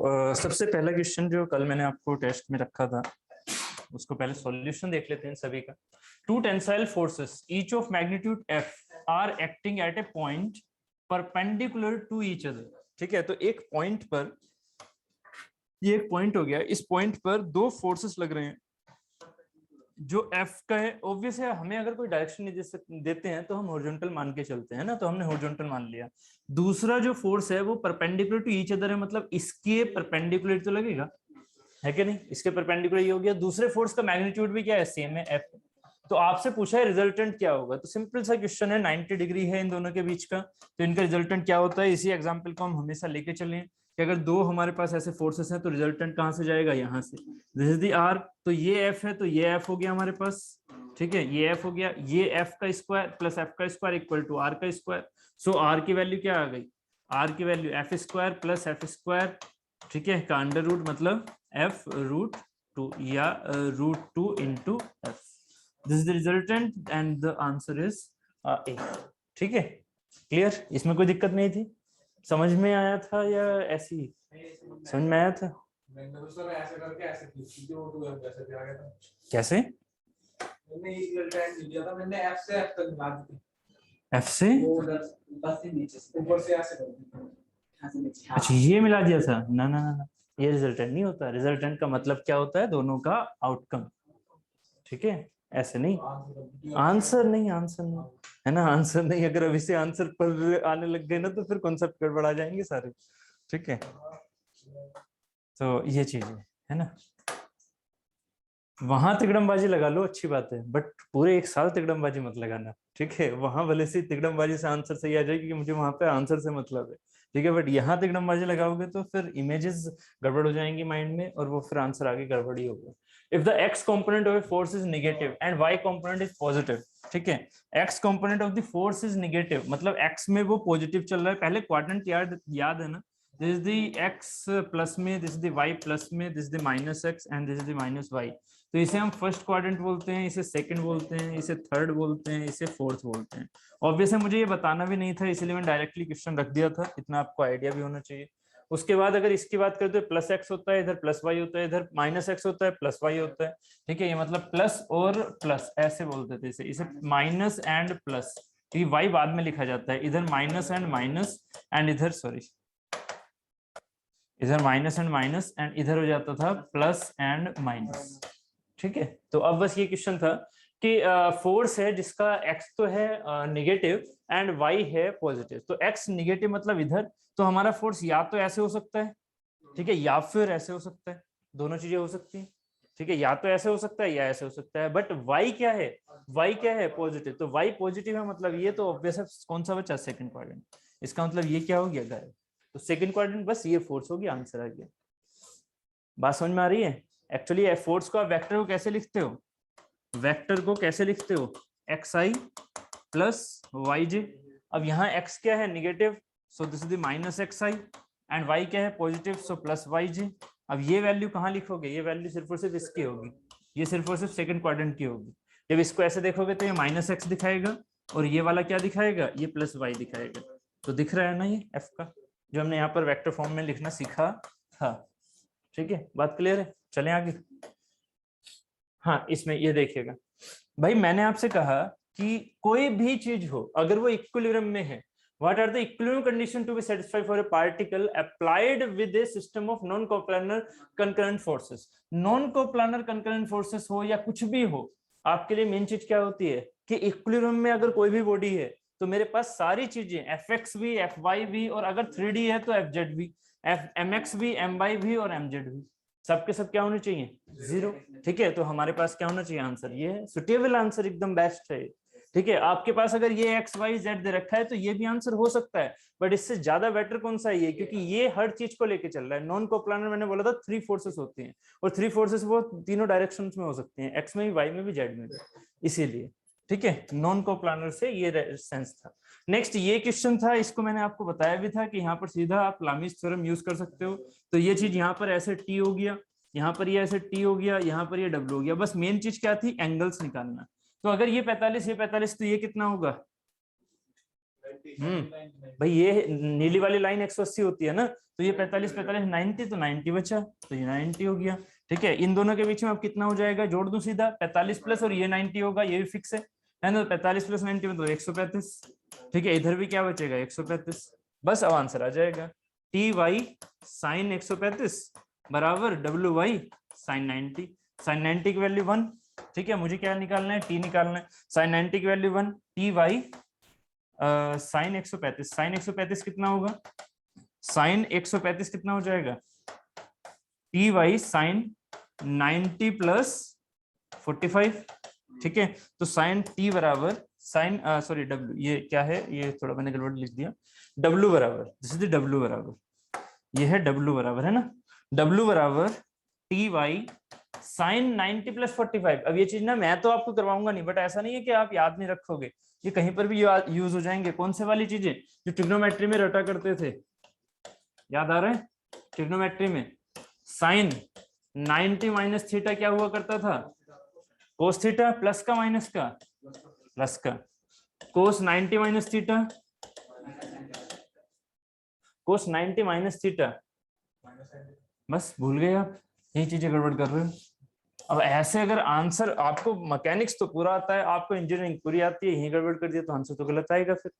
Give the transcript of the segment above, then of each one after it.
सबसे पहला क्वेश्चन जो कल मैंने आपको टेस्ट में रखा था उसको पहले सॉल्यूशन देख लेते हैं सभी का। Two tensile forces each of magnitude F are acting at a point perpendicular to each other. ठीक है, तो एक पॉइंट पर, ये एक पॉइंट हो गया, इस पॉइंट पर दो फोर्सेस लग रहे हैं जो F का है। ऑब्वियस है, हमें अगर कोई डायरेक्शन नहीं देते हैं तो हम हॉरिजॉन्टल मान के चलते हैं ना, तो हमने हॉरिजॉन्टल मान लिया। दूसरा जो फोर्स है वो परपेंडिकुलर टू ईच अदर है, मतलब इसके परपेंडिकुलर तो लगेगा, है कि नहीं? इसके परपेंडिकुलर ये हो गया। दूसरे फोर्स का मैग्नीट्यूड भी क्या है, सेम है, F। तो आपसे पूछा है रिजल्टेंट क्या होगा, तो सिंपल सा क्वेश्चन है, 90 डिग्री है इन दोनों के बीच का, तो इनका रिजल्टेंट क्या होता है। इसी एग्जाम्पल को हम हमेशा लेके चलें कि अगर दो हमारे पास ऐसे फोर्सेस हैं तो रिजल्टेंट कहां से जाएगा, यहाँ से। दिस इज द R, तो ये F है, तो ये F हो गया हमारे पास। ठीक है, ये F हो गया, ये F का स्क्वायर प्लस F का स्क्वायर इक्वल टू R का स्क्वायर। सो R की वैल्यू क्या आ गई, R की value F square plus F square, ठीक है, का अंडर रूट मतलब F रूट 2 या root 2 into F। This is the resultant and the answer is A। ठीक है, क्लियर? इसमें कोई दिक्कत नहीं थी? समझ में आया था या ऐसी समझ में आया था? ऐसे करके ऐसे कैसे? मैंने F से F तक मिला दी। F से ऊपर से ऐसे कर दी। अच्छा, ये मिला दिया था? ना ना ना, ये रिजल्टेंट नहीं होता। रिजल्टेंट का मतलब क्या होता है, दोनों का आउटकम। ठीक है, ऐसे नहीं, आंसर नहीं, आंसर नहीं है ना, आंसर नहीं। अगर अभी से आंसर पर आने लग गए ना तो फिर कॉन्सेप्ट गड़बड़ा जाएंगे सारे। ठीक है, तो ये चीज है ना, वहां तिकड़मबाजी लगा लो, अच्छी बात है, बट पूरे एक साल तिकड़मबाजी मत लगाना। ठीक है, वहां भले से तिकड़मबाजी से आंसर सही आ जाए क्योंकि मुझे वहां पे आंसर से मतलब है। ठीक है, बट यहाँ तिकड़मबाजी लगाओगे तो फिर इमेजेस गड़बड़ हो जाएंगी माइंड में और वो फिर आंसर आगे गड़बड़ ही होगा। If the x component of a force is negative and y component is positive. ठीक है, x component of the force is negative मतलब एक्स में वो पॉजिटिव चल रहा है। पहले क्वाड्रेंट याद है ना, this is the X plus में, this is the Y plus में, this is the minus X and this is the minus Y. तो इसे हम फर्स्ट क्वाड्रेंट बोलते हैं, इसे सेकंड बोलते हैं, इसे थर्ड बोलते हैं, इसे फोर्थ बोलते हैं। ऑब्वियस है, मुझे ये बताना भी नहीं था इसलिए मैंने डायरेक्टली क्वेश्चन रख दिया था, इतना आपको आइडिया भी होना चाहिए। उसके बाद अगर इसकी बात करें तो प्लस एक्स होता है, इधर प्लस वाई होता है, इधर माइनस एक्स होता है, प्लस वाई होता है। ठीक है, ये मतलब प्लस और प्लस ऐसे बोलते थे इसे माइनस एंड प्लस, ये वाई बाद में लिखा जाता है। इधर माइनस एंड माइनस एंड इधर सॉरी, इधर माइनस एंड माइनस एंड इधर हो जाता था प्लस एंड माइनस। ठीक है, तो अब बस ये क्वेश्चन था कि फोर्स है जिसका एक्स तो है नेगेटिव एंड वाई है पॉजिटिव। तो एक्स नेगेटिव मतलब इधर, तो हमारा फोर्स या तो ऐसे हो सकता है, ठीक है, या फिर ऐसे हो सकता है, दोनों चीजें हो सकती हैं। ठीक है, या तो ऐसे हो सकता है या ऐसे हो सकता है, बट वाई क्या है, वाई क्या है, पॉजिटिव। तो वाई पॉजिटिव है मतलब ये तो ऑब्वियस है, कौन सा बचा, सेकंड क्वाड्रेंट। इसका मतलब ये क्या हो गया, गायब। तो सेकंड क्वाड्रेंट, बस ये फोर्स हो गया, आंसर आ गया। बात समझ में आ रही है? एक्चुअली फोर्स को आप वेक्टर को कैसे लिखते हो, वेक्टर को कैसे लिखते हो, x i plus y j. अब यहाँ एक्स क्या है, negative, so this is the minus x i, and y क्या है, positive, so plus y j. अब ये वैल्यू कहाँ लिखोगे, ये वैल्यू सिर्फ और सिर्फ इसकी होगी, ये सिर्फ और सिर्फ सेकंड क्वाड्रेंट की होगी। जब इसको ऐसे देखोगे तो ये माइनस एक्स दिखाएगा और ये वाला क्या दिखाएगा, ये प्लस वाई दिखाएगा। तो दिख रहा है ना ये एफ का, जो हमने यहाँ पर वेक्टर फॉर्म में लिखना सीखा था। ठीक है, बात क्लियर है? चलें आगे। हाँ, इसमें ये देखिएगा भाई, मैंने आपसे कहा कि कोई भी चीज हो अगर वो इक्विलिब्रियम में है, what are the equilibrium condition to be satisfied for a particle applied with a system of non coplanar concurrent forces. Non coplanar concurrent forces हो या कुछ भी हो, आपके लिए मेन चीज क्या होती है कि इक्विलिब्रियम में अगर कोई भी बॉडी है तो मेरे पास सारी चीजें एफ एक्स भी, एफ वाई भी, और अगर 3D है तो एफ जेड भी, एफ एम एक्स भी, एम वाई भी और एम जेड भी, सबके सब क्या होने चाहिए, जीरो। ठीक है, तो हमारे पास क्या होना चाहिए, आंसर ये है, सुटेबल आंसर, एकदम बेस्ट है। ठीक है, आपके पास अगर ये एक्स वाई जेड दे रखा है तो ये भी आंसर हो सकता है, बट इससे ज्यादा बेटर कौन सा है ये, क्योंकि ये हर चीज को लेके चल रहा है। नॉन कोप्लानर मैंने बोला था 3 फोर्सेस होती हैं, और 3 फोर्सेस वो तीनों डायरेक्शंस में हो सकती हैं, एक्स में भी, वाई में भी, जेड में भी, इसीलिए। ठीक है, नॉन कोप्लानर से ये सेंस था। नेक्स्ट ये क्वेश्चन था, इसको मैंने आपको बताया भी था कि यहाँ पर सीधा आप लामीज थ्योरम यूज कर सकते हो। तो ये चीज यहाँ पर ऐसे टी हो गया, यहाँ पर ये ऐसे टी हो गया, यहाँ पर ये डब्ल्यू हो गया। बस मेन चीज क्या थी, एंगल्स निकालना। तो अगर ये 45, ये 45, तो ये कितना होगा, भाई ये नीली वाली लाइन 180 होती है ना, तो ये 45 45 90, तो 90 बचा, तो ये 90 हो गया। ठीक है, इन दोनों के बीच में अब कितना हो जाएगा, जोड़ दूं सीधा, 45 प्लस और ये 90 होगा, ये भी फिक्स है ना, 45 प्लस 90 मतलब 135। ठीक है, इधर भी क्या बचेगा 135, बस अब आंसर आ जाएगा, टी वाई साइन 135 बराबर डब्ल्यू वाई साइन 90। साइन 90 की वैल्यू 1। ठीक है, मुझे क्या निकालना है, टी निकालना है। साइन 90 की वैल्यू 1, टी वाई साइन 135, साइन 135 कितना होगा, साइन 135 कितना हो जाएगा, टी वाई साइन 90 प्लस 45। ठीक है, तो साइन टी बराबर साइन सॉरी डब्ल्यू, ये क्या है, ये थोड़ा मैंने गड़बड़ लिख दिया, डब्ल्यू बराबर, दिस इज द डब्ल्यू बराबर, ये है डब्ल्यू बराबर, है ना, डब्ल्यू बराबर टी वाई साइन 90 प्लस 45। अब ये चीज ना मैं तो आपको करवाऊंगा नहीं, बट ऐसा नहीं है कि आप याद नहीं रखोगे, ये कहीं पर भी यूज हो जाएंगे। कौन से वाली चीजें जो ट्रिग्नोमेट्री में रटा करते थे, याद आ रहा है, ट्रिग्नोमेट्री में साइन 90 माइनस थीटा क्या हुआ करता था, कोस थीटा, प्लस का माइनस का, प्लस का, कोस 90 माइनस थीटा, कोस 90 माइनस थीटा, बस भूल गए आप, यही चीजें गड़बड़ कर रहे हो। अब ऐसे अगर आंसर आपको मैकेनिक्स तो पूरा आता है, आपको इंजीनियरिंग पूरी आती है, यही गड़बड़ कर दिया तो आंसर तो गलत आएगा फिर।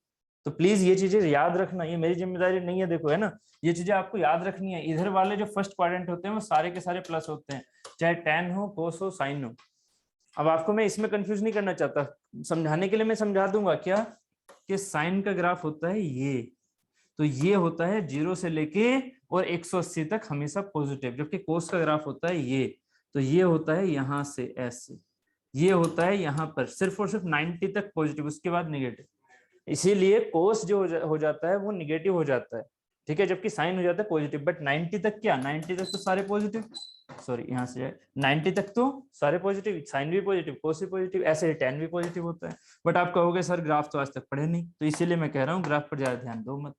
तो प्लीज ये चीजें याद रखना, ये मेरी जिम्मेदारी नहीं है, देखो है ना, ये चीजें आपको याद रखनी है। इधर वाले जो फर्स्ट क्वाड्रेंट होते हैं वो सारे के सारे प्लस होते हैं, चाहे टेन हो, कोस हो, साइन हो। अब आपको मैं इसमें कंफ्यूज नहीं करना चाहता, समझाने के लिए मैं समझा दूंगा क्या, कि साइन का ग्राफ होता है ये, तो ये होता है 0 से लेके और 180 तक हमेशा पॉजिटिव, जबकि कोस का ग्राफ होता है ये, तो ये होता है यहां से ऐसे, ये होता है यहाँ पर सिर्फ और सिर्फ 90 तक पॉजिटिव, उसके बाद निगेटिव। इसीलिए कोस जो हो जाता है वो निगेटिव हो जाता है, ठीक है, जबकि साइन हो जाता है पॉजिटिव। बट 90 तक क्या, 90 तक तो सारे पॉजिटिव, सॉरी यहाँ से 90 तक तो सारे पॉजिटिव, साइन भी पॉजिटिव, कोस भी पॉजिटिव, ऐसे टेन भी पॉजिटिव होता है। बट आप कहोगे सर ग्राफ तो आज तक पढ़े नहीं, तो इसीलिए मैं कह रहा हूँ ग्राफ पर ज्यादा ध्यान दो मत,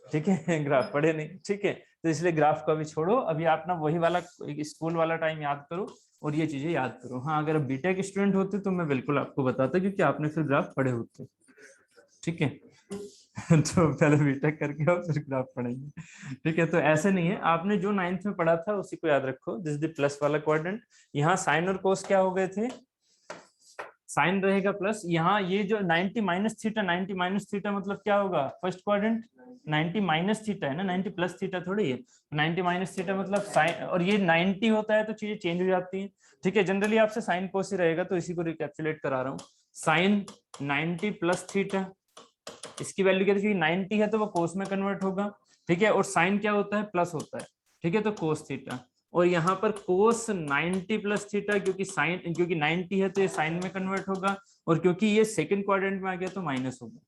ठीक है ग्राफ पढ़े नहीं, ठीक है, तो इसलिए ग्राफ को अभी छोड़ो, अभी आप ना वही वाला स्कूल वाला टाइम याद करो और ये चीजें याद करो। हाँ, अगर बीटेक स्टूडेंट होते तो मैं बिल्कुल आपको बताता, क्योंकि आपने फिर ग्राफ पढ़े होते, ठीक है तो पहले बीटेक करके आओ फिर ग्राफ पढ़ेंगे, ठीक है। तो ऐसे नहीं है, आपने जो 9th में पढ़ा था उसी को याद रखो, दिस इज द प्लस वाला क्वाड्रेंट। यहाँ साइन और कोस क्या हो गए थे, साइन रहेगा प्लस, यहाँ ये जो 90 माइनस थीटा, 90 माइनस थीटा मतलब क्या होगा, फर्स्ट क्वाड्रेंट 90 माइनस थीटा है ना, 90 प्लस थीटा थोड़ी है, 90 माइनस थीटा मतलब साइन, और ये 90 होता है तो चीजें चेंज हो जाती हैं, ठीक है। जनरली आपसे साइन कोस ही रहेगा, तो इसी को रिकैप्चुलेट करा रहा हूँ, साइन 90 प्लस थीटा, इसकी वैल्यू क्या थी, 90 है तो वो कोस में कन्वर्ट होगा, ठीक है, और साइन क्या होता है, प्लस होता है, ठीक है, तो कोस थीटा। और यहाँ पर कोस 90 प्लस थीटा, क्योंकि साइन, क्योंकि 90 है तो ये साइन में कन्वर्ट होगा, और क्योंकि ये सेकंड क्वाड्रेंट में आ गया तो माइनस होगा,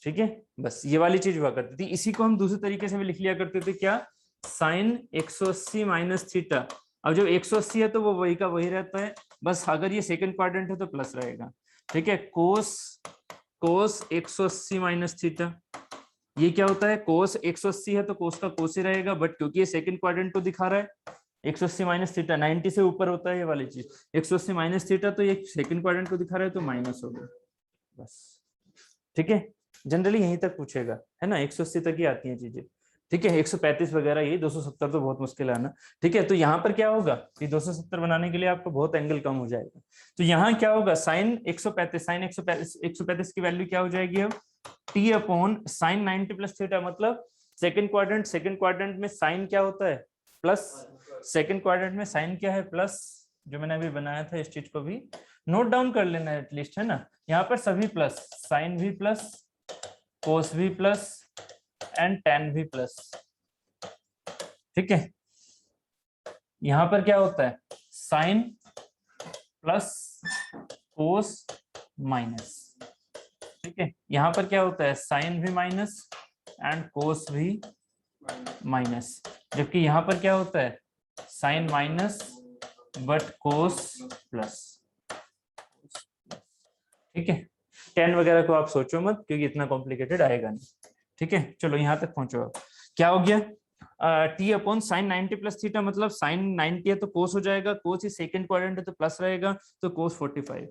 ठीक है। बस ये वाली चीज हुआ करती थी, इसी को हम दूसरे तरीके से भी लिख लिया करते थे, क्या, साइन 180 माइनस थीटा। अब जब 180 है तो वो वही का वही रहता है, बस अगर ये सेकंड क्वाड्रेंट है तो प्लस रहेगा, ठीक है। कोस 180 माइनस थीटा, ये क्या होता है, कोस 180 है तो कोस का कोस ही रहेगा, बट क्योंकि ये सेकंड क्वाड्रेंट को दिखा रहा है, 180 माइनस थीटा 90 से ऊपर होता है ये वाली चीज, 180 माइनस थीटा, तो ये सेकंड क्वाड्रेंट को दिखा रहा है तो माइनस होगा, बस, ठीक है। जनरली यहीं तक पूछेगा, है ना, 180 तक ही आती हैं चीजें, ठीक है। 135 वगैरह, ये 270 तो बहुत मुश्किल है ना, ठीक है। तो यहाँ पर क्या होगा, ये 270 बनाने के लिए आपको बहुत एंगल कम हो जाएगा, तो यहाँ क्या होगा, साइन 135, साइन 135 की वैल्यू क्या हो जाएगी अब, T upon sine 90 plus theta, मतलब सेकंड क्वाड्रेंट में साइन क्या होता है, प्लस, सेकंड क्वाड्रेंट में साइन क्या है, प्लस, जो मैंने अभी बनाया था इस चीज को भी नोट डाउन कर लेना है एटलीस्ट, है ना। यहाँ पर सभी प्लस, साइन भी प्लस, कोस भी प्लस एंड टेन भी प्लस, ठीक है। यहाँ पर क्या होता है, साइन प्लस कोस माइनस, ठीक है। यहाँ पर क्या होता है, साइन भी माइनस एंड कोस भी माइनस, जबकि यहाँ पर क्या होता है, sine minus but cos plus, ठीक है। 10 वगैरह को आप सोचो मत, क्योंकि इतना कॉम्प्लिकेटेड आएगा नहीं, ठीक है। चलो यहाँ तक पहुंचो, आप क्या हो गया, T upon sine 90 plus theta, मतलब साइन 90 है तो कोस हो जाएगा, कोस ही सेकंड क्वाड्रेंट है तो प्लस रहेगा, तो कोस 45,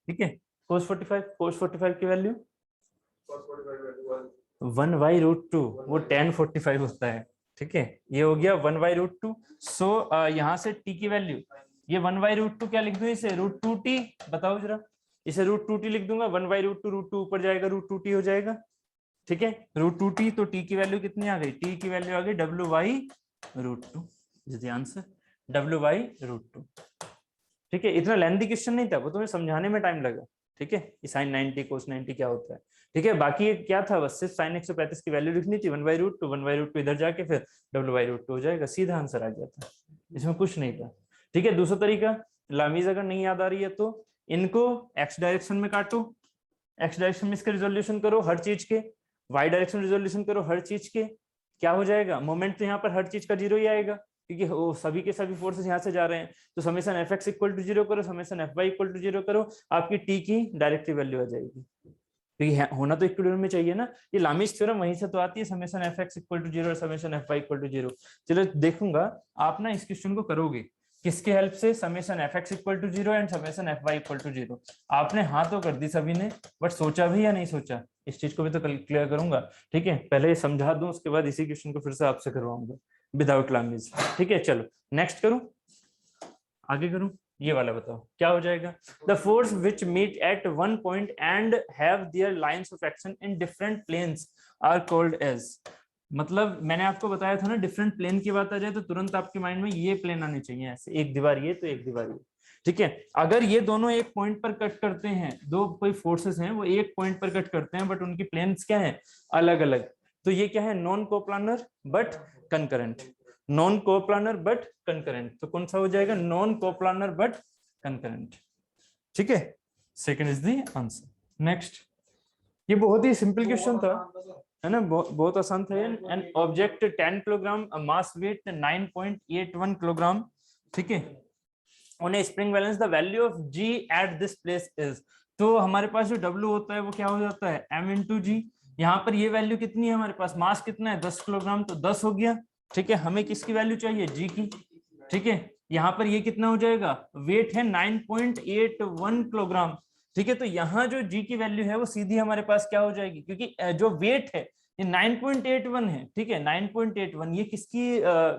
ठीक है। कोस 45 की वैल्यू 1/√2 वो tan45 होता है, ठीक है। ये हो गया 1/√2। सो यहाँ से t की वैल्यू, ये 1/√2 क्या लिख दूं इसे, √2t, बताओ जरा। इसे √2t लिख दूंगा, 1/√2 √2 ऊपर जाएगा √2t हो जाएगा, ठीक है। √2t, तो t की वैल्यू कितनी आ गई, t की वैल्यू आ गई w/√2 is the answer, w/√2। ठीक है, इतना लेंथी क्वेश्चन नहीं था, वो तुम्हें समझाने में टाइम लगा, ठीक है। sin 90 cos 90 क्या होता है, ठीक है। बाकी ये क्या था, बस सिर्फ sin 135 की वैल्यू लिखनी थी, 1/√2 इधर जाके फिर w/√2 हो जाएगा, सीधा आंसर आ गया था, इसमें कुछ नहीं था, ठीक है। दूसरा तरीका, लामीज अगर नहीं याद आ रही है तो इनको x डायरेक्शन में काटो, x डायरेक्शन में इसका रिजोल्यूशन करो हर चीज के, y डायरेक्शन रिजोल्यूशन करो हर चीज के, क्या हो जाएगा, मोमेंट तो यहाँ पर हर चीज का 0 ही आएगा, क्योंकि वो सभी के सभी फोर्सेस यहाँ से जा रहे हैं। तो समेशन fx इक्वल टू 0 करो, समेशन fy इक्वल टू 0 करो, आपकी t की डायरेक्टिव वैल्यू आ जाएगी, क्योंकि होना तो इक्विलिब्रियम में चाहिए ना। ये लामीज थ्योरम वहीं से तो आती है, समेशन fx इक्वल टू 0 और समेशन fy इक्वल टू 0। चलो देखूंगा आप ना इस क्वेश्चन को करोगे किसके हेल्प से, समेशन fx इक्वल टू 0 एंड समेशन fy इक्वल टू 0। आपने हाँ तो कर दी सभी ने, बट सोचा भी या नहीं सोचा, इस चीज को भी तो क्लियर करूंगा, ठीक है। पहले ये समझा दूं, उसके बाद इसी क्वेश्चन को फिर से आपसे करवाऊंगा विदाउट लामीज, ठीक है। चलो नेक्स्ट करूं, आगे करूं, ये वाला बताओ क्या हो जाएगा। The force which meet at one point and have their lines of action in different planes are called as, मतलब मैंने आपको बताया था ना, डिफरेंट प्लेन की बात आ जाए तो तुरंत आपके माइंड में ये प्लेन आने चाहिए, ऐसे एक दीवार ये तो एक दीवार ये, ठीक है। अगर ये दोनों एक पॉइंट पर कट करते हैं, दो कोई फोर्सेस हैं वो एक पॉइंट पर कट करते हैं, बट उनकी प्लेन्स क्या है, अलग अलग, तो ये क्या है, non coplanar but concurrent, non coplanar but concurrent, तो कौन सा हो जाएगा, नॉन कोप्लानर बट कंकरेंट, ठीक है। Second is the answer. Next, ये बहुत ही सिंपल क्वेश्चन था, है ना, बहुत आसान था। An object 10 kilogram, mass weight 9.81 kilogram, ठीक है, on A spring balance, the value of g at this place is, तो हमारे पास जो w होता है वो क्या हो जाता है, m इंटू जी। यहाँ पर ये वैल्यू कितनी है हमारे पास, मास कितना है 10 किलोग्राम, तो 10 हो गया, ठीक है। हमें किसकी वैल्यू चाहिए, g की, ठीक है। यहाँ पर ये कितना हो जाएगा, वेट है 9.81 किलोग्राम, ठीक है। तो यहाँ जो g की वैल्यू है वो सीधी हमारे पास क्या हो जाएगी, क्योंकि जो वेट है ये 9.81 है, ठीक है, 9.81 ये किसकी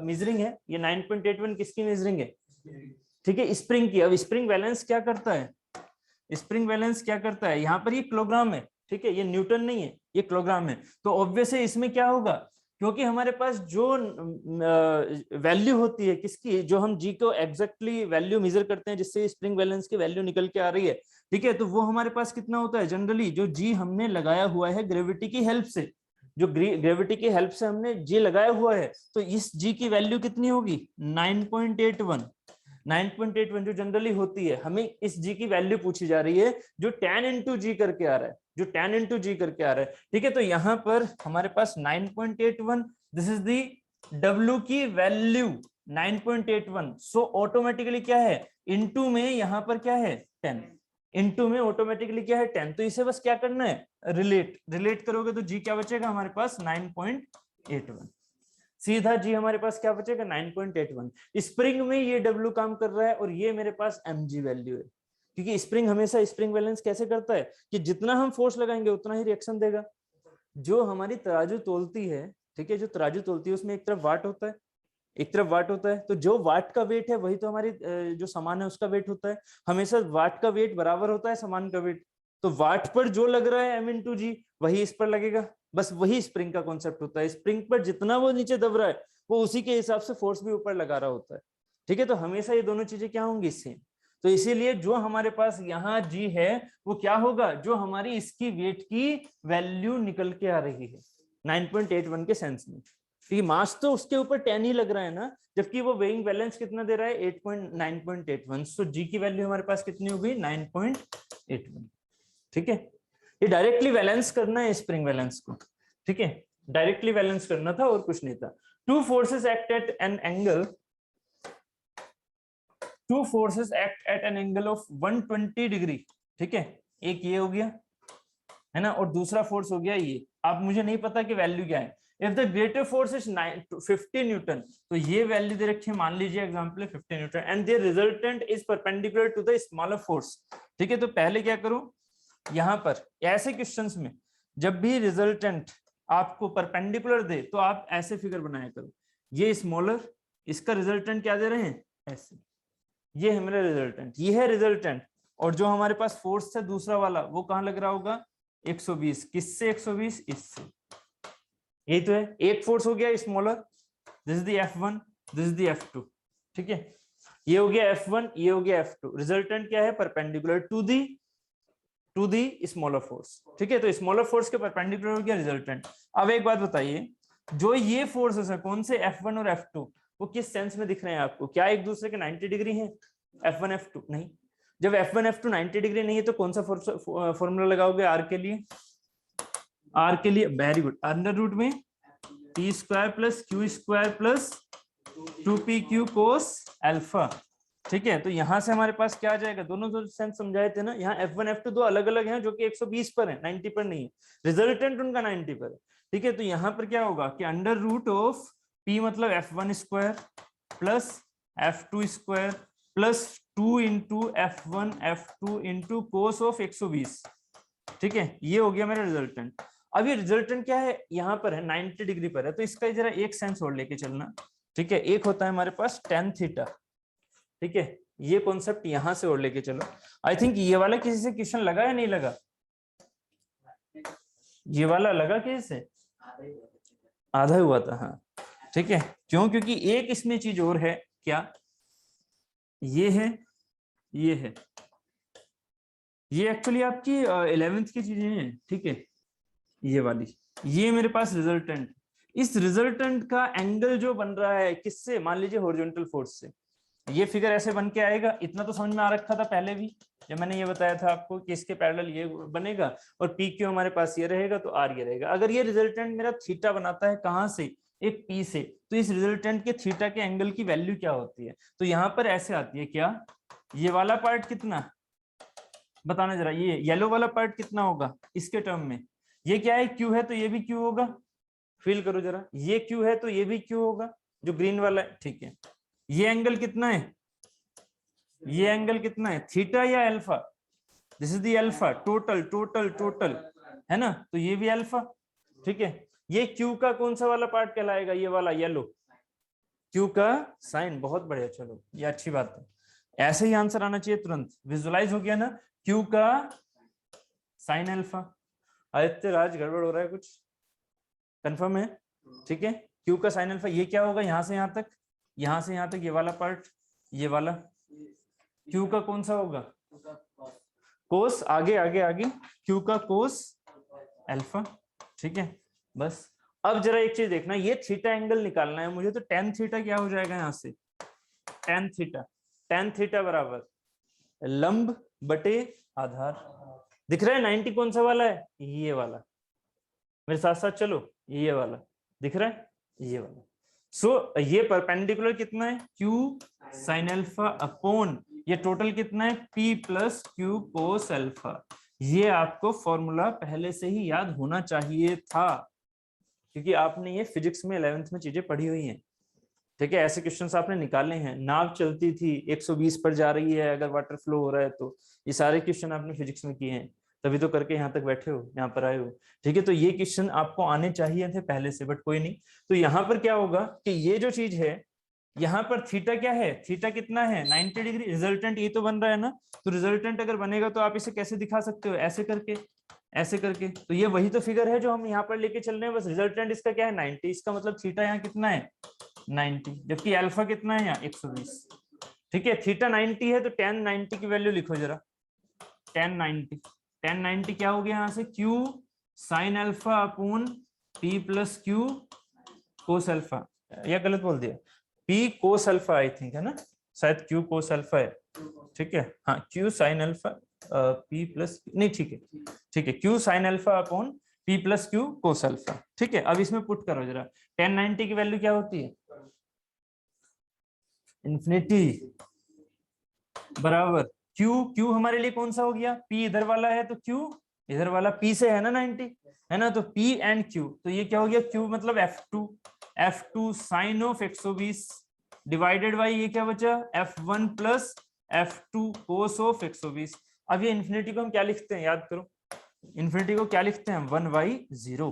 मेजरिंग है, ये 9.81 किसकी मेजरिंग है, ठीक है, स्प्रिंग की। अब स्प्रिंग बैलेंस क्या करता है, स्प्रिंग बैलेंस क्या करता है, यहाँ पर ये किलोग्राम है, ठीक है, ये न्यूटन नहीं है, ये किलोग्राम है, तो ऑब्वियस है इसमें क्या होगा, क्योंकि हमारे पास जो वैल्यू होती है किसकी, जो हम जी को एग्जैक्टली वैल्यू मेजर करते हैं जिससे स्प्रिंग बैलेंस की वैल्यू निकल के आ रही है, ठीक है, तो वो हमारे पास कितना होता है, जनरली जो जी हमने लगाया हुआ है ग्रेविटी की हेल्प से, जो ग्रेविटी की हेल्प से हमने जी लगाया हुआ है, तो इस जी की वैल्यू कितनी होगी 9.81, 9.81 जो जनरली होती है। हमें इस जी की वैल्यू पूछी जा रही है जो tan इंटू जी करके आ रहा है, जो tan इंटू जी करके आ रहा है, ठीक है। तो यहाँ पर हमारे पास 9.81, दिस इज दी W की वैल्यू 9.81, सो ऑटोमेटिकली क्या है, इनटू में यहाँ पर क्या है 10, इनटू में ऑटोमेटिकली क्या है 10, तो इसे बस क्या करना है, रिलेट करोगे तो जी क्या बचेगा हमारे पास 9.81, सीधा जी हमारे पास क्या बचेगा 9.81। स्प्रिंग में ये W काम कर रहा है और ये मेरे पास mg वैल्यू है, क्योंकि स्प्रिंग हमेशा स्प्रिंग बैलेंस कैसे करता है कि जितना हम फोर्स लगाएंगे उतना ही रिएक्शन देगा। जो हमारी तराजू तोलती है, ठीक है, जो तराजू तोलती है उसमें एक तरफ वाट होता है, एक तरफ वाट होता है, तो जो वाट का वेट है वही तो हमारी जो सामान है उसका वेट होता है, हमेशा वाट का वेट बराबर होता है सामान का वेट, तो वाट पर जो लग रहा है m इंटू जी वही इस पर लगेगा, बस वही स्प्रिंग का कॉन्सेप्ट होता है। स्प्रिंग पर जितना वो नीचे दब रहा है वो उसी के हिसाब से फोर्स भी ऊपर लगा रहा होता है, ठीक है। तो हमेशा ये दोनों चीजें क्या होंगी सेम, तो इसीलिए जो हमारे पास यहाँ जी है वो क्या होगा, जो हमारी इसकी वेट की वैल्यू निकल के आ रही है 9.81 के सेंस में, क्योंकि मास तो उसके ऊपर 10 ही लग रहा है ना, जबकि वो वेइंग बैलेंस कितना दे रहा है 9.81, सो जी की वैल्यू हमारे पास कितनी होगी 9.81, ठीक है। ये डायरेक्टली बैलेंस करना है स्प्रिंग बैलेंस को, ठीक है, डायरेक्टली बैलेंस करना था और कुछ नहीं था। Two forces act at an angle, two forces act at an angle of 120 degree, ठीक है, एक ये हो गया है ना, और दूसरा फोर्स हो गया ये, अब मुझे नहीं पता कि वैल्यू क्या है। If the greater force is 50 newton, तो ये वैल्यू दे रखी है, मान लीजिए example 50 newton, and their resultant is perpendicular to the smaller force, ठीक है। तो पहले क्या करूं, यहाँ पर ऐसे क्वेश्चंस में जब भी रिजल्टेंट आपको परपेंडिकुलर दे तो आप ऐसे फिगर बनाया करो, ये स्मॉलर, इसका रिजल्टेंट क्या दे रहे हैं ऐसे, ये है मेरा रिजल्टेंट, ये है रिजल्टेंट, और जो हमारे पास फोर्स है दूसरा वाला वो कहाँ लग रहा होगा 120, किससे 120, इससे, यही तो है, एक फोर्स हो गया smaller, this is the F1, this is the F2, ठीक है, ये हो गया F1, ये हो गया F2, रिजल्टेंट क्या है perpendicular to the smaller force, ठीक है, तो स्मॉलर फोर्स के परपेंडिकुलर हो गया रिजल्टेंट। अब एक बात बताइए, जो ये फोर्सेस है कौन से F1 और F2, वो किस सेंस में दिख रहे हैं आपको, क्या एक दूसरे के 90 डिग्री हैं F1 F2, नहीं, जब F1 F2 90 डिग्री नहीं है तो कौन सा फॉर्मूला लगाओगे R के लिए, R के लिए वेरी गुड, अंडर रूट में T square plus Q square plus 2pq cos alpha, ठीक है, तो यहां से हमारे पास क्या आ जाएगा, दोनों जो सेंस समझाए थे ना, यहाँ F1 F2 दो अलग अलग हैं जो कि 120 पर है, 90 पर नहीं है, रिजल्टेंट उनका 90 पर है, ठीक है, तो यहाँ पर क्या होगा कि अंडर रूट ऑफ p मतलब F1 square plus F2 square plus 2 into F1 F2 into cos of 120, ठीक है, ये हो गया मेरा रिजल्टेंट। अब ये रिजल्टेंट क्या है, यहाँ पर है 90 डिग्री पर है, तो इसका जरा एक सेंस और लेके चलना, ठीक है, एक होता है हमारे पास tan थीटा, ठीक है, ये कॉन्सेप्ट यहां से और लेके चलो, आई थिंक ये वाला किसी से क्वेश्चन लगा या नहीं लगा, ये वाला लगा किसी से, आधा हुआ था, हाँ, ठीक है, क्यों, क्योंकि एक इसमें चीज और है, क्या, ये है, ये है, ये एक्चुअली आपकी 11th की चीजें हैं, ठीक है, ये वाली, ये मेरे पास रिजल्टेंट, इस रिजल्टेंट का एंगल जो बन रहा है किससे, मान लीजिए हॉरिजॉन्टल फोर्स से, ये फिगर ऐसे बन के आएगा, इतना तो समझ में आ रखा था पहले भी जब मैंने ये बताया था आपको कि इसके पैरेलल ये बनेगा और पी क्यू हमारे पास ये रहेगा तो आर ये रहेगा। अगर ये रिजल्टेंट मेरा थीटा बनाता है कहाँ से, एक पी से, तो इस रिजल्टेंट के थीटा के एंगल की वैल्यू क्या होती है, तो यहाँ पर ऐसे आती है, क्या ये वाला पार्ट कितना, बताना जरा, ये येलो वाला पार्ट कितना होगा इसके टर्म में, ये क्या है क्यू है तो ये भी क्यू होगा, फील करो जरा, ये क्यू है तो ये भी क्यू होगा जो ग्रीन वाला है, ठीक है, ये एंगल कितना है, ये एंगल कितना है, थीटा या alpha, this is the alpha, total total total है ना, तो ये भी अल्फा, ठीक है, ये क्यू का कौन सा वाला पार्ट कहलाएगा, ये वाला येलो, क्यू का साइन, बहुत बढ़िया, चलो ये अच्छी बात है, ऐसे ही आंसर आना चाहिए तुरंत, विजुअलाइज हो गया ना, क्यू का साइन अल्फा। आदित्य राज गड़बड़ हो रहा है कुछ, कंफर्म है, ठीक है, क्यू का साइन अल्फा, ये क्या होगा, यहां से यहां तक, यहां से यहां तक ये वाला पार्ट, ये वाला क्यू का कौन सा होगा, कोस, आगे आगे आगे, क्यू का कोस अल्फा, ठीक है, बस। अब जरा एक चीज देखना, ये थीटा एंगल निकालना है मुझे, तो tan थीटा क्या हो जाएगा यहाँ से, tan थीटा बराबर लंब बटे आधार, दिख रहा है 90 कौन सा वाला है, ये वाला, मेरे साथ साथ चलो, ये वाला दिख रहा है, ये वाला, सो ये परपेंडिकुलर कितना है, q sin अल्फा अपॉन ये टोटल कितना है, p plus Q cos alpha, ये आपको फॉर्मूला पहले से ही याद होना चाहिए था, क्योंकि आपने ये फिजिक्स में 11th में चीजें पढ़ी हुई हैं, ठीक है, ऐसे क्वेश्चंस आपने निकाले हैं, नाव चलती थी 120 पर जा रही है अगर वाटर फ्लो हो रहा है, तो ये सारे क्वेश्चन आपने फिजिक्स में किए हैं, तभी तो करके यहाँ तक बैठे हो, यहाँ पर आए हो, ठीक है, तो ये क्वेश्चन आपको आने चाहिए थे पहले से, बट कोई नहीं। तो यहाँ पर क्या होगा कि ये जो चीज है, यहाँ पर थीटा क्या है, थीटा कितना है 90 डिग्री, रिजल्टेंट ये तो बन रहा है ना, तो रिजल्टेंट अगर बनेगा तो आप इसे कैसे दिखा सकते हो, ऐसे करके, ऐसे करके, तो ये वही तो फिगर है जो हम यहाँ पर लेके चल रहे हैं, बस रिजल्टेंट इसका क्या है 90, इसका मतलब थीटा यहाँ कितना है 90, जबकि अल्फा कितना है यहाँ 120, ठीक है, थीटा 90 है तो tan 90 की वैल्यू लिखो जरा, tan 90 क्या हो गया यहाँ से, q sin alpha upon p plus Q cos alpha, या गलत बोल दिया, p cos alpha I think है ना, शायद q कोस अल्फा है, ठीक है, हाँ q sin alpha p plus, नहीं ठीक है, ठीक है, q sin alpha upon p plus Q cos alpha, ठीक है। अब इसमें पुट करो जरा, tan 90 की वैल्यू क्या होती है, इन्फिनिटी बराबर q हमारे लिए कौन सा हो गया, p इधर वाला है तो q इधर वाला, p से है ना 90 है ना, तो p एंड q, तो ये क्या हो गया, q मतलब f2 sign of 120 divided by ये क्या बचा, f1 plus f2 cos of 120। अब ये इन्फिनिटी को हम क्या लिखते हैं, याद करो, इन्फिनिटी को क्या लिखते हैं 1/0,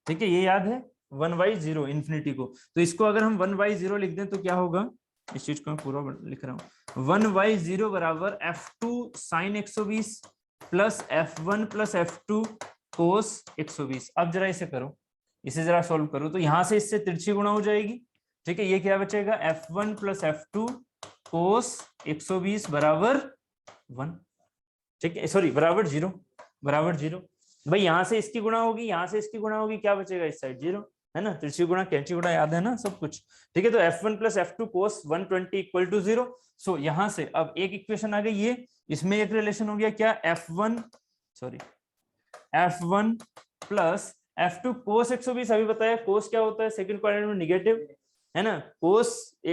ठीक है, ये याद है 1/0 इन्फिनिटी को। तो इसको अगर हम 1/0 लिख दें तो क्या होगा, इस चीज को मैं पूरा लिख रहा हूँ, 1/0 बराबर f2 sin 120 plus f1 plus f2 cos 120। अब जरा इसे करो, इसे जरा सॉल्व करो, तो यहां से इससे तिरछी गुणा हो जाएगी, ठीक है, ये क्या बचेगा f1 प्लस f2 cos 120 बराबर 1, ठीक है, सॉरी बराबर 0, बराबर 0। भाई यहाँ से इसकी गुणा होगी, यहाँ से इसकी गुणा होगी, क्या बचेगा इस साइड 0, है ना, तिरछी गुणा कैंची गुणा याद है ना सब कुछ, ठीक है। तो f1 plus f2 cos 120 equal to 0। So यहाँ से अब एक इक्वेशन आ गई, ये इसमें एक रिलेशन हो गया क्या, f1 प्लस f2 cos 120। अभी बताया cos क्या होता है, सेकंड क्वाड्रेंट में निगेटिव, है ना, cos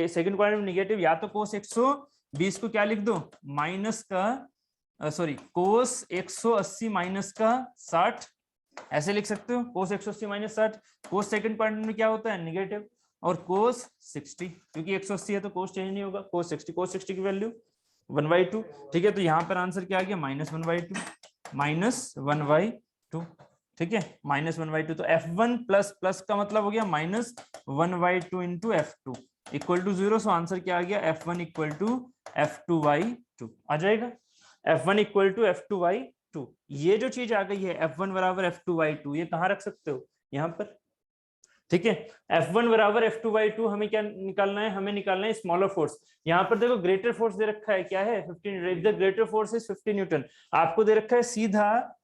सेकंड क्वाड्रेंट में निगेटिव, या तो cos 120 को क्या लिख दो माइनस का सॉरी cos 180 माइनस का 60, ऐसे लिख सकते हो, cos 180 minus 60। cos second quadrant में क्या होता है नेगेटिव, और cos 60, क्योंकि 180 है तो cos चेंज नहीं होगा, cos 60 की वैल्यू 1/2, ठीक है। तो यहाँ पर आंसर क्या आ गया -1/2, ठीक है, -1/2। तो f1 प्लस प्लस का मतलब हो गया -1/2 into f2 equal to 0। So answer क्या आ गया f1 इक्वल टू f2/2 आ जाएगा, f1 इक्वल टू f2/2। ये जो चीज आ गई है f1 बराबर f2/2, ये कहाँ रख सकते हो यहाँ पर, ठीक है। f1 बराबर f2/2 हमें क्या निकालना है, हमें निकालना है स्मॉलर फोर्स। यहाँ पर देखो ग्रेटर फोर्स दे रखा है, क्या है 15, the greater force is 50 Newton. आपको दे रखा है सीधा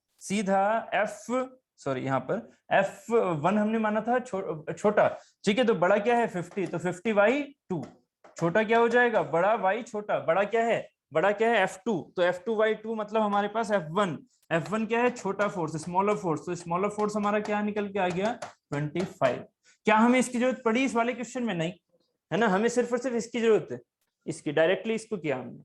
यहाँ पर f1 हमने माना था छोटा, ठीक है, तो बड़ा क्या है 50, तो 50/2, छोटा क्या हो जाएगा बड़ा y छोटा, बड़ा क्या है f2, तो f2/2 मतलब हमारे पास f1 क्या है छोटा फोर्स, स्मॉलर फोर्स, तो स्मॉलर फोर्स हमारा क्या निकल के आ गया 25। क्या हमें इसकी जरूरत पड़ी इस वाले क्वेश्चन में, नहीं, है ना, हमें सिर्फ और सिर्फ इसकी जरूरत है, इसकी डायरेक्टली इसको किया हमने,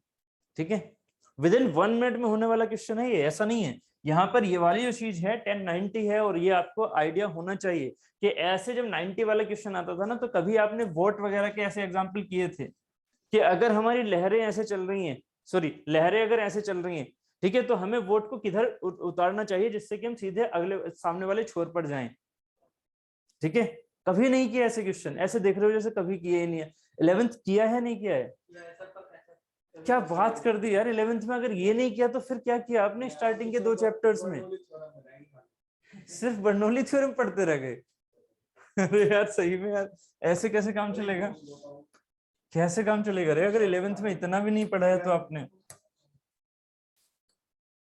ठीक है। विद इन 1 मिनट में होने वाला क्वेश्चन है ये, ऐसा नहीं है। यहाँ पर ये वाली जो चीज है 1090 है, और ये आपको आइडिया होना चाहिए कि ऐसे जब 90 वाला क्वेश्चन आता था ना, तो कभी आपने वोट वगैरह के ऐसे एग्जाम्पल किए थे कि अगर हमारी लहरें ऐसे चल रही हैं, लहरें अगर ऐसे चल रही हैं, ठीक है, तो हमें वोट को किधर उतारना चाहिए जिससे कि हम सीधे अगले सामने वाले छोर पर जाएं, ठीक है। कभी नहीं किया ऐसे क्वेश्चन, ऐसे देख रहे हो जैसे कभी किए ही नहीं है। 11th किया है नहीं किया है, क्या बात कर दी यार, 11th में अगर ये नहीं किया तो फिर क्या किया आपने स्टार्टिंग के 2 चैप्टर्स में, सिर्फ बर्नौली थ्योरम पढ़ते रह गए। अरे यार सही में यार, ऐसे कैसे काम चलेगा, कैसे काम चलेगा रे, अगर 11th में इतना भी नहीं पढ़ा है तो आपने,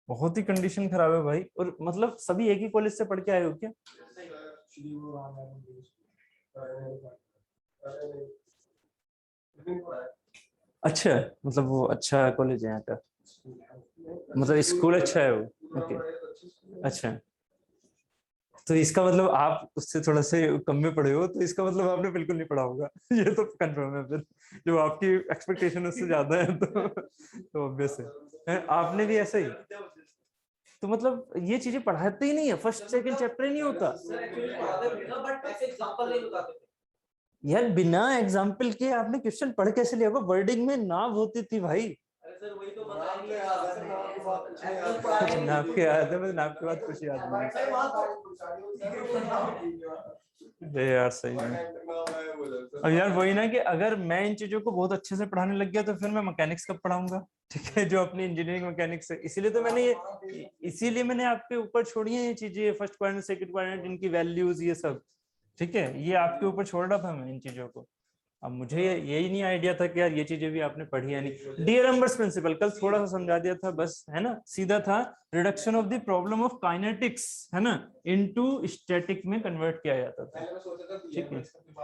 बहुत ही कंडीशन खराब है भाई। और मतलब सभी एक ही कॉलेज से पढ़ के आए हो क्या, अच्छा, मतलब वो अच्छा कॉलेज है यहाँ का, मतलब स्कूल अच्छा है वो, ओके, अच्छा। तो इसका मतलब आप उससे थोड़ा से कम में पढ़े हो, तो इसका मतलब आपने बिल्कुल नहीं पढ़ा होगा। ये तो कंफर्म है, फिर जो आपकी एक्सपेक्टेशन उससे ज्यादा है तो ऑब्वियस है आपने भी ऐसा ही, तो मतलब ये चीजें पढ़ाते ही नहीं है, फर्स्ट सेकंड चैप्टर ही नहीं होता यार। बिना एग्जाम्पल के आपने क्वेश्चन पढ़ कैसे लिया होगा, वर्डिंग में नाव होती थी भाई, नाप के याद है, नाप के बाद कुछ याद नहीं यार, सही में। अब यार वही ना कि अगर मैं इन चीजों को बहुत अच्छे से पढ़ाने लग गया तो फिर मैं मैकेनिक्स कब पढ़ाऊंगा, ठीक है, जो अपनी इंजीनियरिंग मैकेनिक्स है। इसीलिए मैंने आपके ऊपर छोड़ी है ये चीजें, फर्स्ट क्वाड्रेंट सेकंड क्वाड्रेंट, इनकी वैल्यूज ये सब, ठीक है, ये आपके ऊपर छोड़ रहा था मैं इन चीजों को। अब मुझे यही नहीं आइडिया था कि यार ये चीजें भी आपने पढ़ी है नहीं। डीअलम्बर्ट्स प्रिंसिपल कल थोड़ा सा समझा दिया था बस, है ना, सीधा था reduction of the problem of kinetics, है ना, इनटू स्टैटिक में कन्वर्ट किया जाता था, ठीक है,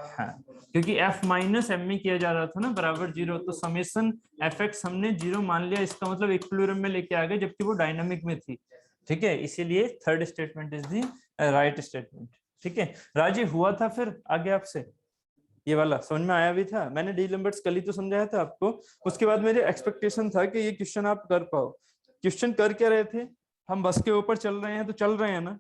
हाँ, क्योंकि F माइनस एम में किया जा रहा था ना बराबर 0, तो समेशन Fx हमने 0 मान लिया, इसका मतलब इक्विलिब्रियम में लेके आ गए, जबकि वो डायनामिक में थी, ठीक है, इसीलिए third statement is the right statement, ठीक है। राजी हुआ था फिर आगे आपसे, ये वाला समझ में आया भी था, मैंने डीअलम्बर्ट्स कल ही तो समझाया था आपको। उसके बाद मेरी एक्सपेक्टेशन था कि ये क्वेश्चन आप कर पाओ। क्वेश्चन कर क्या रहे थे, हम बस के ऊपर चल रहे हैं तो चल रहे हैं ना,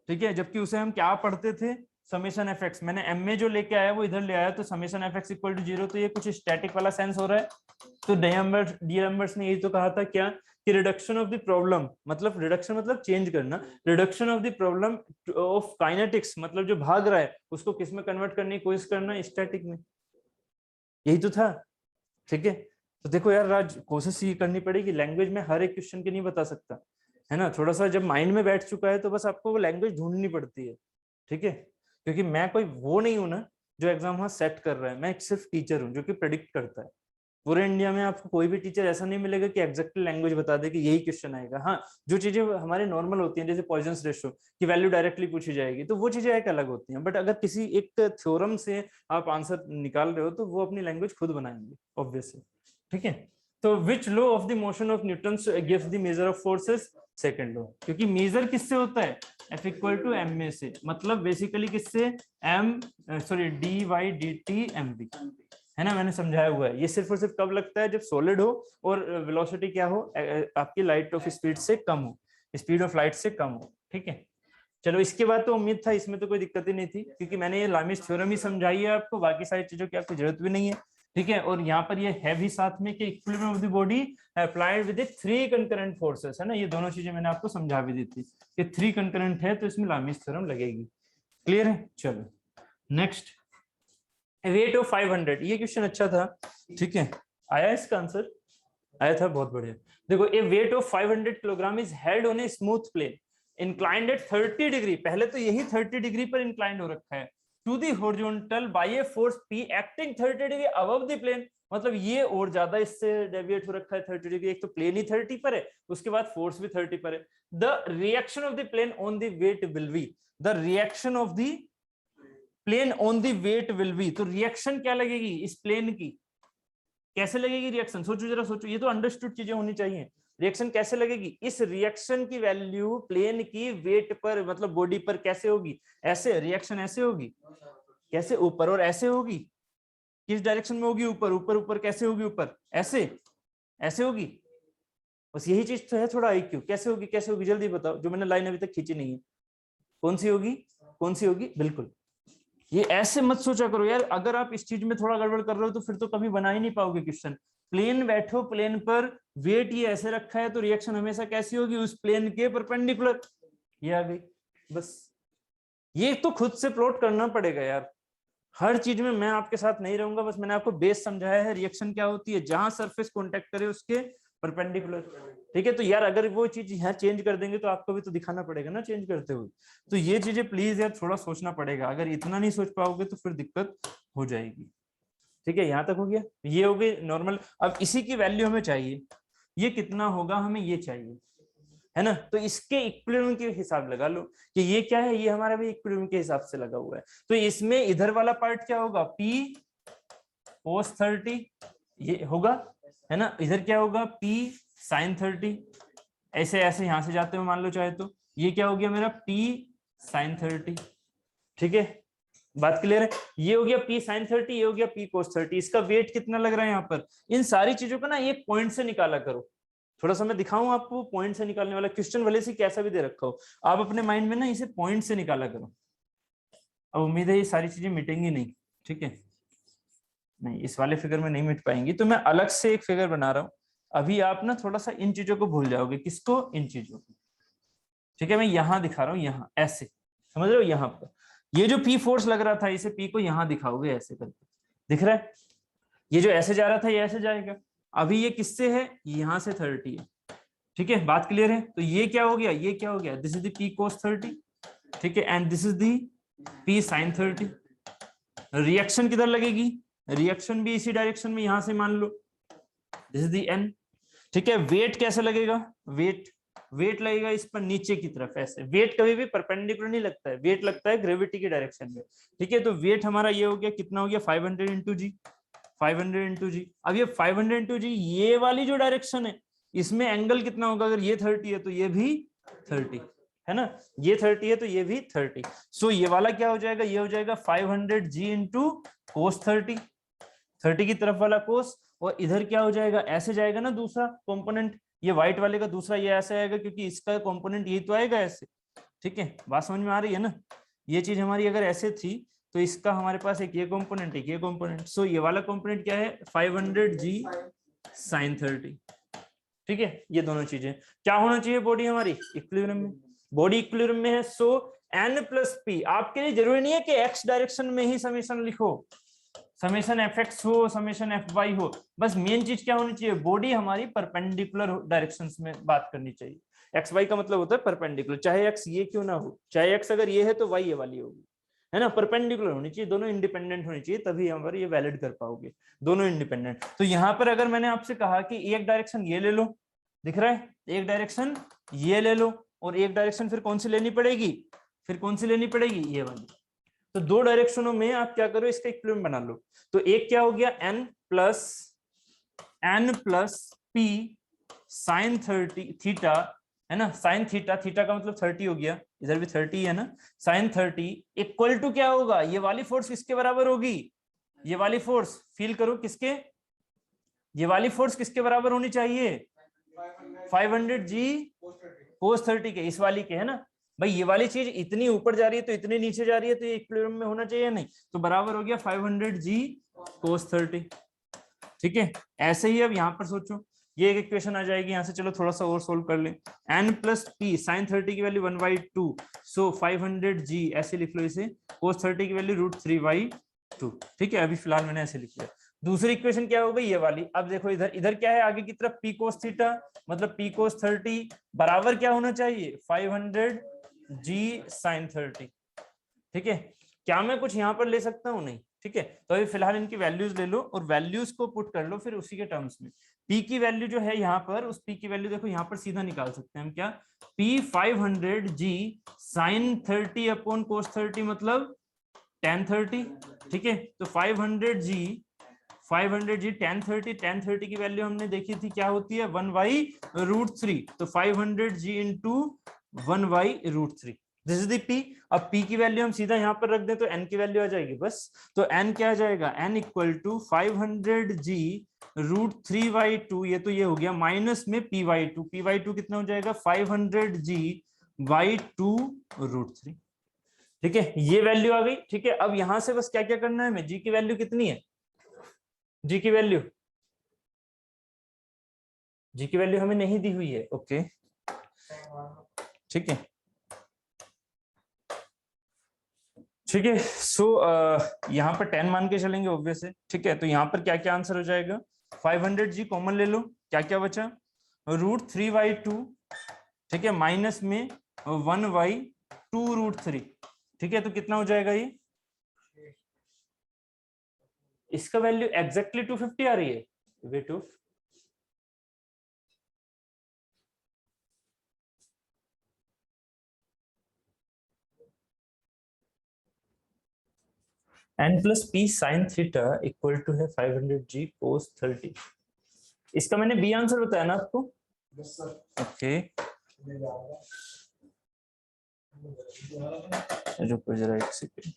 ठीक है, जबकि उसे हम क्या पढ़ते थे समेशन एफ एक्स, मैंने एम में जो लेके आया वो इधर ले आया, तो summation F X equal to 0, तो ये कुछ स्टैटिक वाला सेंस हो रहा है, तो डीएलएम्बर्ट्स ने यही तो कहा था क्या कि रिडक्शन ऑफ द प्रॉब्लम, मतलब रिडक्शन मतलब चेंज करना, reduction of the problem of kinetics मतलब जो भाग रहा है उसको किस में कन्वर्ट करने की कोशिश करना, स्टैटिक में। यही तो था, ठीक है। तो देखो यार राज, कोशिश ये करनी पड़ेगी, लैंग्वेज में हर एक क्वेश्चन के नहीं बता सकता है ना, थोड़ा सा जब माइंड में बैठ चुका है तो बस आपको वो लैंग्वेज ढूंढनी पड़ती है, ठीक है। क्योंकि मैं कोई वो नहीं हूं ना जो एग्जाम वहां सेट कर रहा है, मैं सिर्फ टीचर हूँ जो कि प्रेडिक्ट करता है। पूरे इंडिया में आपको कोई भी टीचर ऐसा नहीं मिलेगा कि एग्जैक्टली लैंग्वेज बता दे कि यही क्वेश्चन आएगा। हाँ, जो चीजें हमारे नॉर्मल होती हैं जैसे पॉइजंस रेशियो की वैल्यू डायरेक्टली पूछी जाएगी तो वो चीजें एक अलग होती हैं, बट अगर किसी एक थ्योरम से आप आंसर निकाल रहे हो तो वो अपनी लैंग्वेज खुद बनाएंगे ऑब्वियसली, ठीक है। तो which law of the motion of Newton's gives the measure of forces, second law. क्योंकि मेजर किससे होता है, F इक्वल टू एम में से, मतलब बेसिकली किससे, M sorry D Y D T M B, है ना, मैंने समझाया हुआ है। ये सिर्फ और सिर्फ कब लगता है, जब सॉलिड हो और वेलोसिटी क्या हो, आपकी लाइट ऑफ स्पीड से कम हो, स्पीड ऑफ लाइट से कम हो, ठीक है। चलो इसके बाद तो उम्मीद था इसमें तो कोई दिक्कत ही नहीं थी, क्योंकि मैंने ये लामिस थ्योरम ही समझाई है आपको, बाकी सारी चीजों की आपको जरूरत भी नहीं है, ठीक है। और यहाँ पर ये है भी साथ में कि equilibrium of the body applied with 3 concurrent forces, है ना, ये दोनों चीजें मैंने आपको समझा भी दी थी कि 3 कंकरेंट है तो इसमें लामिस थ्योरम लगेगी। क्लियर है, चलो नेक्स्ट, वेट ऑफ 500, ये क्वेश्चन अच्छा था, ठीक है। आया इसका आंसर, आया था, बहुत बढ़िया। देखो, a weight of 500 kilogram is held on a smooth plane inclined at 30 degree, पहले तो यही 30 डिग्री पर इंक्लाइंड हो रखा है, to the horizontal by a force P acting 30 degree above the plane, मतलब ये और ज्यादा इससे डेविएट हो रखा है 30 डिग्री, एक तो प्लेन ही 30 पर है, उसके बाद फोर्स भी 30 पर है। The reaction of the plane on the weight will be, the reaction of the plane on the weight will be, तो रिएक्शन क्या लगेगी इस प्लेन की, कैसे लगेगी रिएक्शन, सोचो जरा सोचो, ये तो अंडरस्टूड चीजें होनी चाहिए। रिएक्शन कैसे लगेगी, इस रिएक्शन की वैल्यू प्लेन की वेट पर मतलब बॉडी पर कैसे होगी, ऐसे रिएक्शन ऐसे होगी, कैसे ऊपर, और ऐसे होगी, किस डायरेक्शन में होगी, ऊपर ऊपर ऊपर, कैसे होगी ऊपर, ऐसे ऐसे होगी, बस यही चीज तो है थोड़ा आईक्यू, कैसे होगी कैसे होगी, जल्दी बताओ, जो मैंने लाइन अभी तक खींची नहीं है, कौन सी होगी, कौन सी होगी, बिल्कुल ये ऐसे मत सोचा करो यार, अगर आप इस चीज में थोड़ा गड़बड़ कर रहे हो तो फिर तो कभी बना ही नहीं पाओगे क्वेश्चन। प्लेन बैठो, प्लेन पर वेट ये ऐसे रखा है तो रिएक्शन हमेशा कैसी होगी, उस प्लेन के परपेंडिकुलर, ये आ गई, बस ये तो खुद से प्लॉट करना पड़ेगा यार, हर चीज में मैं आपके साथ नहीं रहूंगा, बस मैंने आपको बेस समझाया है, रिएक्शन क्या होती है, जहां सरफेस कॉन्टेक्ट करे उसके परपेंडिकुलर, ठीक है। तो यार अगर वो चीज यहाँ चेंज कर देंगे तो आपको भी तो दिखाना पड़ेगा ना चेंज करते हुए, तो ये चीजें प्लीज यार थोड़ा सोचना पड़ेगा, अगर इतना नहीं सोच पाओगे तो फिर दिक्कत हो जाएगी, ठीक है। यहाँ तक हो गया, ये हो गई नॉर्मल। अब इसी की वैल्यू हमें चाहिए, ये कितना होगा हमें ये चाहिए, है ना, तो इसके इक्विलिब्रियम के हिसाब लगा लो कि ये क्या है, ये हमारा भी इक्विलिब्रियम के हिसाब से लगा हुआ है, तो इसमें इधर वाला पार्ट क्या होगा, P cos 30 ये होगा, है ना, इधर क्या होगा P sin 30, ऐसे ऐसे यहां से जाते हुए मान लो चाहे तो, ये क्या हो गया मेरा P sin 30, ठीक है, बात क्लियर है। ये हो गया P sin 30, ये हो गया P cos 30, इसका वेट कितना लग रहा है यहाँ पर, इन सारी चीजों का ना एक पॉइंट से निकाला करो, थोड़ा सा मैं दिखाऊं आपको पॉइंट से निकालने वाला क्वेश्चन, भले से कैसा भी दे रखा हो, आप अपने माइंड में ना इसे पॉइंट से निकाला करो। अब उम्मीद है ये सारी चीजें मिटेंगी नहीं, ठीक है, नहीं इस वाले फिगर में नहीं मिट पाएंगी, तो मैं अलग से एक फिगर बना रहा हूं, अभी आप ना थोड़ा सा इन चीजों को भूल जाओगे, किसको, इन चीजों को, ठीक है। मैं यहाँ दिखा रहा हूँ, यहाँ ऐसे समझ रहे हो, यहाँ पर ये जो P फोर्स लग रहा था, इसे P को यहाँ दिखाओगे ऐसे करके, दिख रहा है, ये जो ऐसे जा रहा था ये ऐसे जाएगा, अभी ये किससे है, यहाँ से 30 है, ठीक है, बात क्लियर है। तो ये क्या हो गया, ये क्या हो गया, this is the P cos 30, ठीक है, and this is the P sin 30। Reaction किधर लगेगी, रिएक्शन भी इसी डायरेक्शन में, यहां से मान लो दिस इज द N, ठीक है। वेट कैसे लगेगा, वेट लगेगा इस पर नीचे की तरफ ऐसे, वेट कभी भी परपेंडिकुलर नहीं लगता है, वेट लगता है ग्रेविटी की डायरेक्शन में, ठीक है। तो वेट हमारा ये हो गया, कितना हो गया 500 इंटू जी, 500 इंटू जी। अब ये 500 इंटू जी, ये वाली जो डायरेक्शन है इसमें एंगल कितना होगा, अगर ये 30 है तो ये भी 30 है ना, ये 30 है तो ये भी 30, सो ये वाला क्या हो जाएगा, ये हो जाएगा 500 जी इंटू कोस 30, 30 की तरफ वाला कोस, और इधर क्या हो जाएगा, ऐसे जाएगा ना दूसरा कंपोनेंट, ये व्हाइट वाले का दूसरा ये ऐसे आएगा, क्योंकि इसका कंपोनेंट यही तो आएगा ऐसे, ठीक है, बात समझ में आ रही है ना। ये चीज हमारी अगर ऐसे थी तो इसका हमारे पास एक ये कंपोनेंट, एक ये कंपोनेंट, सो ये वाला कंपोनेंट क्या है 500 जी sin 30। ठीक है, ये दोनों चीजें क्या होना चाहिए, बॉडी हमारी इक्विलिब्रियम में, बॉडी इक्विलिब्रियम में है। सो n प्लस पी, आपके लिए जरूरी नहीं है कि x डायरेक्शन में ही समेशन लिखो, समेशन fx हो, समेशन fy हो, बस मेन चीज क्या होनी चाहिए, बॉडी हमारी परपेंडिकुलर डायरेक्शंस में बात करनी चाहिए। एक्स वाई का मतलब होता है परपेंडिकुलर, चाहे एक्स ये क्यों ना हो, चाहे एक्स अगर ये है तो वाई ये वाली होगी, है ना, परपेंडिकुलर होनी चाहिए, दोनों इंडिपेंडेंट होनी चाहिए, तभी यहाँ पर ये वैलिड कर पाओगे, दोनों इंडिपेंडेंट। तो यहाँ पर अगर मैंने आपसे कहा कि एक डायरेक्शन ये ले लो, दिख रहा है, एक डायरेक्शन ये ले लो, और एक डायरेक्शन फिर कौन सी लेनी पड़ेगी, फिर कौन सी लेनी पड़ेगी, ये वाली। तो दो डायरेक्शनों में आप क्या करो, इसका इक्विलिब्रियम बना लो। तो एक क्या हो गया, n plus p sin 30 theta, है ना, साइन थीटा, थीटा का मतलब 30 हो गया, इधर भी 30 है ना, साइन 30 इक्वल टू क्या होगा, ये वाली फोर्स किसके बराबर होगी, ये वाली फोर्स फील करो किसके, ये वाली फोर्स किसके बराबर होनी चाहिए, 500 जी cos 30 के, इस वाली के, है ना भाई, ये वाली चीज इतनी ऊपर जा रही है तो इतनी नीचे जा रही है, तो ये इक्विलिब्रियम में होना चाहिए नहीं, तो बराबर हो गया 500 जी cos 30। ठीक है, ऐसे ही अब यहाँ पर सोचो, ये एक इक्वेशन आ जाएगी यहाँ से, चलो थोड़ा सा और सोल्व कर लें। n प्लस पी साइन 30 की वैल्यू 1/2, सो 500 जी, ऐसे लिख लो इसे, cos 30 की वैल्यू √3/2। ठीक है, अभी फिलहाल मैंने ऐसे लिख लिया। दूसरी इक्वेशन क्या हो गई, ये वाली। अब देखो इधर, इधर क्या है आगे की तरफ, p cos थीटा, मतलब p cos 30 बराबर क्या होना चाहिए, 500 जी साइन 30। ठीक है, क्या मैं कुछ यहाँ पर ले सकता हूँ, नहीं। ठीक है, तो अभी फिलहाल इनकी वैल्यूज ले लो और वैल्यूज को पुट कर लो फिर उसी के टर्म्स में। p की वैल्यू जो है यहाँ पर, उस p की वैल्यू देखो यहाँ पर सीधा निकाल सकते हैं हम, क्या, p 500 g sine 30 upon cos 30 मतलब tan 30। ठीक है, तो 500 g tan 30 की वैल्यू हमने देखी थी क्या होती है, 1/√3, तो 500 g into 1/√3, this is the p। अब p की वैल्यू हम सीधा यहाँ पर रख दें तो n की वैल्यू आ जाएगी बस, तो n क्या आ जाएगा, n इक्वल टू 500 g √3/2, ये तो ये हो गया, माइनस में p/2 कितना हो जाएगा, 500 g by 2√3। ठीक है, ये वैल्यू आ गई। ठीक है, अब यहां से बस क्या क्या करना है हमें, g की वैल्यू कितनी है, g की वैल्यू, g की वैल्यू हमें नहीं दी हुई है, ओके। ठीक है, ठीक है, सो यहाँ पर 10 मान के चलेंगे ऑब्वियस है। ठीक है, तो यहाँ पर क्या क्या आंसर हो जाएगा, 500 जी कॉमन ले लो, क्या क्या बचा, √3/2, ठीक है, माइनस में 1/2√3। ठीक है, तो कितना हो जाएगा ये, इसका वैल्यू एग्जैक्टली 250 आ रही है, weight of n plus P sine theta equal to है 500 जी cos 30। इसका मैंने बी आंसर बताया ना आपको, ओके। रुको जरा एक सेकेंड,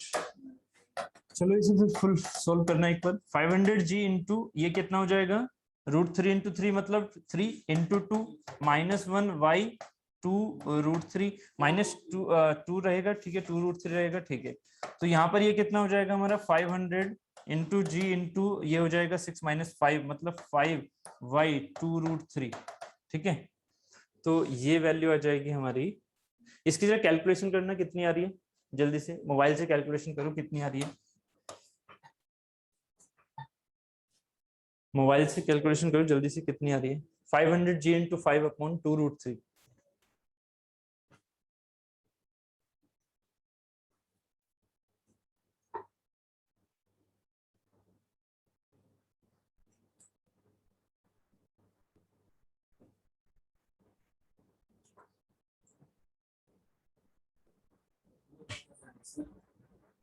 चलो इसे फिर फुल सोल्व करना एक बार। 500 जी इंटू ये कितना हो जाएगा, √3 इंटू 3 मतलब 3 इंटू 2 माइनस 1/2√3 माइनस 2 रहेगा, ठीक है, 2√3 रहेगा। ठीक है, तो यहाँ पर ये कितना हो जाएगा हमारा, 500 इंटू जी इंटू ये हो जाएगा 6 माइनस 5 मतलब 5/2√3। ठीक है, तो ये वैल्यू आ जाएगी हमारी, इसकी जरा कैलकुलेशन करना कितनी आ रही है, जल्दी से मोबाइल से कैलकुलेशन करो कितनी आ रही है, मोबाइल से कैलकुलेशन करो जल्दी से कितनी आ रही है, 500 जी इंटू 5/2√3।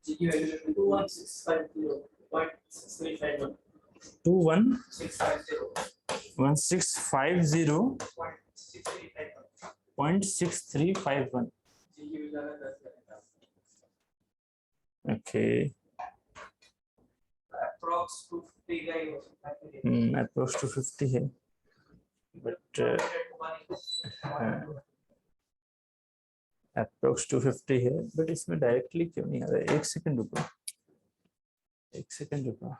जी की वैल्यू 21650.6351 21650.6351। ओके, अप्रॉक्स 250 का ही हो सकता है, अप्रोच 250 है, बट अप्रोक्स 250 है, बट इसमें डायरेक्टली क्यों नहीं आ रहा है, एक सेकंड रुको, एक सेकंड रुको,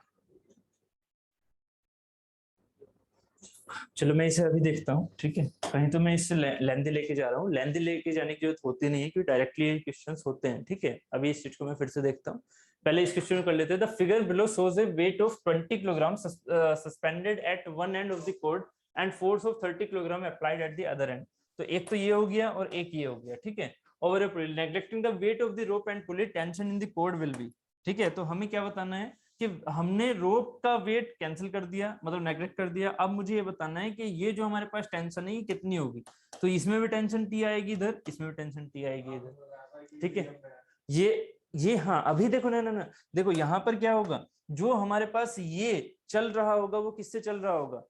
चलो मैं इसे अभी देखता हूँ, ठीक है। कहीं तो मैं इससे लेंदी लेके जा रहा हूँ, लेंदी लेके जाने की जरूरत होती नहीं है क्योंकि डायरेक्टली क्वेश्चंस होते हैं, ठीक है। अभी इस चीज को मैं फिर से देखता हूँ। पहले इस क्वेश्चन को कर लेते हैं। The figure below shows a weight of 20 kilogram suspended at one end of the cord and force of 30 kilogram applied at the other end. तो एक तो ये हो गया और एक ये हो गया, ठीक है। Over a pulley, neglecting the weight of the rope and pulley, tension in the cord will be, ठीक है। तो हमें क्या बताना है कि हमने रोप का वेट कैंसिल कर दिया, मतलब नेग्लेक्ट कर दिया। अब मुझे ये बताना है कि ये जो हमारे पास टेंशन है ये कितनी होगी। तो इसमें भी टेंशन टी आएगी इधर, इसमें भी टेंशन टी आएगी इधर, ठीक है। ये हाँ, अभी देखो ना ना ना, देखो यहाँ पर क्या होगा, जो हमारे पास ये चल रहा होगा वो किससे चल रहा होगा,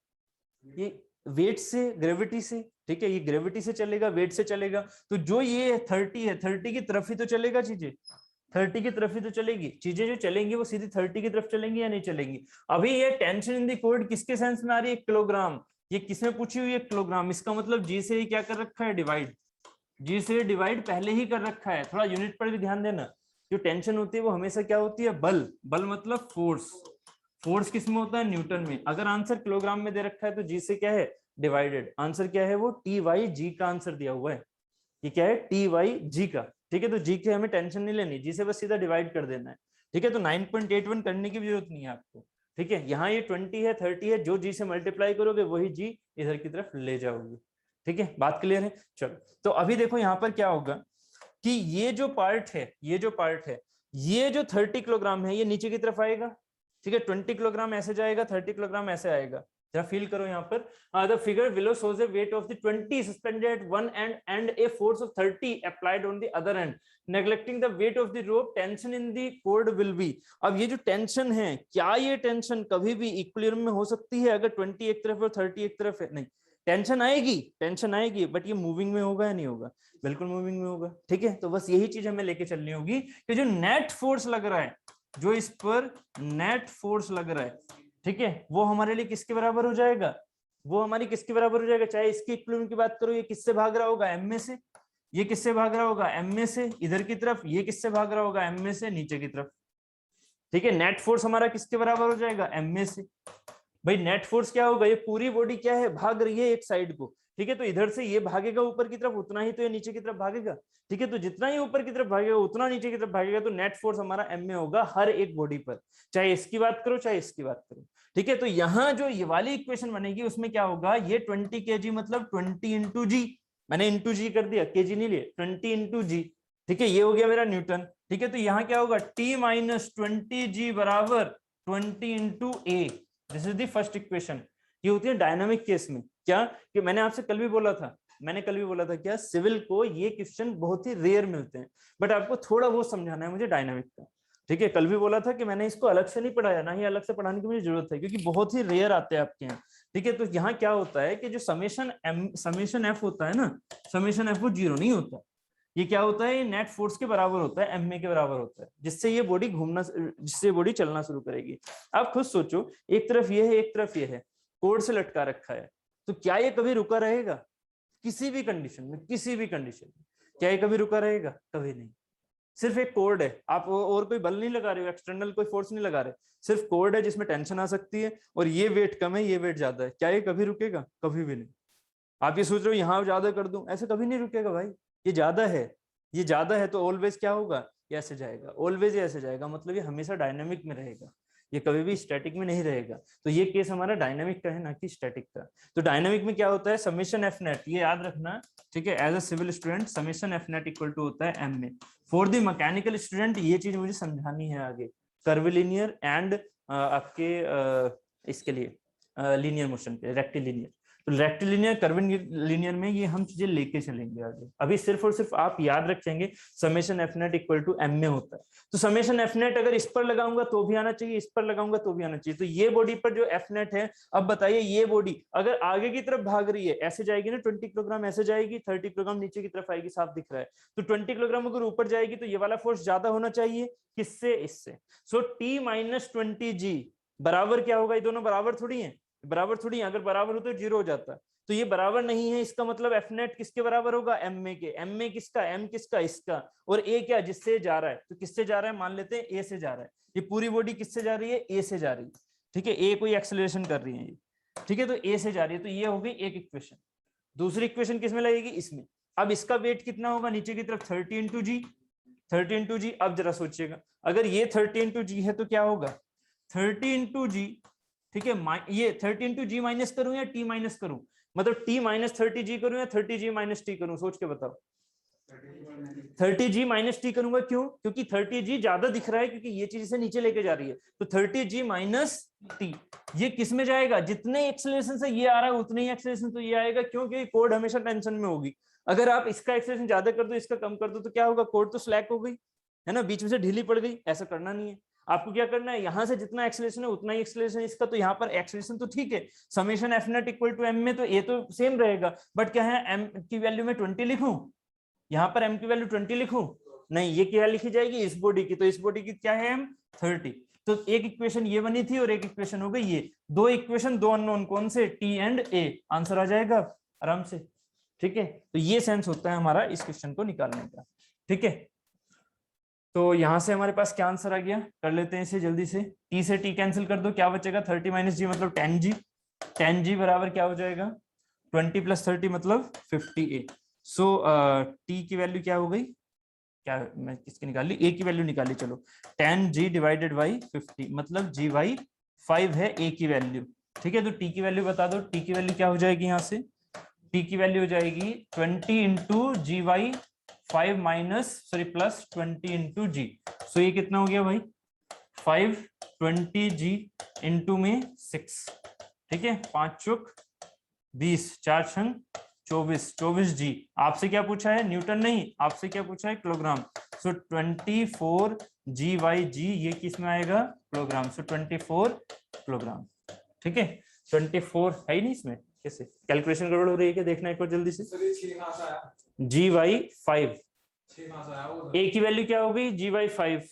ये वेट से, ग्रेविटी से, ठीक है। ये ग्रेविटी से चलेगा, वेट से चलेगा। तो जो ये 30 है, 30 की तरफ ही तो चलेगा चीजें, 30 की तरफ ही तो चलेगी चीजें। जो चलेंगी वो सीधी 30 की तरफ चलेंगी या नहीं चलेंगी। अभी ये टेंशन इन दी कोड किसके सेंस में आ रही है, किलोग्राम। ये किसमें पूछी हुई है, किलोग्राम। इसका मतलब जी से क्या कर रखा है, डिवाइड। जी से डिवाइड पहले ही कर रखा है। थोड़ा यूनिट पर भी ध्यान देना। जो टेंशन होती है वो हमेशा क्या होती है, बल। बल मतलब फोर्स। फोर्स किस में होता है, न्यूटन में। अगर आंसर किलोग्राम में दे रखा है तो जी से क्या है, डिवाइडेड। आंसर क्या है, वो टी वाई जी का आंसर दिया हुआ है। ये क्या है, टी वाई जी का, ठीक है। तो जी के हमें टेंशन नहीं लेनी, जी से बस सीधा डिवाइड कर देना है, ठीक है। तो 9.81 करने की भी जरूरत नहीं है आपको, ठीक है। यहाँ ये 20 है, 30 है, जो जी से मल्टीप्लाई करोगे वही जी इधर की तरफ ले जाओगे, ठीक है। बात क्लियर है। चलो तो अभी देखो यहाँ पर क्या होगा कि ये जो पार्ट है, ये जो पार्ट है, ये जो 30 किलोग्राम है ये नीचे की तरफ आएगा, ठीक है। 20 किलोग्राम ऐसे जाएगा, 30 किलोग्राम ऐसे आएगा। जरा फील करो यहाँ पर, the figure below shows a weight of the 20 suspended at one end and a force of 30 applied on the other end, neglecting the weight of the rope, tension in the cord will be। अब ये जो tension है, क्या ये tension कभी भी equilibrium में हो सकती है अगर 20 एक तरफ और 30 एक तरफ है? नहीं, टेंशन आएगी, टेंशन आएगी, बट ये मूविंग में होगा या नहीं होगा, बिल्कुल मूविंग में होगा, ठीक है। तो बस यही चीज हमें लेके चलनी होगी कि जो नेट फोर्स लग रहा है, जो इस पर नेट फोर्स लग रहा है, ठीक है, वो हमारे लिए किसके बराबर हो जाएगा, वो हमारी किसके बराबर हो जाएगा। चाहे इसकी इक्विलिब्रियम की बात करो, ये किससे भाग रहा होगा, एम में से। ये किससे भाग रहा होगा, एम में से इधर की तरफ। ये किससे भाग रहा होगा, एम में से नीचे की तरफ, ठीक है। नेट फोर्स हमारा किसके बराबर हो जाएगा, एम में से। भाई नेट फोर्स क्या होगा, ये पूरी बॉडी क्या है, भाग रही है एक साइड को, ठीक है। तो इधर से ये भागेगा ऊपर की तरफ, उतना ही तो ये नीचे की तरफ भागेगा, ठीक है। तो जितना ही ऊपर की तरफ भागेगा उतना नीचे की तरफ भागेगा। तो नेट फोर्स हमारा एम में होगा हर एक बॉडी पर, चाहे इसकी बात करो चाहे इसकी बात करो, ठीक है। तो यहाँ जो ये वाली इक्वेशन बनेगी उसमें क्या होगा, ये 20 kg मतलब 20 इंटू जी, मैंने इंटू जी कर दिया, केजी नहीं लिए, 20 इंटू जी, ठीक है। ये हो गया मेरा न्यूटन, ठीक है। तो यहाँ क्या होगा, टी माइनस 20g बराबर 20 into A. This is the first equation. ये होती है डायनामिक केस में। क्या कि मैंने आपसे कल भी बोला था, मैंने कल भी बोला था क्या, सिविल को ये क्वेश्चन बहुत ही रेयर मिलते हैं, बट आपको थोड़ा बहुत समझाना है मुझे डायनामिक का, ठीक है। कल भी बोला था कि मैंने इसको अलग से नहीं पढ़ाया, ना ही अलग से पढ़ाने की मुझे जरूरत है, क्योंकि बहुत ही रेयर आते हैं आपके यहाँ, ठीक है। तो यहाँ क्या होता है कि जो समेशन एफ होता है ना, समेशन एफ वो 0 नहीं होता। ये क्या होता है, ये नेट फोर्स के बराबर होता है, एम ए के बराबर होता है, जिससे ये बॉडी घूमना, जिससे बॉडी चलना शुरू करेगी। आप खुद सोचो, एक तरफ ये है एक तरफ ये है, कोड से लटका रखा है, तो क्या ये कभी रुका रहेगा, किसी भी कंडीशन में, किसी भी कंडीशन में क्या ये कभी रुका रहेगा, कभी नहीं। सिर्फ एक कोड है, आप और कोई बल नहीं लगा रहे हो, एक्सटर्नल कोई फोर्स नहीं लगा रहे, सिर्फ कोड है जिसमें टेंशन आ सकती है, और ये वेट कम है ये वेट ज्यादा है, क्या ये कभी रुकेगा, कभी भी नहीं। आप ये सोच रहे हो यहाँ ज्यादा कर दूं, ऐसे कभी नहीं रुकेगा भाई। ये ज्यादा है, ये ज्यादा है तो ऑलवेज क्या होगा, ये ऐसे जाएगा, ऑलवेज ये ऐसे जाएगा, मतलब ये हमेशा डायनामिक में रहेगा, ये कभी भी स्टैटिक में नहीं रहेगा। तो ये केस हमारा डायनामिक का है, ना कि स्टैटिक का। तो डायनामिक में क्या होता है, समेशन एफ नेट, ये याद रखना, ठीक है। As a civil student summation F net equal to होता है एम में। फॉर द मैकेनिकल स्टूडेंट ये चीज मुझे समझानी है आगे, कर्विलिनियर एंड आपके इसके लिए लीनियर मोशन पे, रेक्टिलिनियर। तो रेक्टिलिनियर, कर्विलिनियर में ये हम चीजें लेके चलेंगे आगे। अभी सिर्फ और सिर्फ आप याद रखेंगे summation F net equal to M में होता है। तो समेशन एफ नेट अगर इस पर लगाऊंगा तो भी आना चाहिए, इस पर लगाऊंगा तो भी आना चाहिए। तो ये बॉडी पर जो एफ नेट है, अब बताइए ये बॉडी अगर आगे की तरफ भाग रही है, ऐसे जाएगी ना, 20 किलोग्राम ऐसे जाएगी, 30 किलोग्राम नीचे की तरफ आएगी, साफ दिख रहा है। तो 20 किलोग्राम अगर ऊपर जाएगी तो ये वाला फोर्स ज्यादा होना चाहिए, किससे, इससे। सो टी माइनस 20g बराबर क्या होगा, ये दोनों बराबर थोड़ी है, बराबर थोड़ी है। अगर बराबर हो तो 0 हो जाता है, तो ये बराबर नहीं है, इसका मतलब एफ नेट किसके बराबर होगा, एम में के। एम में किसका, एम किसका, इसका। और ए क्या, जिससे जा रहा है, तो किससे जा रहा है, मान लेते हैं ए से जा रहा है। ये पूरी बॉडी किससे जा रही है, ए से जा रही है, ठीक है। ए कोई एक्सेलरेशन कर रही है ये, ठीक है, तो ए से जा रही है, तो ये हो गई एक इक्वेशन। दूसरी इक्वेशन किस में लगेगी, इसमें। अब इसका वेट कितना होगा नीचे की तरफ, 30 इंटू जी, 30 इंटू जी। अब जरा सोचिएगा, अगर ये 30 इंटू जी है तो क्या होगा, 30 इंटू जी, ठीक है। ये 30 इंटू जी माइनस करूं या टी माइनस करूं, मतलब टी माइनस 30 जी करूं या 30 जी माइनस टी करूं, सोच के बताओ। 30 जी माइनस टी करूंगा, क्यों, क्योंकि 30 जी ज्यादा दिख रहा है, क्योंकि ये चीज इसे नीचे लेके जा रही है, तो 30 जी माइनस टी, ये किस में जाएगा, जितने एक्सेलरेशन से ये आ रहा है उतने ही एक्सेलरेशन तो ये आएगा, क्योंकि कोड हमेशा टेंशन में होगी। अगर आप इसका एक्सेलरेशन ज्यादा कर दो, इसका कम कर दो, तो क्या होगा, कोड तो स्लैक हो गई है ना, बीच में से ढीली पड़ गई। ऐसा करना नहीं है, आपको क्या करना है, यहां से जितना एक्सेलरेशन है उतना ही एक्सेलरेशन इसका, तो यहाँ पर एक्सेलरेशन तो ठीक है, summation F net equal to M में तो ये तो सेम रहेगा, बट क्या है, एम की वैल्यू में 20 लिखूं, यहाँ पर एम की वैल्यू 20 लिखूं, नहीं, ये क्या लिखी जाएगी, इस बॉडी की, तो इस बॉडी की क्या है, एम 30। तो एक इक्वेशन ये बनी थी और एक इक्वेशन हो गई ये, दो इक्वेशन, दो अननोन, कौन से, टी एंड ए, आंसर आ जाएगा आराम से। ठीक है, तो ये सेंस होता है हमारा इस क्वेश्चन को निकालने का। ठीक है, तो यहां से हमारे पास क्या आंसर आ गया, कर लेते हैं इसे जल्दी से। टी से टी कैंसिल कर दो, क्या बचेगा, 30 माइनस जी मतलब 10 जी, 10 जी बराबर क्या हो जाएगा, 20 प्लस 30 मतलब 50a। सो टी की वैल्यू क्या हो गई, क्या मैं किसकी निकाली, ए की वैल्यू निकाली, चलो 10 जी डिवाइडेड बाई 50 मतलब जी बाई 5 है ए की वैल्यू। ठीक है, तो टी की वैल्यू बता दो, टी की वैल्यू क्या हो जाएगी, यहाँ से टी की वैल्यू हो जाएगी 20 into ji by 5 minus sorry plus 20 into g. So ये कितना हो गया भाई, 5 20 जी इंटू में 6, ठीक है, 5 चौक 20, 4 छंग 24, 24 जी। आपसे क्या पूछा है, न्यूटन नहीं, आपसे क्या पूछा है, किलोग्राम। सो 24 जी बाई जी, ये किस में आएगा, किलोग्राम। सो 24 किलोग्राम। ठीक है, 24 है ही नहीं इसमें, कैसे कैलकुलेशन गड़बड़ हो रही है क्या, देखना एक बार जल्दी से। जी बाई 5, ए की वैल्यू क्या हो गई, जी बाई 5,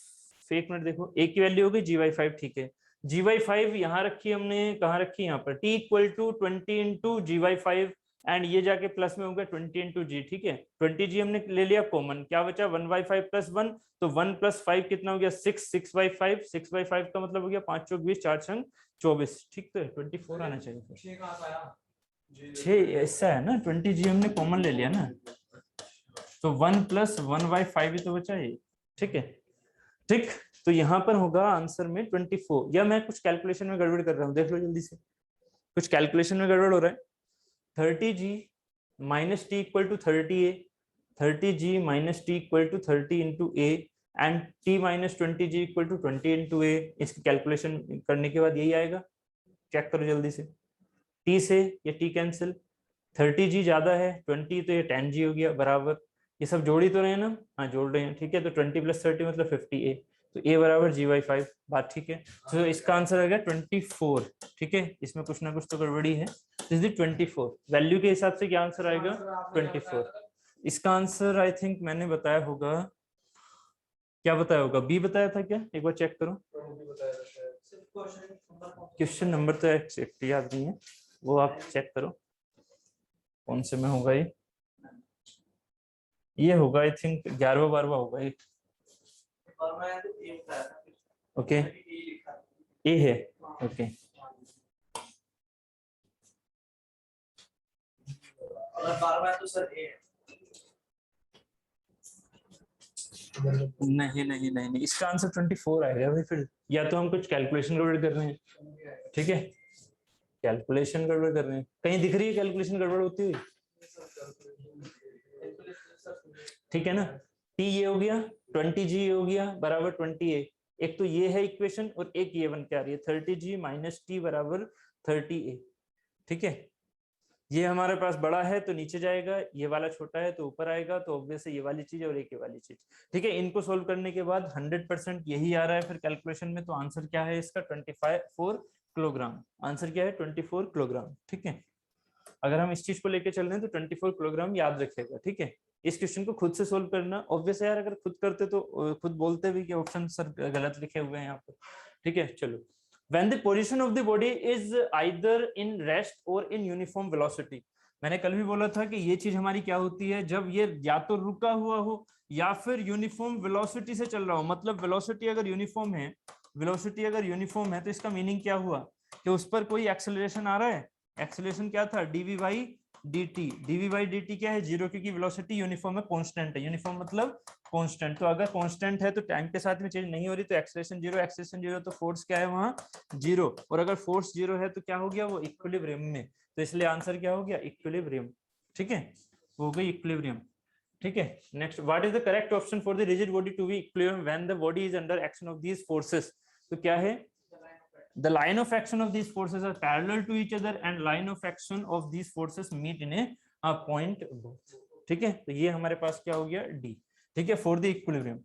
एक मिनट देखो, ए की वैल्यू हो गई जी बाई 5, ठीक है। जी बाई 5 यहाँ रखी हमने, कहाँ रखी, यहाँ पर, T equal to 20 into ji by 5 and ये जाके प्लस में हो गया 20 इंटू जी। ठीक है, 20 जी हमने ले लिया कॉमन, क्या बचा 1 बाई 5 प्लस 1, तो 1 प्लस 5 कितना हो गया 6, 6 बाई 5, 6 बाई 5 का मतलब हो गया 5 चौक 20, 4 छंग 24। ठीक, तो 24 आना चाहिए, 6 ऐसा है ना, 20 जी हमने कॉमन ले लिया ना, तो 1 प्लस 1 बाई 5 ही तो बचा है। ठीक है, ठीक, तो यहाँ पर होगा आंसर में 24, या मैं कुछ कैलकुलेशन में गड़बड़ कर रहा हूँ, देख लो जल्दी से, कुछ कैलकुलेशन में गड़बड़ हो रहा है। 30 g minus T equal to 30 a, 30 g minus T equal to 30 into a and T minus 20 g equal to 20 into a. इसकी कैलकुलेशन करने के बाद यही आएगा, चेक करो जल्दी से, टी से ये टी कैंसिल, 30 जी ज्यादा है 20, तो ये 10 जी हो गया बराबर, ये सब जोड़ ही तो रहे हैं ना, हाँ जोड़ रहे हैं। ठीक है, तो 20 प्लस 30 मतलब 50a, तो a बराबर जी बाई 5, बात ठीक है। तो इसका आंसर आ गया 24। ठीक है, इसमें कुछ ना कुछ तो गड़बड़ी है, दिस इज 24, वैल्यू के हिसाब से क्या आंसर आएगा 24। इसका आंसर आई थिंक मैंने बताया होगा, क्या बताया होगा, बी बताया था क्या, एक बार चेक करो, क्वेश्चन नंबर तो एग्जैक्ट याद नहीं है, वो आप चेक करो कौन से में होगा ये होगा आई थिंक 11वां 12वां होगा ये। ओके, ए है, ओके, तो सर ए नहीं नहीं नहीं नहीं, इसका आंसर 24 आएगा भाई फिर, या तो हम कुछ कैलकुलेशन गड़बड़ कर रहे हैं। ठीक है, कैलकुलेशन गड़बड़ कर रहे हैं, कहीं दिख रही है कैलकुलेशन गड़बड़ होती हुई। ठीक है ना, टी ये हो गया 20 जी हो गया बराबर 20 ए, एक तो ये है इक्वेशन और एक ये बन के आ रही है 30 जी माइनस टी बराबर 30 ए। ठीक है, ये हमारे पास बड़ा है तो नीचे जाएगा, ये वाला छोटा है तो ऊपर आएगा, तो ऑब्वियसली ये वाली चीज और एक ये वाली चीज। ठीक है, इनको सोल्व करने के बाद 100% यही आ रहा है फिर कैलकुलेशन में, तो आंसर क्या है इसका 24 किलोग्राम, आंसर क्या है 24 किलोग्राम। ठीक है, अगर हम इस चीज को लेके चल रहे हैं तो 24 किलोग्राम याद रखेगा। ठीक है, इस क्वेश्चन को खुद से सोल्व करना, ऑब्वियस है यार, अगर खुद करते तो खुद बोलते भी कि ऑप्शन सर गलत लिखे हुए हैं यहाँ पर। ठीक है, चलो, when the position of the body is either in rest or in uniform velocity, मैंने कल भी बोला था कि ये चीज हमारी क्या होती है, जब ये या तो रुका हुआ हो या फिर यूनिफॉर्म वेलोसिटी से चल रहा हो, मतलब वेलोसिटी अगर यूनिफॉर्म है, वेलोसिटी अगर यूनिफॉर्म है तो इसका मीनिंग क्या हुआ कि उस पर कोई एक्सेलरेशन आ रहा है, एक्सेलरेशन क्या था, DV by dt। DV by dt क्या है, जीरो, क्योंकि वेलोसिटी यूनिफॉर्म है, कांस्टेंट है। यूनिफॉर्म मतलब कांस्टेंट, तो अगर कांस्टेंट है तो टाइम के साथ में चेंज नहीं हो रही, तो एक्सेलरेशन जीरो, एक्सेलरेशन जीरो, तो फोर्स क्या है वहां जीरो। और अगर फोर्स जीरो है तो क्या हो गया, वो इक्विलिब्रियम में, तो इसलिए आंसर क्या हो गया, इक्विलिब्रियम। ठीक है, वो हो गई इक्विलिब्रियम। ठीक है, next, what is the correct option for the rigid body to be equilibrium when the body is under action of these forces. तो क्या है, the line of action of these forces are parallel to each other and line of action of these forces meet in a point both। ठीक है, तो ये हमारे पास क्या हो गया, डी। ठीक है, फॉर द इक्विलिब्रियम।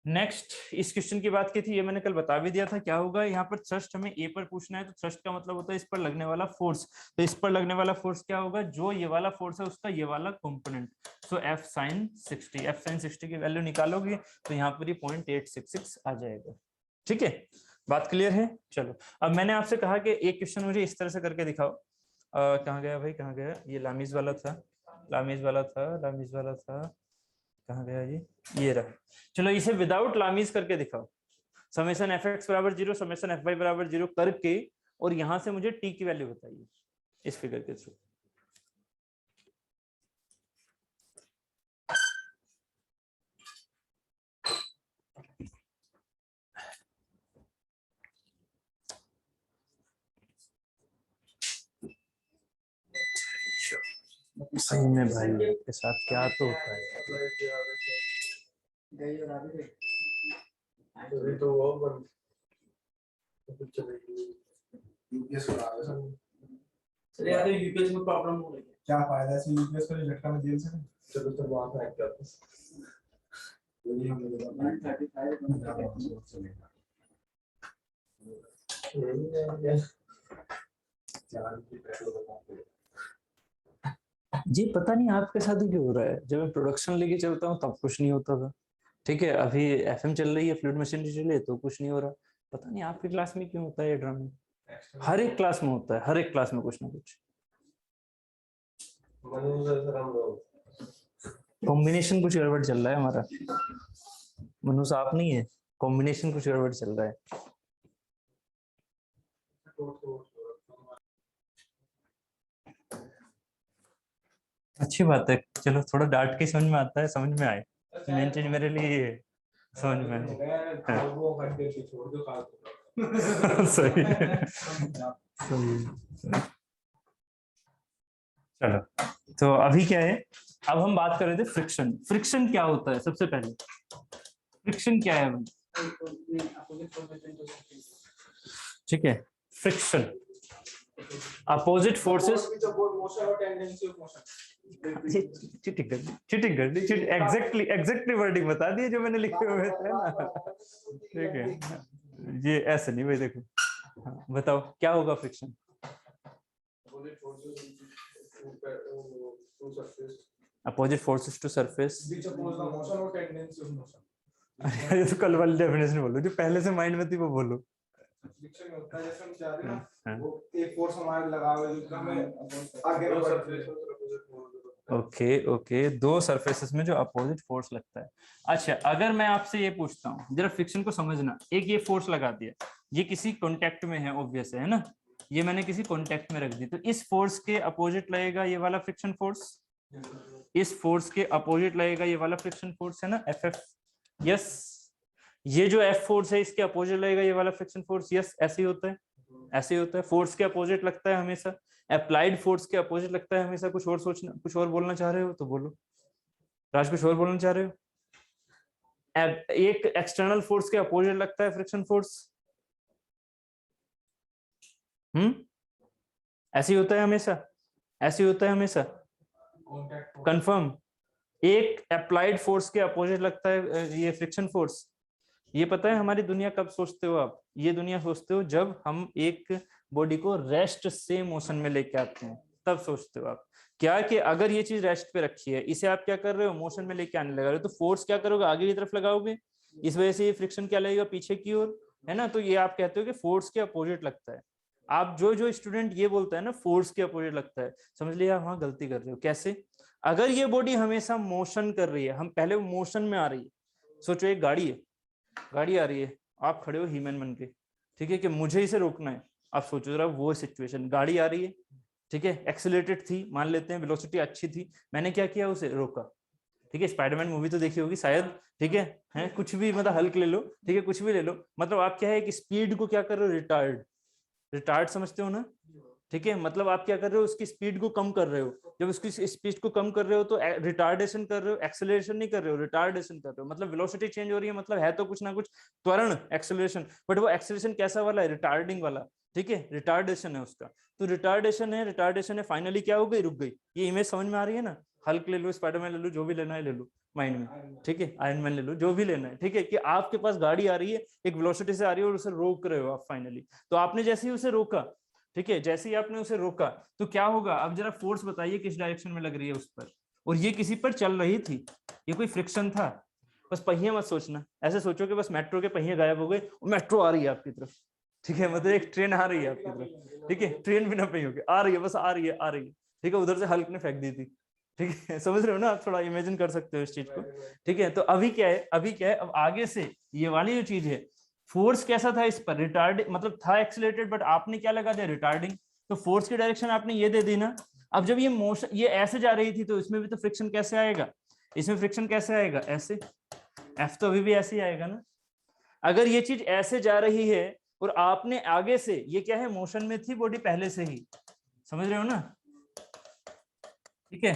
नेक्स्ट, इस क्वेश्चन की बात की थी, ये मैंने कल बता भी दिया था क्या होगा। यहाँ पर थ्रस्ट हमें ए पर पूछना है, तो थ्रस्ट का मतलब होता है इस पर लगने वाला फोर्स। तो इस पर लगने वाला फोर्स क्या होगा, जो ये वाला फोर्स है उसका ये वाला कंपोनेंट। सो एफ साइन 60, एफ साइन 60 की वैल्यू निकालोगे तो यहाँ पर 0.866 आ जाएगा। ठीक है, बात क्लियर है। चलो, अब मैंने आपसे कहा कि एक क्वेश्चन मुझे इस तरह से करके दिखाओ। कहाँ गया भाई, कहाँ गया, ये लामीज वाला था, लामीज वाला था, लामीज वाला था, कहाँ गया ये रहा। चलो, इसे विदाउट लामीज करके दिखाओ। समेशन एफ एक्स बराबर 0, समेशन एफ वाई बराबर 0 करके, और यहां से मुझे टी की वैल्यू बताइए इस फिगर के थ्रू। सही में भाई के साथ क्या तो होता है। सर यार यूपीएस में प्रॉब्लम हो रही है। क्या फायदा है यूपीएस को झटका में जेल से। चलो तो वहां पे क्या होता जी पता नहीं आपके साथ ही क्यों हो रहा है, जब मैं प्रोडक्शन लेके चलता हूँ तब कुछ नहीं होता था। ठीक है, अभी एफएम चल रही है, फ्लूइड मशीनरी चल रही है, तो कुछ नहीं हो रहा। पता नहीं आपकी क्लास में क्यों होता है ये ड्रामा। हर एक क्लास में होता है, हर एक क्लास में कुछ ना कुछ। कॉम्बिनेशन कुछ गड़बड़ चल रहा है हमारा, मनुष्य आप नहीं है, कॉम्बिनेशन कुछ गड़बड़ चल रहा है। अच्छी बात है, चलो थोड़ा डांट के समझ में आता है, समझ में आए, मेन चीज मेरे लिए ये है, समझ में आए। सही सही। चलो, तो अभी क्या है, अब हम बात कर रहे थे फ्रिक्शन। फ्रिक्शन क्या होता है, सबसे पहले फ्रिक्शन क्या है। ठीक है, फ्रिक्शन अपोजिट फोर्सेस। चीटिंग कर दी, एग्जैक्टली वर्डिंग बता दिए जो मैंने लिखे हुए थे ना। ठीक है, ये ऐसे नहीं भाई, देखो हाँ, बताओ क्या होगा friction. Opposite forces to surface. अरे ये तो कल वाली डेफिनेशन बोलो, जो पहले से माइंड में थी वो बोलो। फ्रिक्शन होता है जैसे हम चाह रहे हैं ना, वो एक फोर्स हमारे लगा हुआ है जो हमें आगे बढ़। ओके, दो सरफेसेस में जो अपोजिट फोर्स लगता है। अच्छा, अगर मैं आपसे ये पूछता हूँ, जरा फ्रिक्शन को समझना, एक ये फोर्स लगा दिया, ये किसी कॉन्टेक्ट में है, ऑब्वियस है ना, ये मैंने किसी कॉन्टेक्ट में रख दी, तो इस फोर्स के अपोजिट लगेगा ये वाला फ्रिक्शन फोर्स, इस फोर्स के अपोजिट लगेगा ये वाला फ्रिक्शन फोर्स, है ना, एफ एफ। यस, ये जो एफ फोर्स है इसके अपोजिट लगेगा ये वाला फ्रिक्शन फोर्स। यस, ऐसे ही होता है, ऐसे ही होता है। फोर्स के अपोजिट लगता है हमेशा, अप्लाइड फोर्स के अपोजिट लगता है हमेशा। कुछ और सोचना, कुछ और बोलना चाह रहे हो तो बोलो, राज कुछ और बोलना चाह रहे हो। एक एक्सटर्नल फोर्स के अपोजिट लगता है फ्रिक्शन फोर्स। ऐसे ही होता है हमेशा, ऐसे ही होता है हमेशा, कंफर्म। एक अप्लाइड फोर्स के अपोजिट लगता है ये फ्रिक्शन फोर्स। ये पता है हमारी दुनिया कब सोचते हो आप, ये दुनिया सोचते हो जब हम एक बॉडी को रेस्ट से मोशन में लेके आते हैं, तब सोचते हो आप क्या कि अगर ये चीज रेस्ट पे रखी है, इसे आप क्या कर रहे हो, मोशन में लेके आने लगा रहे हो, तो फोर्स क्या करोगे, आगे की तरफ लगाओगे, इस वजह से ये फ्रिक्शन क्या लगेगा, पीछे की ओर, है ना। तो ये आप कहते हो कि फोर्स के अपोजिट लगता है। आप जो स्टूडेंट ये बोलता है ना फोर्स के अपोजिट लगता है, समझ लिया आप वहां गलती कर रहे हो। कैसे, अगर ये बॉडी हमेशा मोशन कर रही है, हम पहले मोशन में आ रही है, सोचो एक गाड़ी है, गाड़ी आ रही है, आप खड़े हो हीमैन बन के, ठीक है, कि मुझे इसे रोकना है, आप सोचो जरा वो सिचुएशन, गाड़ी आ रही है, ठीक है, एक्सीलरेटेड थी, मान लेते हैं वेलोसिटी अच्छी थी, मैंने क्या किया, उसे रोका, ठीक है, स्पाइडरमैन मूवी तो देखी होगी शायद, ठीक है कुछ भी मतलब हल्क ले लो, ठीक है, कुछ भी ले लो, मतलब आप क्या है कि स्पीड को क्या कर रहे हो, रिटार्ड, रिटार्ड समझते हो ना, ठीक है, मतलब आप क्या कर रहे हो, उसकी स्पीड को कम कर रहे हो, जब उसकी स्पीड को कम कर रहे हो तो रिटार्डेशन कर रहे हो, एक्सेलरेशन नहीं कर रहे हो, रिटार्डेशन कर रहे हो, मतलब वेलोसिटी चेंज हो रही है, मतलब है तो कुछ ना कुछ त्वरण एक्सेलरेशन, बट वो एक्सेलरेशन कैसा वाला है, रिटार्डिंग वाला, ठीक है, रिटार्डेशन है उसका, तो रिटार्डेशन है, फाइनली क्या हो गई, रुक गई। ये इमेज समझ में आ रही है ना, हल्क ले लो, स्पाइडरमैन ले लो, जो भी लेना है ले लो माइंड में, ठीक है, आयरन मैन ले लो, जो भी लेना है, ठीक है, कि आपके पास गाड़ी आ रही है, एक वेलोसिटी से आ रही है और उसे रोक रहे हो आप फाइनली, तो आपने जैसे ही उसे रोका, ठीक है, जैसे ही आपने उसे रोका तो क्या होगा, अब जरा फोर्स बताइए किस डायरेक्शन में लग रही है उस पर, और ये किसी पर चल रही थी, ये कोई फ्रिक्शन था, बस पहिए मत सोचना, ऐसे सोचो कि बस मेट्रो के पहिए गायब हो गए और मेट्रो आ रही है आपकी तरफ, ठीक है, मतलब एक ट्रेन आ रही है आपकी तरफ, ठीक है, ट्रेन बिना पहियों के आ रही है, बस आ रही है, आ रही है, ठीक है, उधर से हल्क ने फेंक दी थी, ठीक है, समझ रहे हो ना, आप थोड़ा इमेजिन कर सकते हो इस चीज को, ठीक है, तो अभी क्या है, अब आगे से ये वाली जो चीज है, फोर्स कैसा था इस पर, रिटार्ड मतलब था एक्सीलरेटेड, बट आपने क्या लगा दिया, रिटार्डिंग, तो फोर्स की डायरेक्शन आपने ये दे दी ना, अब जब ये मोशन ये ऐसे जा रही थी तो इसमें भी तो फ्रिक्शन कैसे आएगा, इसमें फ्रिक्शन कैसे आएगा, ऐसे, एफ तो अभी भी ऐसे ही आएगा ना, अगर ये चीज ऐसे जा रही है और आपने आगे से, ये क्या है, मोशन में थी बॉडी पहले से ही, समझ रहे हो ना, ठीक है,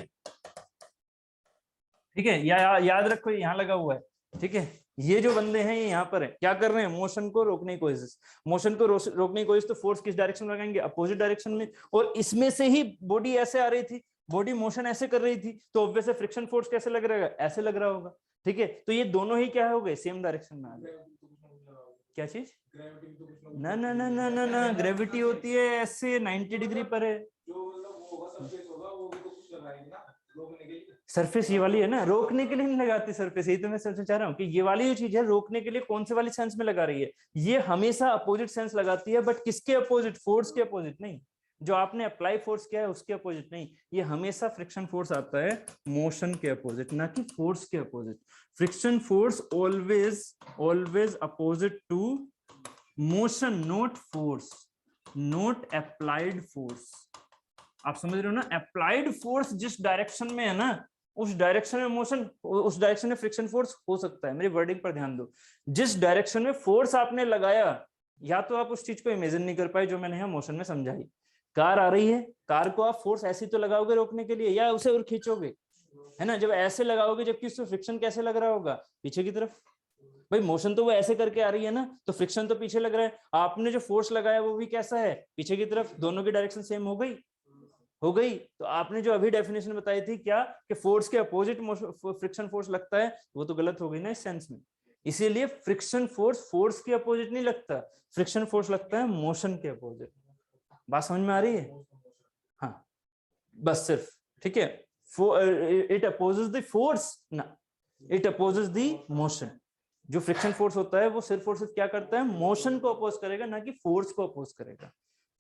ठीक है, याद रखो यहाँ लगा हुआ है, ठीक है, ये जो बंदे हैं ये यहाँ पर है, क्या कर रहे हैं, मोशन को रोकने की कोशिश, मोशन को रोकने की कोशिश, तो फोर्स किस डायरेक्शन में लगाएंगे, अपोजिट डायरेक्शन में, और इसमें से ही बॉडी ऐसे आ रही थी, बॉडी मोशन ऐसे कर रही थी, तो ऑब्वियसली फ्रिक्शन फोर्स कैसे लग रहा है, ऐसे लग रहा होगा, ठीक है, तो ये दोनों ही क्या हो गए, सेम डायरेक्शन में आ गए, क्या चीज, ना ना ना ना ना ना, ग्रेविटी होती है ऐसे 90 डिग्री पर है, सरफेस ये वाली है ना, रोकने के लिए नहीं लगाती सरफेस, यही तो मैं सबसे चाह रहा हूँ कि ये वाली जो चीज है रोकने के लिए कौन से वाली सेंस में लगा रही है, ये हमेशा अपोजिट सेंस लगाती है, बट किसके अपोजिट, फोर्स के अपोजिट नहीं, जो आपने अप्लाई फोर्स किया है उसके अपोजिट नहीं, ये हमेशा फ्रिक्शन फोर्स आता है मोशन के अपोजिट, ना कि फोर्स के opposite, friction force always always opposite to motion, not force, not applied force, आप समझ रहे हो ना, अप्लाइड फोर्स जिस डायरेक्शन में है ना, उस डायरेक्शन में मोशन, उस डायरेक्शन में फ्रिक्शन फोर्स हो सकता है, मेरी वर्डिंग पर ध्यान दो, जिस डायरेक्शन में फोर्स आपने लगाया, या तो आप उस चीज को इमेजिन नहीं कर पाए जो मैंने यहाँ मोशन में समझाई, कार आ रही है, कार को आप फोर्स ऐसी तो लगाओगे रोकने के लिए, या उसे और खींचोगे, है ना, जब ऐसे लगाओगे, जबकि उससे फ्रिक्शन कैसे लग रहा होगा, पीछे की तरफ, भाई मोशन तो वो ऐसे करके आ रही है ना, तो फ्रिक्शन तो पीछे लग रहा है, आपने जो फोर्स लगाया वो भी कैसा है, पीछे की तरफ, दोनों की डायरेक्शन सेम हो गई, तो आपने जो अभी डेफिनेशन बताई थी क्या, कि फोर्स के अपोजिट फ्रिक्शन फोर्स लगता है, वो तो गलत हो गई ना इस सेंस में, इसीलिए फ्रिक्शन फोर्स फोर्स के अपोजिट नहीं लगता, फ्रिक्शन फोर्स लगता है मोशन के अपोजिट, बात समझ में आ रही है, हाँ, बस सिर्फ, ठीक है, इट अपोजेस द फोर्स ना, इट अपोजेस द मोशन, जो फ्रिक्शन फोर्स होता है वो सिर्फ और सिर्फ क्या करता है, मोशन को अपोज करेगा, ना कि फोर्स को अपोज करेगा,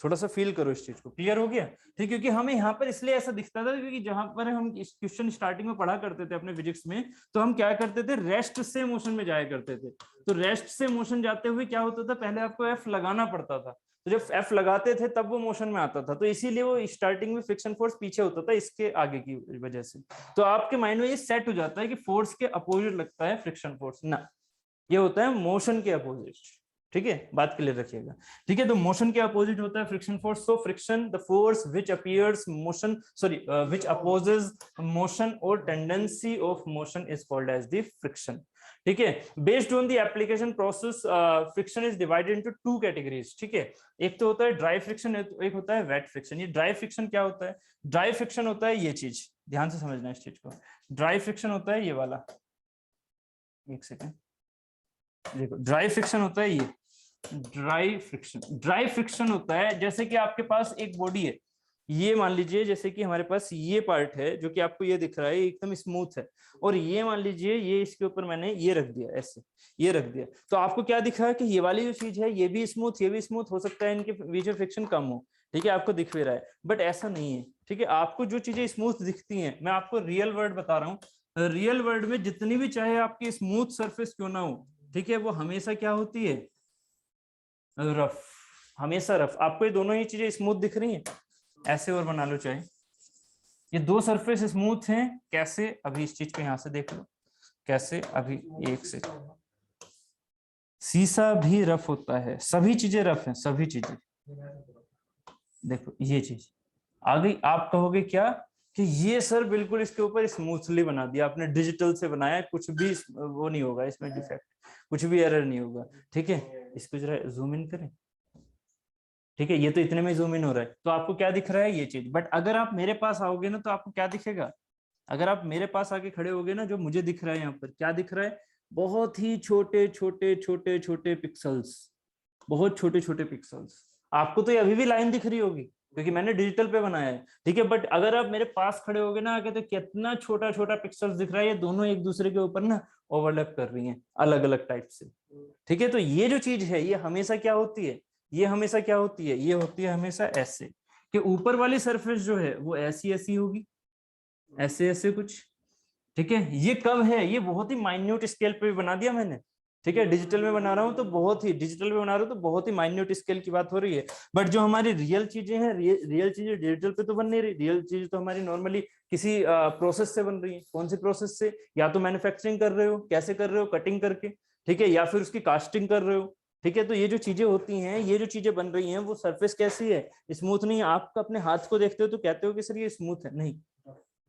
थोड़ा सा फील करो इस चीज को, क्लियर हो गया, ठीक, क्योंकि हमें यहाँ पर इसलिए ऐसा दिखता था क्योंकि जहां पर हम इस क्वेश्चन स्टार्टिंग में पढ़ा करते थे अपने फिजिक्स में, तो हम क्या करते थे, रेस्ट से मोशन में जाया करते थे, तो रेस्ट से मोशन जाते हुए क्या होता था, पहले आपको एफ लगाना पड़ता था, तो जब एफ लगाते थे तब वो मोशन में आता था, तो इसीलिए वो स्टार्टिंग में फ्रिक्शन फोर्स पीछे होता था इसके आगे की वजह से, तो आपके माइंड में ये सेट हो जाता है कि फोर्स के अपोजिट लगता है फ्रिक्शन फोर्स ना, ये होता है मोशन के अपोजिट, ठीक है, बात क्लियर रखिएगा, ठीक है, तो मोशन के अपोजिट होता है friction force, so friction the force which appears motion, sorry which opposes motion और tendency of motion is called as the friction, ठीक है, based on the application process friction is divided into two categories, ठीक है, एक तो होता है dry friction, एक होता है वेट फ्रिक्शन, ये ड्राई फ्रिक्शन क्या होता है, ड्राई फ्रिक्शन होता है ये चीज, ध्यान से समझना इस चीज को, ड्राई फ्रिक्शन होता है ये वाला, एक सेकेंड, देखो ड्राई फ्रिक्शन होता है ये, ड्राई फ्रिक्शन होता है जैसे कि आपके पास एक बॉडी है, ये मान लीजिए जैसे कि हमारे पास ये पार्ट है जो कि आपको ये दिख रहा है एकदम स्मूथ है, और ये मान लीजिए ये इसके ऊपर मैंने ये रख दिया, ऐसे ये रख दिया, तो आपको क्या दिख रहा है कि ये वाली जो चीज है ये भी स्मूथ, ये भी स्मूथ, हो सकता है इनके बीच में फ्रिक्शन कम हो, ठीक है, आपको दिख भी रहा है, बट ऐसा नहीं है, ठीक है, आपको जो चीजें स्मूथ दिखती हैं, मैं आपको रियल वर्ड बता रहा हूँ, रियल वर्ल्ड में जितनी भी चाहे आपकी स्मूथ सरफेस क्यों ना हो, ठीक है, वो हमेशा क्या होती है, रफ, हमेशा रफ। आपको ये दोनों ही चीजें स्मूथ दिख रही हैं, ऐसे और बना लो चाहे। ये दो सरफेस स्मूथ हैं कैसे, अभी इस चीज को यहां से देख लो कैसे। अभी एक से, शीशा भी रफ होता है, सभी चीजें रफ हैं, सभी चीजें। देखो ये चीज आ गई। आप कहोगे क्या कि ये सर बिल्कुल इसके ऊपर स्मूथली बना दिया आपने, डिजिटल से बनाया, कुछ भी वो नहीं होगा इसमें डिफेक्ट, कुछ भी एरर नहीं होगा। ठीक है, इसको जरा जूम इन करें। ठीक है, ये तो इतने में जूम इन हो रहा है, तो आपको क्या दिख रहा है ये चीज। बट अगर आप मेरे पास आओगे ना तो आपको क्या दिखेगा, अगर आप मेरे पास आके खड़े होगे ना, जो मुझे दिख रहा है यहाँ पर क्या दिख रहा है, बहुत ही छोटे छोटे छोटे छोटे पिक्सल्स, बहुत छोटे छोटे पिक्सल्स। आपको तो ये अभी भी लाइन दिख रही होगी क्योंकि मैंने डिजिटल पे बनाया है। ठीक है, बट अगर आप मेरे पास खड़े होगे ना आगे, तो कितना छोटा छोटा पिक्सल्स दिख रहा है, ये दोनों एक दूसरे के ऊपर ना ओवरलैप कर रही हैं अलग अलग टाइप से। ठीक है, तो ये जो चीज है ये हमेशा क्या होती है, ये हमेशा क्या होती है, ये होती है हमेशा ऐसे कि ऊपर वाली सरफेस जो है वो ऐसी ऐसी होगी, ऐसे ऐसे कुछ। ठीक है, ये कब है, ये बहुत ही माइन्यूट स्केल पे भी बना दिया मैंने। ठीक है, डिजिटल में बना रहा हूँ तो बहुत ही डिजिटल में बना रहा हूँ तो बहुत ही माइन्यूट स्केल की बात हो रही है। बट जो हमारी रियल चीजें हैं, रियल चीजें डिजिटल पे तो बन नहीं रही, रियल चीज तो हमारी नॉर्मली किसी प्रोसेस से बन रही है। कौन सी प्रोसेस से, या तो मैन्युफैक्चरिंग कर रहे हो, कैसे कर रहे हो, कटिंग करके, ठीक है, या फिर उसकी कास्टिंग कर रहे हो। ठीक है, तो ये जो चीजें होती हैं, ये जो चीजें बन रही हैं, वो सरफेस कैसी है, स्मूथ नहीं है। आप अपने हाथ को देखते हो तो कहते हो कि सर ये स्मूथ है, नहीं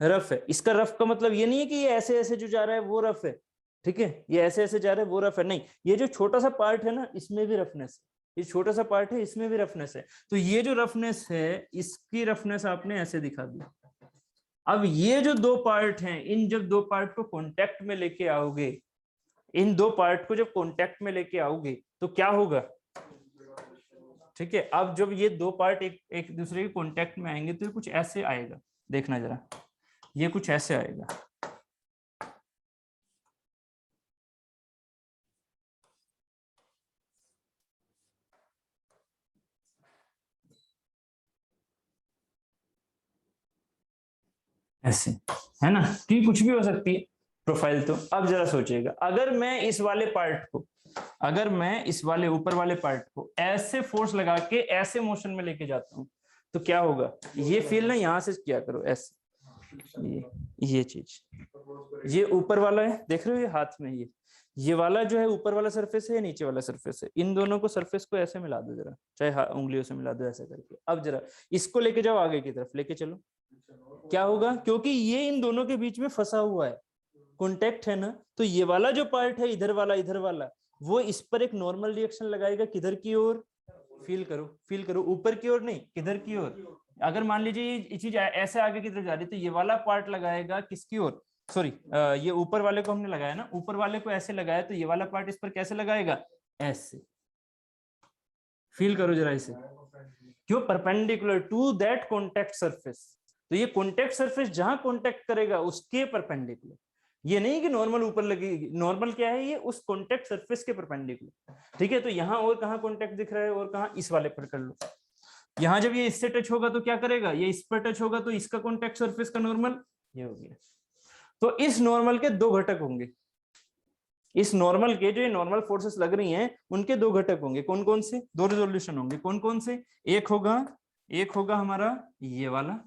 रफ है। इसका रफ का मतलब ये नहीं है कि ये ऐसे ऐसे जो जा रहा है वो रफ है। ठीक है, ये ऐसे ऐसे जा रहा है वो रफ है, नहीं, ये जो छोटा सा पार्ट है ना इसमें भी रफनेस है, ये छोटा सा पार्ट है इसमें भी रफनेस है। तो ये जो रफनेस है इसकी रफनेस आपने ऐसे दिखा दी। अब ये जो दो पार्ट हैं, इन जब दो पार्ट को कांटेक्ट में लेके आओगे, इन दो पार्ट को जब कांटेक्ट में लेके आओगे तो क्या होगा। ठीक है, अब जब ये दो पार्ट एक एक दूसरे के कांटेक्ट में आएंगे तो ये कुछ ऐसे आएगा, देखना जरा, ये कुछ ऐसे आएगा। ऐसे, है ना, कि कुछ भी हो सकती है प्रोफाइल। तो अब जरा सोचिएगा, अगर मैं इस वाले पार्ट को, अगर मैं इस वाले ऊपर वाले पार्ट को ऐसे फोर्स लगा के ऐसे मोशन में लेके जाता हूं तो क्या होगा। ये फील ना यहां से किया करो ऐसे, ये चीज, ये ऊपर वाला है, देख रहे हो ये हाथ में, ये वाला जो है ऊपर वाला सरफेस है, नीचे वाला सरफेस है, इन दोनों को सरफेस को ऐसे मिला दो जरा, चाहे उंगलियों से मिला दो ऐसे करके। अब जरा इसको लेके जाओ आगे की तरफ लेके चलो, क्या होगा, क्योंकि ये इन दोनों के बीच में फंसा हुआ है, कॉन्टेक्ट है ना, तो ये वाला जो पार्ट है इधर वाला वो इस पर एक नॉर्मल रिएक्शन लगाएगा, किधर की ओर, फील करो, फील करो, ऊपर की ओर नहीं, किधर की ओर। अगर मान लीजिए ये चीज ऐसे आगे की तरफ जा रही है तो ये वाला पार्ट लगाएगा किसकी ओर, सॉरी ये ऊपर वाले को हमने लगाया ना, ऊपर वाले को ऐसे लगाया तो ये वाला पार्ट इस पर कैसे लगाएगा, ऐसे। फील करो जरा इसे, क्यों, perpendicular to that contact surface. तो ये कॉन्टेक्ट सरफेस जहां कॉन्टेक्ट करेगा उसके परपेंडिकुलर, ये नहीं कि नॉर्मल ऊपर लगेगी, नॉर्मल क्या है, ये उस कॉन्टेक्ट सरफेस के परपेंडिकुलर। ठीक है, तो यहाँ और कहाँ कॉन्टेक्ट दिख रहा है, और कहाँ, इस वाले पर कर लो। यहाँ जब ये इससे टच होगा तो क्या करेगा, ये इस पर टच होगा तो इसका कॉन्टेक्ट सरफेस का नॉर्मल ये हो गया। तो इस नॉर्मल के दो घटक होंगे, इस नॉर्मल के जो ये नॉर्मल फोर्सेस लग रही हैं उनके दो घटक होंगे, कौन कौन से, दो रिजोल्यूशन होंगे, कौन कौन से, एक होगा हमारा ये वाला,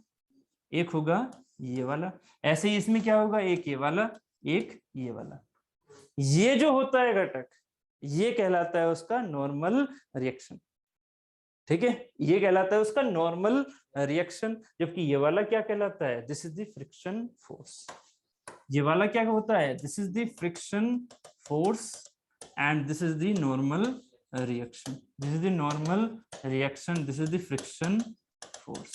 एक होगा ये वाला, ऐसे ही इसमें क्या होगा, एक ये वाला, एक ये वाला। ये जो होता है घटक ये कहलाता है उसका नॉर्मल रिएक्शन। ठीक है, ये कहलाता है उसका नॉर्मल रिएक्शन, जबकि ये वाला क्या कहलाता है, this is the friction force. ये वाला क्या होता है, this is the friction force and this is the normal reaction, this is the normal reaction, this is the friction force.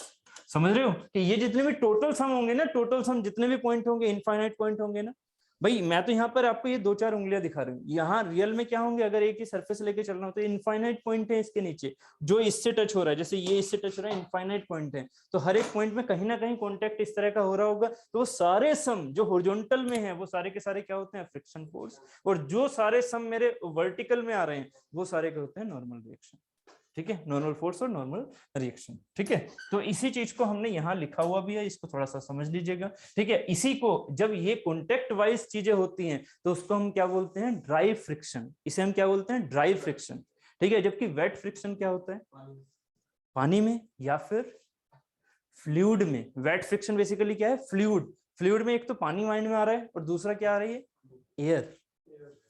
समझ रहे हो कि ये जितने भी टोटल सम होंगे ना, टोटल सम जितने भी पॉइंट होंगे, इनफाइनाइट पॉइंट होंगे ना भाई, मैं तो यहाँ पर आपको ये दो चार उंगलियां दिखा रही हूँ, यहाँ रियल में क्या होंगे, अगर एक ही सरफेस लेके चल रहा हूँ तो इनफाइनाइट पॉइंट है इसके नीचे, जो इससे टच हो रहा है, जैसे ये इससे टच हो रहा है, इनफाइनाइट पॉइंट है, तो हर एक पॉइंट में कहीं ना कहीं कॉन्टेक्ट इस तरह का हो रहा होगा। तो वो सारे सम जो हॉरिजॉन्टल में है वो सारे के सारे क्या होते हैं, फ्रिक्शन फोर्स, और जो सारे सम मेरे वर्टिकल में आ रहे हैं वो सारे क्या होते हैं, नॉर्मल रिएक्शन। ठीक है, नॉर्मल फोर्स और नॉर्मल रिएक्शन। ठीक है, तो इसी चीज को हमने यहाँ लिखा हुआ भी है, इसको थोड़ा सा समझ लीजिएगा। ठीक है, इसी को जब ये कॉन्टेक्ट वाइज चीजें होती हैं तो उसको हम क्या बोलते हैं, ड्राई फ्रिक्शन, इसे हम क्या बोलते हैं, ड्राई फ्रिक्शन। ठीक है, जबकि वेट फ्रिक्शन क्या होता है, पानी में या फिर फ्लूइड में। वेट फ्रिक्शन बेसिकली क्या है, फ्लूइड। फ्लूइड में एक तो पानी माइंड में आ रहा है और दूसरा क्या आ रही है, एयर।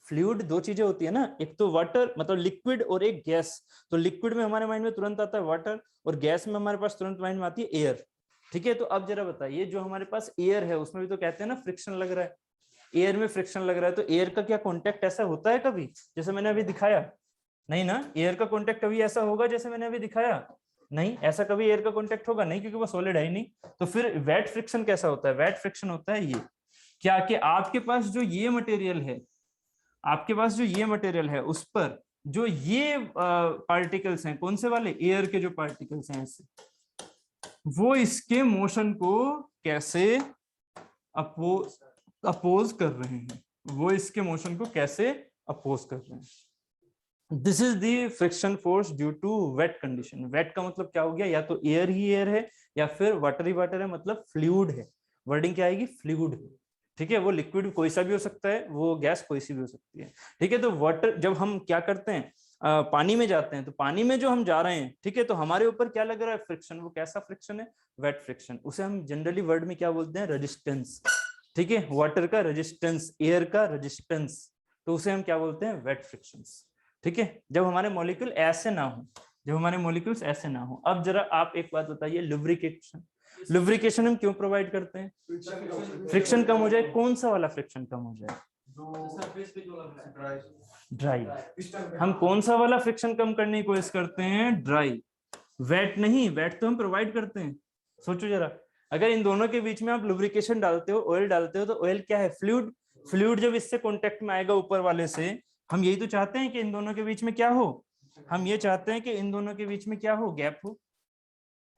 फ्लूइड दो चीजें होती है ना, एक तो वाटर मतलब लिक्विड और एक गैस। तो लिक्विड में हमारे माइंड में तुरंत आता है वाटर और गैस में हमारे पास तुरंत माइंड में आती है एयर। ठीक है, तो अब जरा बताइए जो हमारे पास एयर है उसमें भी तो कहते हैं ना फ्रिक्शन लग रहा है, एयर में फ्रिक्शन लग रहा है, तो एयर का क्या कॉन्टेक्ट ऐसा होता है कभी जैसे मैंने अभी दिखाया, नहीं ना। एयर का कॉन्टेक्ट कभी ऐसा होगा जैसे मैंने अभी दिखाया, नहीं। ऐसा कभी एयर का कॉन्टेक्ट होगा नहीं, क्योंकि वो सॉलिड है ही नहीं। तो फिर वेट फ्रिक्शन कैसा होता है, वेट फ्रिक्शन होता है ये, क्या कि आपके पास जो ये मटेरियल है, आपके पास जो ये मटेरियल है उस पर जो ये पार्टिकल्स हैं, कौन से वाले, एयर के जो पार्टिकल्स हैं ऐसे, वो इसके मोशन को कैसे अपोज कर रहे हैं, वो इसके मोशन को कैसे अपोज कर रहे हैं। This is the friction force due to wet condition. Wet का मतलब क्या हो गया, या तो एयर ही एयर है या फिर वाटर ही वाटर है, मतलब फ्लूइड है। वर्डिंग क्या आएगी, फ्लूइड है। ठीक है, वो लिक्विड कोई सा भी हो सकता है, वो गैस कोई सी भी हो सकती है। ठीक है, तो वाटर जब हम क्या करते हैं, पानी में जाते हैं, तो पानी में जो हम जा रहे हैं, ठीक है, तो हमारे ऊपर क्या लग रहा है, फ्रिक्शन। वो कैसा फ्रिक्शन है, वेट फ्रिक्शन। उसे हम जनरली वर्ड में क्या बोलते हैं, रेजिस्टेंस। ठीक है, वाटर का रेजिस्टेंस, एयर का रेजिस्टेंस, तो उसे हम क्या बोलते हैं, वेट फ्रिक्शंस। ठीक है, जब हमारे मॉलिक्यूल ऐसे ना हो, जब हमारे मॉलिक्यूल्स ऐसे ना हो। अब जरा आप एक बात बताइए, लुब्रिकेशन, लुब्रिकेशन हम क्यों प्रोवाइड करते हैं, फ्रिक्शन कम हो जाए। कौन सा वाला फ्रिक्शन कम हो जाए, ड्राई। हम कौन सा वाला फ्रिक्शन कम करने की कोशिश करते हैं, ड्राई। वेट नहीं, वेट तो हम प्रोवाइड करते हैं। सोचो जरा, अगर इन दोनों के बीच में आप लुब्रिकेशन डालते हो, ऑयल डालते हो, तो ऑयल क्या है, फ्लूइड। फ्लूइड जब इससे कांटेक्ट में आएगा ऊपर वाले से, हम यही तो चाहते हैं कि इन दोनों के बीच में क्या हो, हम ये चाहते हैं कि इन दोनों के बीच में क्या हो, गैप हो,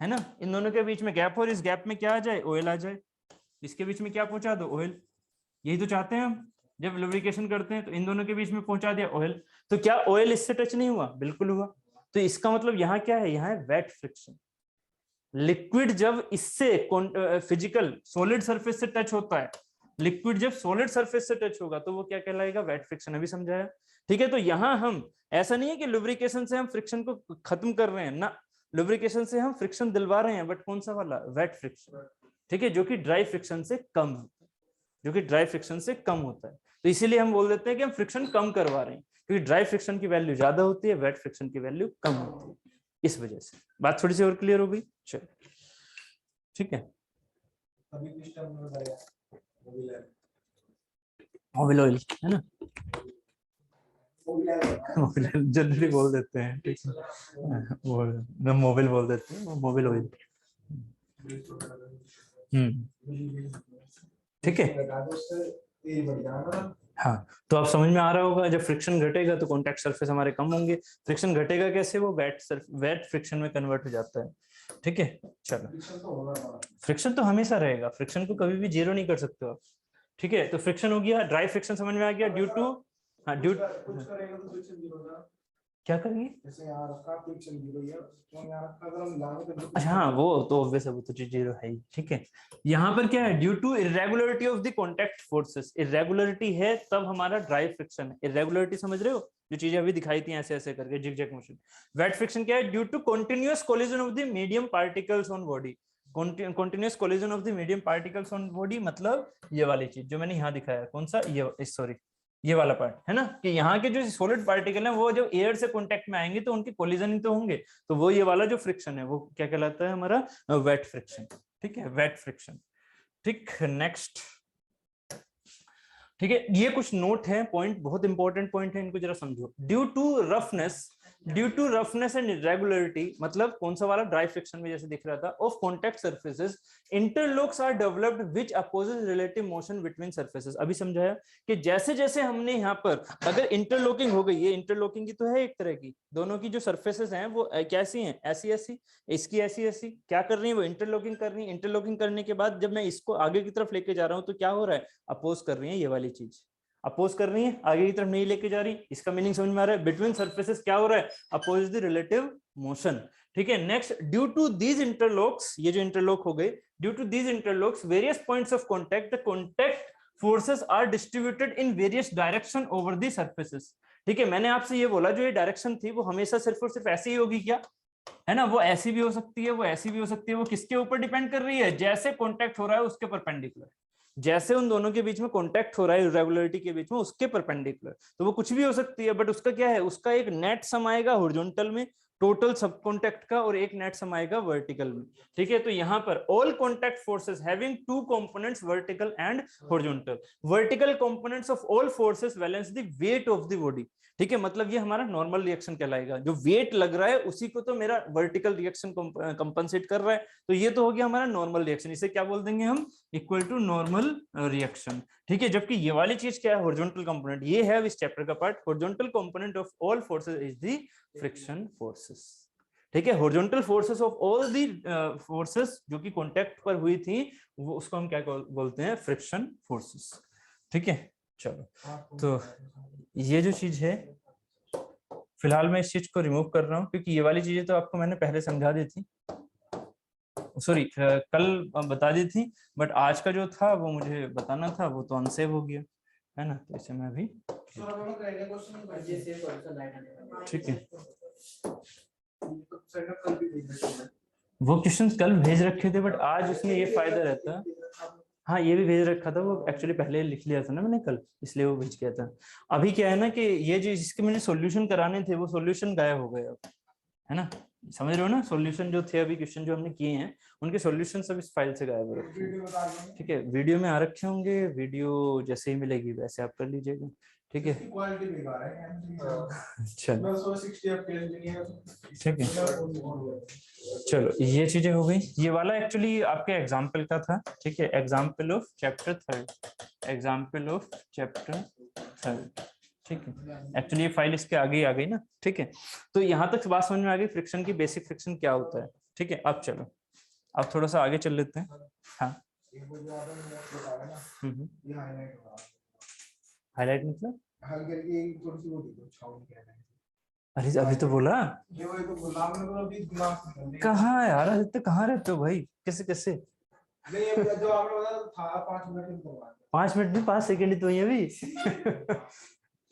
है ना। इन दोनों के बीच में गैप हो और इस गैप में क्या आ जाए, ऑयल आ जाए। इसके बीच में क्या पहुंचा दो, ऑयल। यही तो चाहते हैं हम, जब लुब्रिकेशन करते हैं तो इन दोनों के बीच में पहुंचा दिया ऑयल। तो क्या ऑयल इससे टच नहीं हुआ, बिल्कुल हुआ। तो इसका मतलब यहाँ क्या है, यहाँ है वेट फ्रिक्शन। लिक्विड जब इससे फिजिकल सॉलिड सरफेस से टच होता है, लिक्विड जब सॉलिड सरफेस से टच होगा तो वो क्या कहलाएगा, वेट फ्रिक्शन। अभी समझाया। ठीक है, तो यहाँ हम ऐसा नहीं है कि लुब्रिकेशन से हम फ्रिक्शन को खत्म कर रहे हैं ना, लुब्रिकेशन से हम फ्रिक्शन दिलवा रहे हैं, बट कौन सा वाला, वेट फ्रिक्शन। ठीक है, जो कि ड्राई फ्रिक्शन से कम होता है, जो कि ड्राई फ्रिक्शन से कम होता है। तो इसीलिए हम बोल देते हैं कि हम फ्रिक्शन कम करवा रहे हैं, क्योंकि ड्राई फ्रिक्शन की वैल्यू ज्यादा होती है, वेट फ्रिक्शन की वैल्यू कम होती है। इस वजह से बात थोड़ी सी और क्लियर हो गई। चलो ठीक है, अभी किस टाइम में बताया, मोबिल ऑयल है ना, जनरली बोल देते हैं, ठीक है, वो मोबिल बोल देते हैं, वो मोबिल ऑयल। ठीक है, हाँ। तो आप समझ में आ रहा होगा, जब फ्रिक्शन घटेगा तो कॉन्टैक्ट सरफेस हमारे कम होंगे। फ्रिक्शन घटेगा कैसे, वो वेट फ्रिक्शन में कन्वर्ट हो जाता है। ठीक है, चलो, फ्रिक्शन तो हमेशा रहेगा, फ्रिक्शन को कभी भी जीरो नहीं कर सकते आप। ठीक है, तो फ्रिक्शन हो गया, ड्राई फ्रिक्शन समझ में आ गया, ड्यू टू, हाँ ड्यू, क्या करेंगे, जैसे यहाँ रखा फ्रिक्शन जीरो है, तो यहाँ रखा अगर हम लाने तो अच्छा हाँ, वो तो ऑब्वियस है, वो तो जीरो है ही। ठीक है, यहाँ पर क्या है, due to irregularity of the contact forces. इरेगुलरिटी है तब हमारा ड्राई फ्रिक्शन है। इरेगुलरिटी समझ रहे हो, जो चीजें अभी दिखाई थी ऐसे ऐसे करके जिग-जैग मोशन। वेट फ्रिक्शन क्या है, due to continuous collision of the medium particles on body. Continuous collision of the medium particles on body, मतलब ये वाली चीज जो मैंने यहाँ दिखाया, कौन सा, ये सॉरी, ये वाला पार्ट है ना, कि यहाँ के जो सॉलिड पार्टिकल हैं वो जब एयर से कांटेक्ट में आएंगे तो उनके कोलिजन ही तो होंगे। तो वो ये वाला जो फ्रिक्शन है वो क्या कहलाता है, हमारा वेट फ्रिक्शन। ठीक है, वेट फ्रिक्शन। ठीक, नेक्स्ट। ठीक है, ये कुछ नोट है, पॉइंट बहुत इंपॉर्टेंट पॉइंट है, इनको जरा समझो। Due to roughness and irregularity, मतलब कौन सा वाला, ड्राई फ्रिक्शन में जैसे दिख रहा था, of contact surfaces, interlocks are developed which opposes relative motion between surfaces. अभी समझाया कि जैसे जैसे हमने यहाँ पर अगर इंटरलॉकिंग हो गई, ये इंटरलॉकिंग की तो है एक तरह की, दोनों की जो सर्फेसेस हैं वो कैसी हैं, ऐसी ऐसी, इसकी ऐसी ऐसी, क्या कर रही है वो, इंटरलॉकिंग कर रही है। इंटरलॉकिंग करने के बाद जब मैं इसको आगे की तरफ लेके जा रहा हूँ तो क्या हो रहा है, अपोज कर रही है, ये वाली चीज अपोज कर रही है, आगे की तरफ नहीं लेके जा रही। इसका मीनिंग समझ में आ रहा है, बिटवीन सर्फेसेस क्या हो रहा है, अपोज द रिलेटिव मोशन। ठीक है, next, due to these interlocks, ये जो इंटरलॉक हो गए, due to these interlocks various points of contact, the contact forces are distributed in various direction over the surfaces। ठीक है, मैंने आपसे ये बोला जो ये डायरेक्शन थी वो हमेशा सिर्फ और सिर्फ ऐसी ही होगी क्या, है ना, वो ऐसी भी हो सकती है, वो ऐसी भी हो सकती है, वो किसके ऊपर डिपेंड कर रही है, जैसे कॉन्टैक्ट हो रहा है उसके परपेंडिकुलर, जैसे उन दोनों के बीच में कॉन्टैक्ट हो रहा है इरेगुलरिटी के बीच में उसके परपेंडिकुलर, तो वो कुछ भी हो सकती है, बट उसका क्या है, उसका एक नेट सम आएगा हॉरिजॉन्टल में टोटल सब कॉन्टैक्ट का, और एक नेट सम आएगा वर्टिकल में। ठीक है, तो यहाँ पर all contact forces having two components vertical and horizontal, vertical components of all forces balance the weight of the body. ठीक है, मतलब ये हमारा नॉर्मल रिएक्शन कहलाएगा, जो वेट लग रहा है उसी को तो मेरा वर्टिकल रिएक्शन कंपनसेट कर रहा है, तो ये तो हो गया हमारा नॉर्मल रिएक्शन, इसे क्या बोल देंगे हम, इक्वल टू नॉर्मल रिएक्शन। ठीक है, जबकि ये वाली चीज क्या है, हॉरिजॉन्टल कंपोनेंट, ये है इस चैप्टर का part, horizontal component of all forces is the friction forces. ठीक है, horizontal forces of all the forces जो कि कांटेक्ट पर हुई थी वो उसको हम क्या बोलते हैं, फ्रिक्शन फोर्सेस। ठीक है, चलो तो ये जो चीज है फिलहाल मैं इस चीज को रिमूव कर रहा हूँ, क्योंकि ये वाली चीजें तो आपको मैंने पहले समझा दी थी, सॉरी कल बता दी थी, बट आज का जो था वो मुझे बताना था, वो तो अनसेव हो गया है ना, तो इसे मैं भी ठीक है, वो क्वेश्चन कल भेज रखे थे, बट आज उसमें ये फायदा रहता, हाँ ये भी भेज रखा था, वो एक्चुअली पहले लिख लिया था ना मैंने कल, इसलिए वो भेज गया था। अभी क्या है ना कि ये जो जिसके मैंने सॉल्यूशन कराने थे वो सॉल्यूशन गायब हो गए अब, है ना, समझ रहे हो ना, सॉल्यूशन जो थे अभी क्वेश्चन जो हमने किए हैं उनके सॉल्यूशन सब इस फाइल से गायब हो रखे हैं। ठीक है, वीडियो में आ रखे होंगे, वीडियो जैसे ही मिलेगी वैसे आप कर लीजिएगा। ठीक है, क्वालिटी बेकार है, चलो 160 एफपीएस भी नहीं है। ठीक है, चलो ये चीजें हो गई, ये वाला एक्चुअली आपके एग्जाम्पल का था। ठीक है, example of chapter 3, example of chapter 3। ठीक है, एक्चुअली ये फाइल इसके आगे ही आ गई ना। ठीक है, तो यहाँ तक बात समझ में आ गई फ्रिक्शन की, बेसिक फ्रिक्शन क्या होता है। ठीक है, अब चलो अब थोड़ा सा आगे चल लेते हैं। हाँ हाईलाइट मतलब अरे अभी तो बोला कहाँ यार, अभी तो कहाँ रहते हो भाई, कैसे कैसे नहीं ये जो आपने बताया था 5 मिनट में करवा 5 मिनट में 5 सेकेंड तो ये भी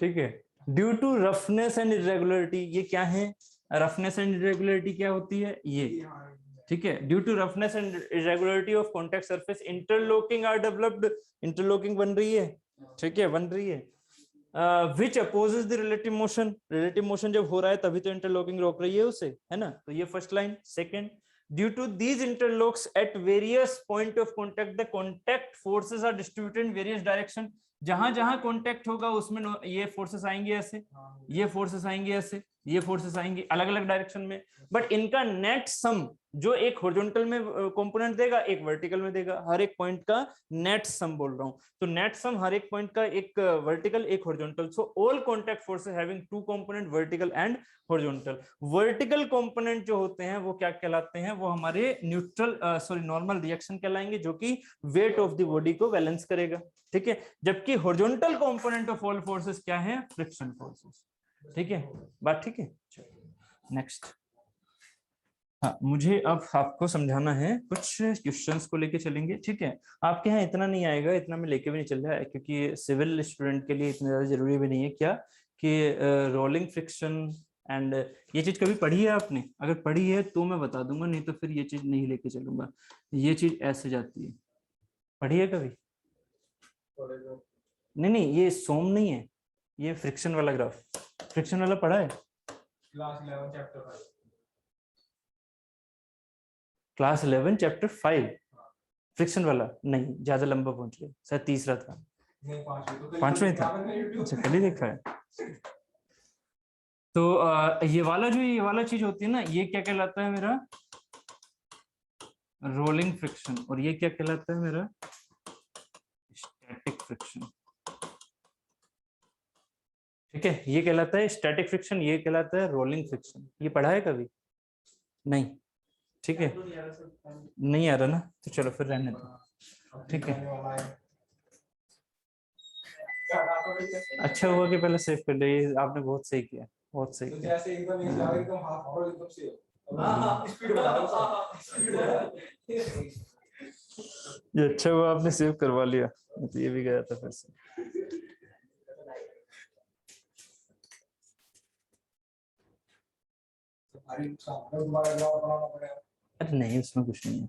ठीक है, due to roughness and irregularity, ये क्या है, रफनेस एंड इरेगुलरिटी क्या होती है ये। ठीक है, due to roughness and irregularity of contact surface interlocking are developed, interlocking बन रही है। ठीक है, बन रही है, which opposes the relative motion, relative motion जब हो रहा है तभी तो इंटरलॉकिंग रोक रही है उसे, है ना, तो ये first line. Second, due to these interlocks at various point of contact the contact forces are distributed in various direction, जहां जहां कॉन्टैक्ट होगा उसमें ये फोर्सेस आएंगे ऐसे, ये फोर्सेस आएंगे ऐसे, ये फोर्सेस आएंगी अलग अलग डायरेक्शन में, बट इनका नेट सम जो एक हॉरिजॉन्टल में कंपोनेंट देगा एक वर्टिकल में देगा, हर एक पॉइंट का नेट सम बोल रहा हूं, तो नेट सम हर एक पॉइंट का, एक वर्टिकल एक horizontal, so all contact forces having two component vertical and horizontal. Vertical component जो होते हैं वो क्या कहलाते हैं, वो हमारे न्यूट्रल सॉरी नॉर्मल रिएक्शन कहलाएंगे, जो कि वेट ऑफ द बॉडी को बैलेंस करेगा। ठीक है, जबकि horizontal component of all forces क्या है, फ्रिक्शन फोर्सेस। ठीक है, बात ठीक है, नेक्स्ट। हाँ, मुझे अब आपको समझाना है, कुछ क्वेश्चंस को लेके चलेंगे। ठीक है, आपके यहाँ इतना नहीं आएगा, इतना मैं लेके भी नहीं चल रहा है, क्योंकि सिविल स्टूडेंट के लिए इतना ज्यादा जरूरी भी नहीं है क्या कि रोलिंग फ्रिक्शन एंड ये चीज कभी पढ़ी है आपने, अगर पढ़ी है तो मैं बता दूंगा, नहीं तो फिर ये चीज नहीं लेके चलूंगा। ये चीज ऐसे जाती है, पढ़ी है कभी? नहीं नहीं, ये सोम नहीं है, ये फ्रिक्शन वाला ग्राफ, फ्रिक्शन वाला पढ़ा है क्लास 11 चैप्टर 5, फ्रिक्शन वाला नहीं, ज्यादा लंबा पहुंच गया, शायद तीसरा था, पांचवें था, अच्छा कल ही देखा है। तो ये वाला जो ये वाला चीज होती है ना, ये क्या कहलाता है मेरा, रोलिंग फ्रिक्शन, और ये क्या कहलाता है मेरा, स्टैटिक फ्रिक्शन। ठीक है, ये कहलाता है स्टैटिक फ्रिक्शन, ये कहलाता है रोलिंग फ्रिक्शन। ये पढ़ा है कभी? नहीं, ठीक है, नहीं आ रहा ना, तो चलो फिर रहने दो। ठीक है, अच्छा हुआ कि पहले सेव कर लिया, आपने बहुत सही किया, बहुत सही किया। जैसे एकदम हाथ और एकदम से ये अच्छा हुआ आपने सेव करवा लिया, तो ये भी गया था फिर से। भारी नुकसान है, दोबारा जवाब बनाना पड़ेगा। अरे नहीं, उसमें कुछ नहीं है।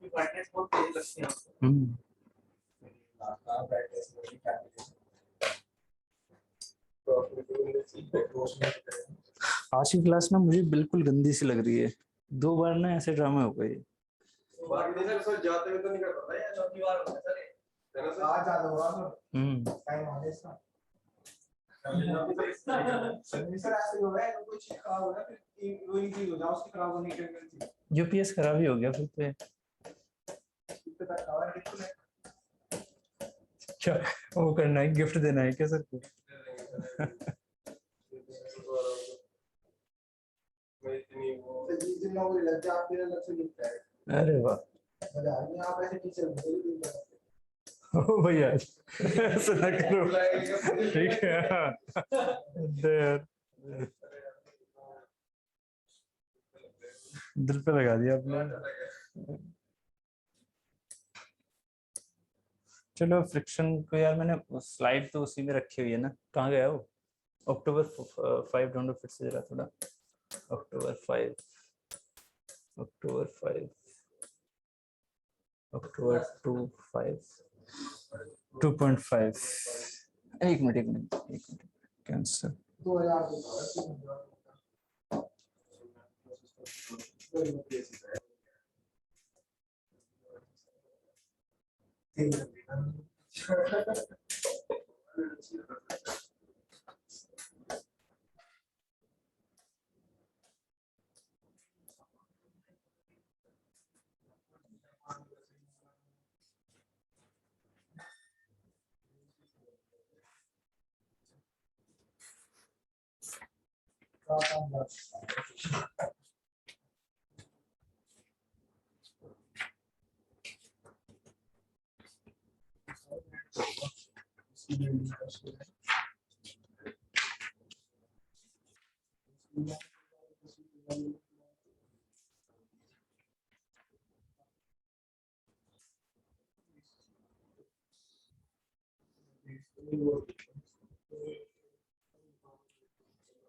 ब्राइटनेस बहुत तेज लगती है आपको। ब्राइटनेस में भी कैलकुलेशन तो आज की क्लास ना मुझे बिल्कुल गंदी सी लग रही है, 2 बार ना ऐसे ड्रामा हो गए। बाकी नहीं सर जाते हुए तो नहीं कर पाता या चौथी बार होता है सर, आज ज्यादा हुआ सर टाइम आने इसका सर ऐसे हो रहा है, कोई चीज खराब हो रहा है फिर वही चीज हो जाए, उसकी खराब होने की टेंडेंसी है। यूपीएस खराब ही हो गया फिर पे। इतना तक कवर बिल्कुल है। क्या वो करना है, गिफ्ट देना है क्या सर को? जिस दिन नौकरी लग जाए आप फिर अलग से गिफ्ट है। अरे वाह, मजा आ गया, आप ऐसे टीचर मिले ओ भैया ऐसा ना करो, ठीक है? दे यार, दिल पे लगा दिया आपने। चलो फ्रिक्शन को यार मैंने स्लाइड तो उसी में रखी हुई है ना, कहाँ गया वो? अक्टूबर 5 ढूंढो फिर से जरा थोड़ा। अक्टूबर 5, अक्टूबर 5, अक्टूबर 2.5। एक मिनट कैंसर। 2000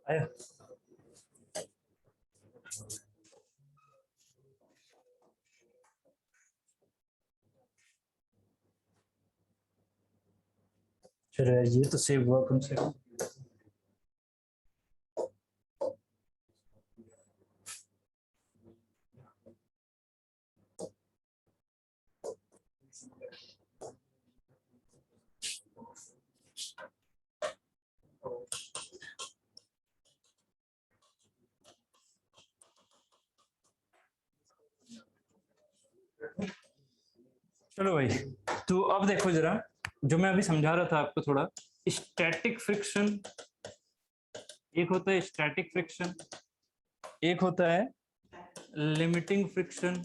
आया। चलो यार, ये तो सेव हुआ कम से कम। चलो भाई, तो अब देखो जरा, जो मैं अभी समझा रहा था आपको थोड़ा, स्टैटिक फ्रिक्शन एक होता है, स्टैटिक फ्रिक्शन एक होता है, लिमिटिंग फ्रिक्शन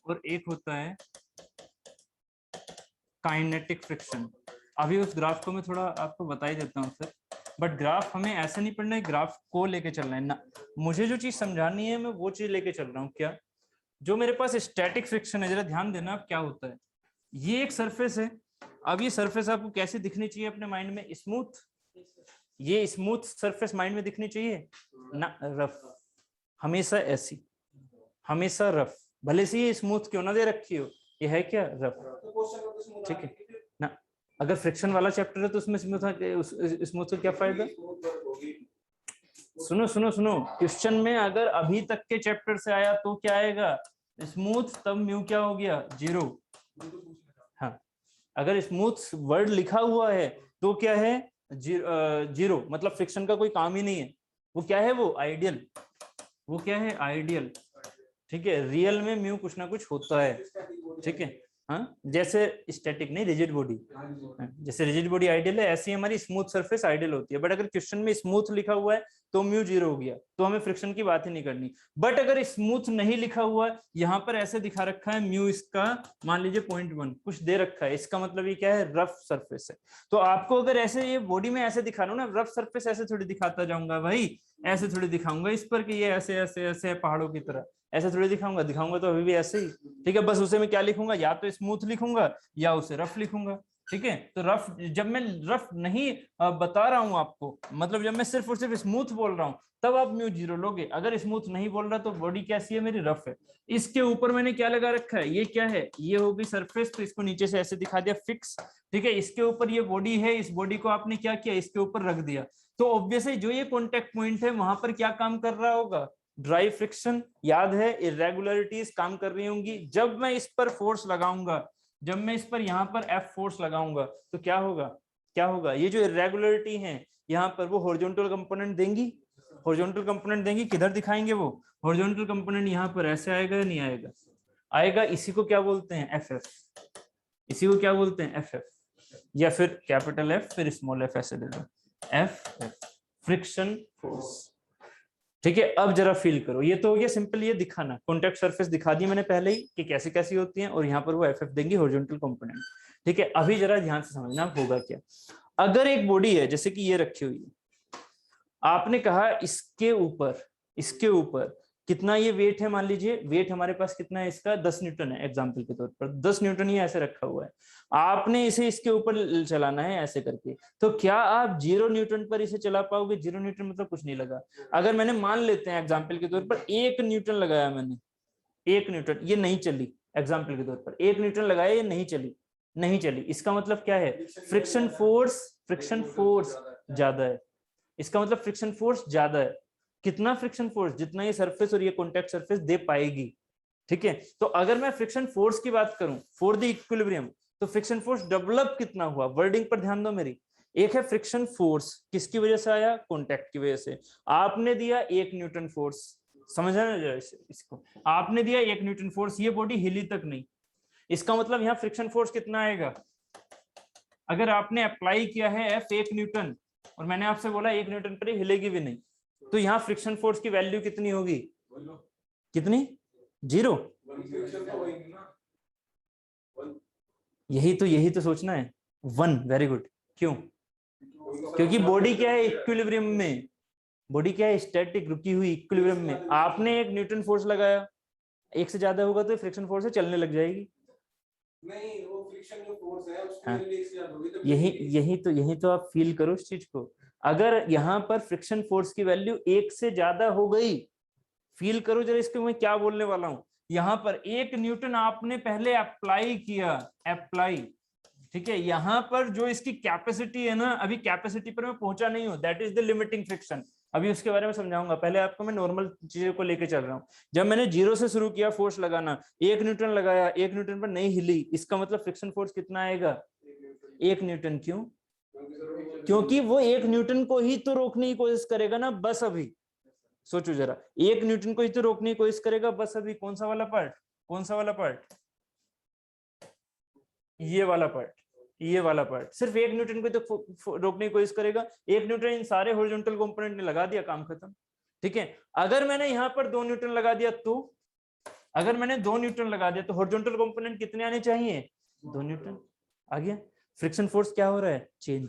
और एक होता है काइनेटिक फ्रिक्शन। अभी उस ग्राफ को मैं थोड़ा आपको बता ही देता हूँ सर, बट ग्राफ हमें ऐसा नहीं पढ़ना है, ग्राफ को लेके चलना है ना, मुझे जो चीज समझानी है मैं वो चीज लेके चल रहा हूँ। क्या? जो मेरे पास स्टैटिक फ्रिक्शन है, जरा ध्यान देना अब क्या होता है। ये एक सरफेस है, अब ये सरफेस आपको कैसे दिखनी चाहिए अपने माइंड में? स्मूथ। ये स्मूथ सरफेस माइंड में दिखनी चाहिए ना, रफ। हमेशा ऐसी, हमेशा रफ, भले से ये स्मूथ क्यों ना दे रखी हो, ये है क्या? रफ। ठीक है ना? अगर फ्रिक्शन वाला चैप्टर है तो उसमें स्मूथ का क्या फायदा? सुनो सुनो सुनो, क्वेश्चन में अगर अभी तक के चैप्टर से आया तो क्या आएगा? स्मूथ, तब म्यू क्या हो गया? 0। हाँ, अगर स्मूथ वर्ड लिखा हुआ है तो क्या है? 0, मतलब फ्रिक्शन का कोई काम ही नहीं है। वो क्या है? वो आइडियल। वो क्या है? आइडियल। ठीक है, रियल में म्यू कुछ ना कुछ होता है। ठीक है, हाँ, जैसे स्टैटिक नहीं, रिजिड बॉडी, जैसे रिजिड बॉडी आइडियल है, ऐसी हमारी स्मूथ सरफेस आइडियल होती है। बट अगर क्वेश्चन में स्मूथ लिखा हुआ है तो म्यू 0 हो गया, तो हमें फ्रिक्शन की बात ही नहीं करनी। बट अगर स्मूथ नहीं लिखा हुआ है, यहाँ पर ऐसे दिखा रखा है म्यू इसका मान लीजिए 0.1 कुछ दे रखा है, इसका मतलब ये क्या है? रफ सरफेस है। तो आपको अगर ऐसे ये बॉडी में ऐसे दिखा रहा हूँ ना, रफ सरफेस ऐसे थोड़ी दिखाता जाऊंगा भाई, ऐसे थोड़ी दिखाऊंगा इस पर कि ये ऐसे ऐसे ऐसे है पहाड़ों की तरह, ऐसे थोड़ी दिखाऊंगा। दिखाऊंगा तो अभी भी ऐसे ही। ठीक है, बस उसे मैं क्या लिखूंगा? या तो स्मूथ लिखूंगा या उसे रफ लिखूंगा। ठीक है। तो रफ, जब मैं रफ नहीं बता रहा हूं आपको, मतलब जब मैं सिर्फ और सिर्फ स्मूथ बोल रहा हूं, तब आप म्यू 0 लोगे। अगर स्मूथ नहीं बोल रहा तो बॉडी कैसी है मेरी, रफ है। इसके ऊपर मैंने क्या लगा रखा है, ये क्या है, ये होगी सरफेस, तो इसको नीचे से ऐसे दिखा दिया फिक्स। ठीक है, इसके ऊपर ये बॉडी है, इस बॉडी को आपने क्या किया, इसके ऊपर रख दिया। तो ऑब्वियसली जो ये कॉन्टेक्ट पॉइंट है वहां पर क्या काम कर रहा होगा, ड्राई फ्रिक्शन। याद है, इरेगुलरिटीज काम कर रही होंगी। जब मैं इस पर फोर्स लगाऊंगा, जब मैं इस पर यहाँ पर F फोर्स लगाऊंगा, तो क्या होगा, क्या होगा, ये जो इरेगुलरिटी है यहाँ पर, वो हॉरिजॉन्टल कंपोनेंट देंगी, हॉरिजॉन्टल कंपोनेंट देंगी। किधर दिखाएंगे वो हॉरिजॉन्टल कंपोनेंट, यहाँ पर ऐसे आएगा या नहीं आएगा, आएगा। इसी को क्या बोलते हैं, FF। इसी को क्या बोलते हैं, FF, या फिर कैपिटल F फिर स्मॉल f ऐसे दे दो, F, फ्रिक्शन फोर्स। ठीक है, अब जरा फील करो, ये तो हो गया सिंपल, ये दिखाना, कॉन्टैक्ट सरफेस दिखा दी मैंने पहले ही कि कैसी कैसी होती हैं, और यहाँ पर वो FF देंगी, हॉरिजॉन्टल कंपोनेंट। ठीक है, अभी जरा ध्यान से समझना होगा क्या। अगर एक बॉडी है जैसे कि ये रखी हुई है, आपने कहा इसके ऊपर, इसके ऊपर कितना ये वेट है, मान लीजिए वेट हमारे पास कितना है इसका, 10 न्यूटन है एग्जांपल के तौर पर, 10 न्यूटन ये ऐसे रखा हुआ है। आपने इसे इसके ऊपर चलाना है ऐसे करके, तो क्या आप 0 न्यूटन पर इसे चला पाओगे, 0 न्यूटन मतलब कुछ नहीं लगा। अगर मैंने मान लेते हैं एग्जाम्पल के तौर पर 1 न्यूटन लगाया मैंने, 1 न्यूटन, ये नहीं चली, एग्जाम्पल के तौर पर 1 न्यूटन लगाया, ये नहीं चली, नहीं चली, इसका मतलब क्या है, फ्रिक्शन फोर्स, फ्रिक्शन फोर्स ज्यादा है। इसका मतलब फ्रिक्शन फोर्स ज्यादा है। कितना फ्रिक्शन फोर्स, जितना ये सरफेस और ये कॉन्टैक्ट सरफेस दे पाएगी। ठीक है, तो अगर मैं फ्रिक्शन फोर्स की बात करूं फॉर द इक्विलिब्रियम, तो फ्रिक्शन फोर्स डेवलप कितना हुआ, वर्डिंग पर ध्यान दो मेरी। एक है फ्रिक्शन फोर्स, किसकी वजह से आया, कॉन्टैक्ट की वजह से। आपने दिया 1 न्यूटन फोर्स, समझना जरा इसको, आपने दिया 1 न्यूटन फोर्स, ये बॉडी हिली तक नहीं, इसका मतलब यहाँ फ्रिक्शन फोर्स कितना आएगा। अगर आपने अप्लाई किया है F 1 न्यूटन, और मैंने आपसे बोला 1 न्यूटन पर हिलेगी भी नहीं, तो यहाँ फ्रिक्शन फोर्स की वैल्यू कितनी होगी, कितनी, 0। यही तो सोचना है, 1। Very good. क्यों, क्योंकि बॉडी क्या है, इक्विलिब्रियम में, बॉडी क्या है, स्टैटिक, रुकी हुई, इक्विलिब्रियम में। आपने 1 न्यूटन फोर्स लगाया, 1 से ज्यादा होगा तो फ्रिक्शन फोर्स से चलने लग जाएगी। नहीं, वो फ्रिक्शन जो फोर्स है उसकी हाँ, वैल्यू 1 से ज्यादा होगी, तो यही तो आप फील करो इस चीज को। अगर यहाँ पर फ्रिक्शन फोर्स की वैल्यू 1 से ज्यादा हो गई, फील करो जरा इसको मैं क्या बोलने वाला हूं। यहाँ पर 1 न्यूटन आपने पहले अप्लाई किया, अप्लाई, ठीक है, यहाँ पर जो इसकी कैपेसिटी है ना, अभी कैपेसिटी पर मैं पहुंचा नहीं हूं, that is the limiting friction. अभी उसके बारे में समझाऊंगा, पहले आपको मैं नॉर्मल चीजों को लेके चल रहा हूँ। जब मैंने 0 से शुरू किया फोर्स लगाना, 1 न्यूटन लगाया, 1 न्यूटन पर नहीं हिली, इसका मतलब फ्रिक्शन फोर्स कितना आएगा, 1 न्यूटन। क्यों, क्योंकि वो 1 न्यूटन को ही तो रोकने की कोशिश करेगा ना, बस अभी सोचो जरा, 1 न्यूटन को ही तो रोकने की कोशिश करेगा बस अभी। कौन सा वाला पार्ट, कौन सा वाला पार्ट, ये वाला पार्ट, ये वाला पार्ट, सिर्फ 1 न्यूटन को तो रोकने की कोशिश करेगा। 1 न्यूटन इन सारे हॉरिजॉन्टल कंपोनेंट ने लगा दिया, काम खत्म। ठीक है, अगर मैंने यहाँ पर 2 न्यूटन लगा दिया, तो अगर मैंने 2 न्यूटन लगा दिया तो हॉरिजॉन्टल कंपोनेंट कितने आने चाहिए, 2 न्यूटन आ गया। फ्रिक्शन फोर्स क्या हो रहा है, चेंज,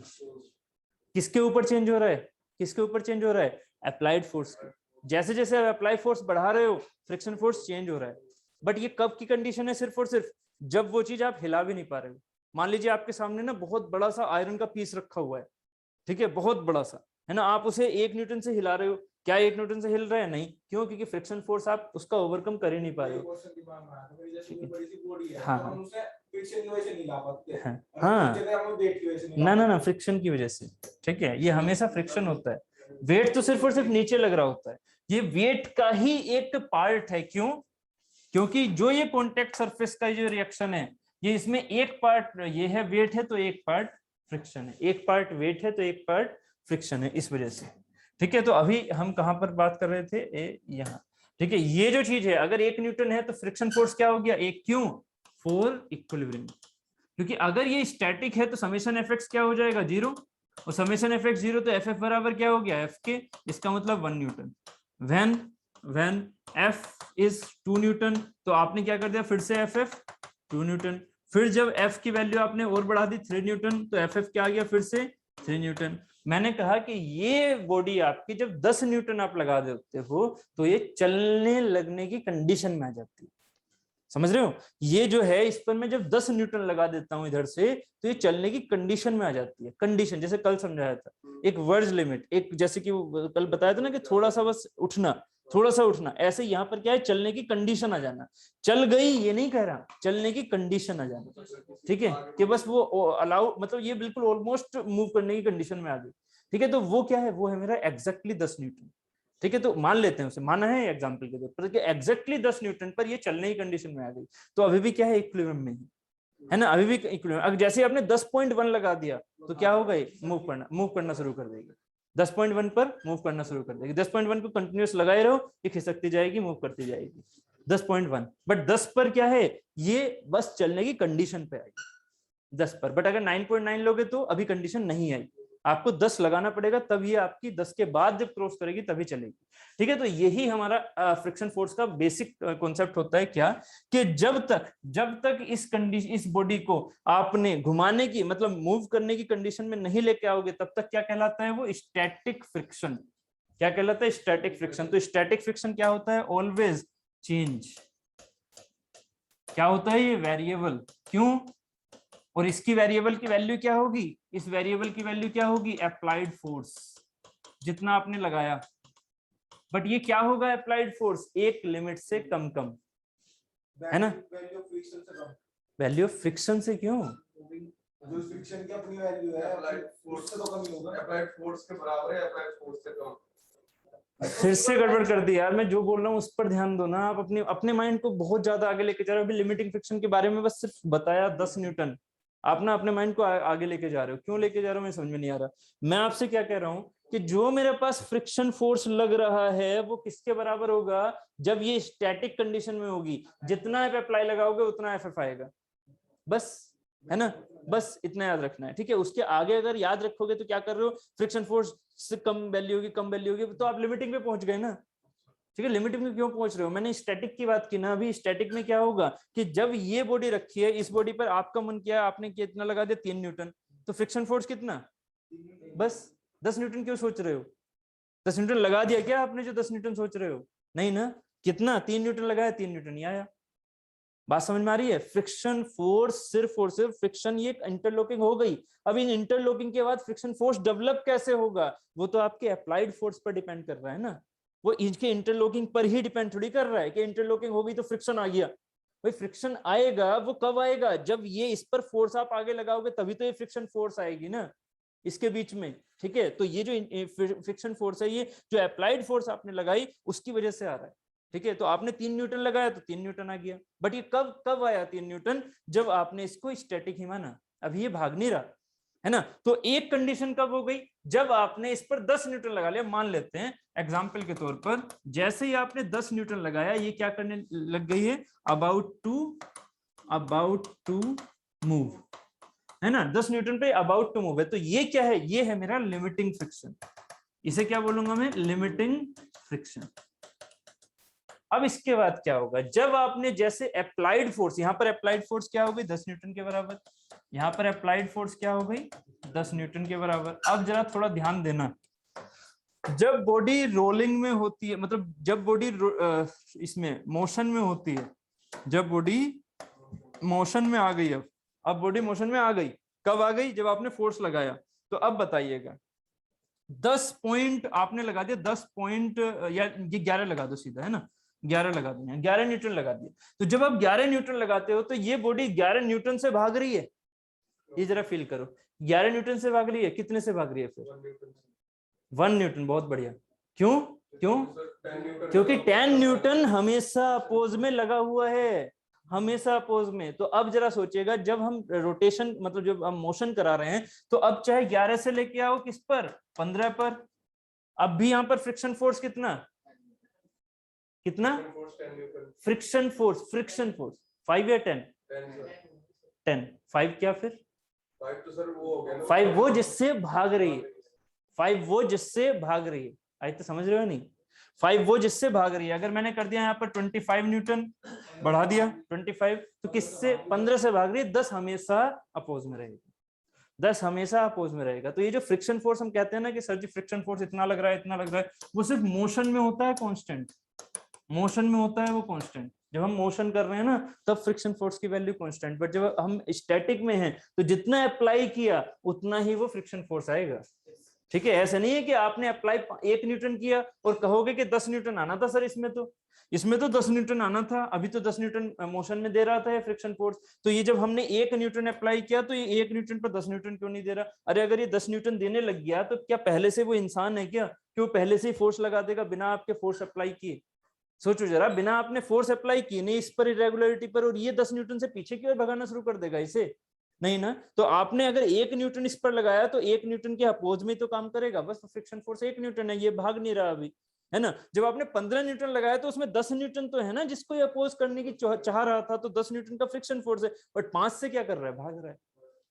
किसके ऊपर चेंज हो रहा है, किसके ऊपर चेंज हो रहा है, अप्लाइड फोर्स के। जैसे जैसे आप अप्लाई फोर्स बढ़ा रहे हो, फ्रिक्शन फोर्स चेंज हो रहा है। बट ये कब की कंडीशन है, सिर्फ और सिर्फ जब वो चीज आप हिला भी नहीं पा रहे हो। मान लीजिए आपके सामने ना बहुत बड़ा सा आयरन का पीस रखा हुआ है, ठीक है, बहुत बड़ा सा है ना, आप उसे 1 न्यूटन से हिला रहे हो, क्या 1 न्यूटन से हिल रहा है, नहीं, क्यों, क्योंकि फ्रिक्शन फोर्स आप उसका ओवरकम कर ही नहीं पा रहे हो। ना फ्रिक्शन की वजह से, ठीक है, ये हमेशा फ्रिक्शन होता है, वेट तो सिर्फ और सिर्फ नीचे लग रहा होता है, ये वेट का ही एक पार्ट है। क्यों, क्योंकि जो ये कॉन्टेक्ट सरफेस का जो रिएक्शन है, ये इसमें एक पार्ट ये है वेट है, तो एक पार्ट फ्रिक्शन है, एक पार्ट वेट है तो एक पार्ट फ्रिक्शन है, इस वजह से। ठीक है, तो अभी हम कहां पर बात कर रहे थे, यहाँ। ठीक है, ये जो चीज है, अगर 1 न्यूटन है तो फ्रिक्शन फोर्स क्या हो गया, 1। क्यों, फॉर इक्विलिब्रियम, क्योंकि अगर ये स्टैटिक है तो समेशन एफएक्स क्या हो जाएगा, 0, और समेशन एफएक्स 0 तो एफ बराबर क्या हो गया, एफ के, इसका मतलब 1 Newton. When F is 2 Newton, तो आपने क्या कर दिया, फिर से एफ 2 न्यूटन। फिर जब एफ की वैल्यू आपने और बढ़ा दी 3 न्यूटन, तो एफ क्या आ गया, फिर से 3 न्यूटन। मैंने कहा कि ये बॉडी आपकी जब 10 न्यूटन आप लगा देते हो तो ये चलने लगने की कंडीशन में आ जाती है। समझ रहे हो? ये जो है इस पर मैं जब 10 न्यूटन लगा देता हूं इधर से तो ये चलने की कंडीशन में आ जाती है। कंडीशन जैसे कल समझाया था, एक वर्ज लिमिट, एक जैसे कि कल बताया था ना कि थोड़ा सा बस उठना, थोड़ा सा उठना, ऐसे यहाँ पर क्या है, चलने की कंडीशन आ जाना। चल गई ये नहीं कह रहा, चलने की कंडीशन आ जाना, ठीक है, कि बस वो अलाउ, मतलब ये बिल्कुल ऑलमोस्ट मूव करने की कंडीशन में आ गई, ठीक है। तो वो क्या है, वो है मेरा एग्जैक्टली 10 न्यूटन, ठीक है। तो मान लेते हैं उसे, माना है एग्जांपल के तौर पर कि एग्जैक्टली 10 न्यूटन पर ये चलने की कंडीशन में आ गई, तो अभी भी क्या है, इक्विलिब्रियम में है ना, अभी भी इक्विलिब्रियम। अगर जैसे आपने 10.1 लगा दिया तो क्या होगा, मूव करना शुरू कर देगी, 10.1 पर मूव करना शुरू कर देगी। 10.1 को कंटिन्यूस लगाए रहो, ये खिसकती जाएगी, मूव करती जाएगी 10.1। बट 10 पर क्या है, ये बस चलने की कंडीशन पे आएगी 10 पर। बट अगर 9.9 लोगे तो अभी कंडीशन नहीं आई, आपको 10 लगाना पड़ेगा, तब ये आपकी 10 के बाद जब क्रॉस करेगी तभी चलेगी, ठीक है। तो यही हमारा फ्रिक्शन फोर्स का बेसिक कॉन्सेप्ट होता है, क्या कि जब तक इस कंडीशन, इस बॉडी को आपने घुमाने की, मतलब मूव करने की कंडीशन में नहीं लेके आओगे, तब तक क्या कहलाता है, वो स्टैटिक फ्रिक्शन। क्या कहलाता है, स्टैटिक फ्रिक्शन। तो स्टैटिक फ्रिक्शन क्या होता है, ऑलवेज चेंज। क्या होता है, ये वेरिएबल। क्यों? और इसकी वेरिएबल की वैल्यू क्या होगी, इस वेरिएबल की वैल्यू क्या होगी, अप्लाइड फोर्स, जितना आपने लगाया। बट ये क्या होगा, अप्लाइड फोर्स एक लिमिट से कम कम, है ना। वैल्यू ऑफ फ्रिक्शन से क्यों, जो फ्रिक्शन की अपनी वैल्यू है अप्लाइड फोर्स से तो कम ही होगा, अप्लाइड फोर्स के बराबर है, अप्लाइड फोर्स से कम। फिर से गड़बड़ कर दी यार, मैं जो बोल रहा हूँ उस पर ध्यान दो ना। आप अपने माइंड को बहुत ज्यादा आगे लेके जा रहे हो। अभी लिमिटिंग फ्रिक्शन के बारे में बस सिर्फ बताया 10 न्यूटन, आप ना अपने माइंड को आगे लेके जा रहे हो। क्यों लेके जा रहे हो मैं समझ में नहीं आ रहा। मैं आपसे क्या कह रहा हूँ कि जो मेरे पास फ्रिक्शन फोर्स लग रहा है वो किसके बराबर होगा, जब ये स्टैटिक कंडीशन में होगी। जितना एफ अप्लाई लगाओगे उतना एफ आएगा, बस, है ना। बस इतना याद रखना है, ठीक है। उसके आगे अगर याद रखोगे तो क्या कर रहे हो, फ्रिक्शन फोर्स से कम वैल्यू होगी, तो आप लिमिटिंग पे पहुंच गए ना, ठीक है। लिमिटिंग में क्यों पहुंच रहे हो, मैंने स्टैटिक की बात की ना। अभी स्टैटिक में क्या होगा कि जब ये बॉडी रखी है, इस बॉडी पर आपका मन किया, आपने कितना लगा दिया, 3 न्यूटन, तो फ्रिक्शन फोर्स कितना, बस 10 न्यूटन। क्यों सोच रहे हो, 10 न्यूटन लगा दिया क्या आपने, जो 10 न्यूटन सोच रहे हो, नहीं ना। कितना, 3 न्यूटन लगाया, 3 न्यूटन ही आया। बात समझ में आ रही है। फ्रिक्शन फोर्स सिर्फ और सिर्फ फ्रिक्शन, ये इंटरलॉकिंग हो गई। अब इन इंटरलॉकिंग के बाद फ्रिक्शन फोर्स डेवलप कैसे होगा, वो तो आपके अप्लाइड फोर्स पर डिपेंड कर रहा है ना। वो इनके इंटरलॉकिंग पर ही डिपेंड थोड़ी कर रहा है कि इंटरलॉकिंग हो गई तो फ्रिक्शन आ गया। भाई फ्रिक्शन आएगा, वो कब आएगा, जब ये इस पर फोर्स आप आगे लगाओगे तभी तो ये फ्रिक्शन फोर्स आएगी ना, इसके बीच में, ठीक है। तो ये जो फ्रिक्शन फोर्स है, ये जो अप्लाइड फोर्स आपने लगाई उसकी वजह से आ रहा है, ठीक है। तो आपने 3 न्यूटन लगाया तो 3 न्यूटन आ गया। बट ये कब आया 3 न्यूटन, जब आपने इसको स्टैटिक ही माना। अभी ये भाग नहीं रहा, है ना। तो एक कंडीशन कब हो गई, जब आपने इस पर 10 न्यूटन लगा लिया। मान लेते हैं एग्जांपल के तौर पर, जैसे ही आपने 10 न्यूटन लगाया, ये क्या करने लग गई है, अबाउट टू मूव, है ना। 10 न्यूटन पे अबाउट टू मूव है, तो ये क्या है, ये है मेरा लिमिटिंग फ्रिक्शन। इसे क्या बोलूंगा मैं, लिमिटिंग फ्रिक्शन। अब इसके बाद क्या होगा, जब आपने जैसे अप्लाइड फोर्स, यहां पर अप्लाइड फोर्स क्या हो गई, 10 न्यूटन के बराबर। यहां पर अप्लाइड फोर्स क्या हो गई, 10 न्यूटन के बराबर। अब जरा थोड़ा ध्यान देना, जब बॉडी रोलिंग में होती है, मतलब जब बॉडी इसमें मोशन में होती है, जब बॉडी मोशन में आ गई, अब बॉडी मोशन में आ गई, कब आ गई, जब आपने फोर्स लगाया। तो अब बताइएगा, 10 पॉइंट आपने लगा दिया, 10 पॉइंट या ये 11 लगा दो सीधा, है ना, 11 लगा दिया, 11 न्यूटन लगा दिया। तो जब आप 11 न्यूटन लगाते हो तो ये बॉडी 11 न्यूटन से भाग रही है, ये जरा फील करो, 11 न्यूटन से भाग रही है, कितने से भाग रही है फिर, 1 न्यूटन। बहुत बढ़िया। क्यों, क्योंकि 10 न्यूटन हमेशा अपोज में लगा हुआ है, हमेशा अपोज में। तो अब जरा सोचिएगा, जब हम रोटेशन, मतलब जब हम मोशन करा रहे हैं, तो अब चाहे 11 से लेके आओ किस पर, 15 पर, अब भी यहां पर फ्रिक्शन फोर्स कितना फ्रिक्शन फोर्स 5 या 10, 5 क्या, फिर 5 वो जिससे भाग रही है, 5 वो जिससे भाग रही है। आई तो समझ रहे हो नहीं, 5 वो जिससे भाग रही है। अगर मैंने कर दिया यहाँ पर 25 न्यूटन, बढ़ा दिया 25, तो किससे, 15 से भाग रही है, 10 हमेशा अपोज में रहेगा, 10 हमेशा अपोज में रहेगा। तो ये जो फ्रिक्शन फोर्स हम कहते हैं ना कि सर जी फ्रिक्शन फोर्स इतना लग रहा है, इतना लग रहा है, वो सिर्फ मोशन में होता है कांस्टेंट, मोशन में होता है वो कांस्टेंट, जब हम मोशन कर रहे हैं ना तब फ्रिक्शन फोर्स की वैल्यू कांस्टेंट, बट जब हम स्टैटिक में हैं तो जितना अप्लाई किया उतना ही वो फ्रिक्शन फोर्स आएगा। ठीक है, ऐसा नहीं है कि आपने अप्लाई 1 न्यूटन किया और कहोगे कि 10 न्यूटन आना था सर, इसमें तो 10 न्यूटन आना था, अभी तो 10 न्यूटन मोशन में दे रहा था फ्रिक्शन फोर्स, तो ये जब हमने 1 न्यूटन अप्लाई किया तो ये 1 न्यूटन पर 10 न्यूटन क्यों नहीं दे रहा? अरे अगर ये 10 न्यूटन देने लग गया तो क्या पहले से वो इंसान है क्या कि वो पहले से ही फोर्स लगा देगा बिना आपके फोर्स अप्लाई किए? सोचो जरा, बिना आपने फोर्स अप्लाई किए नहीं इस पर, इरेगुलरिटी पर, और ये 10 न्यूटन से पीछे की ओर भगाना शुरू कर देगा इसे? नहीं ना। तो आपने अगर 1 न्यूटन इस पर लगाया तो 1 न्यूटन के अपोज में तो काम करेगा, बस फ्रिक्शन फोर्स 1 न्यूटन है, ये भाग नहीं रहा अभी, है ना। जब आपने 15 न्यूटन लगाया तो उसमें 10 न्यूटन तो है ना जिसको ये अपोज करने की चाह रहा था, तो 10 न्यूटन का फ्रिक्शन फोर्स है, बट 5 से क्या कर रहा है, भाग रहा है।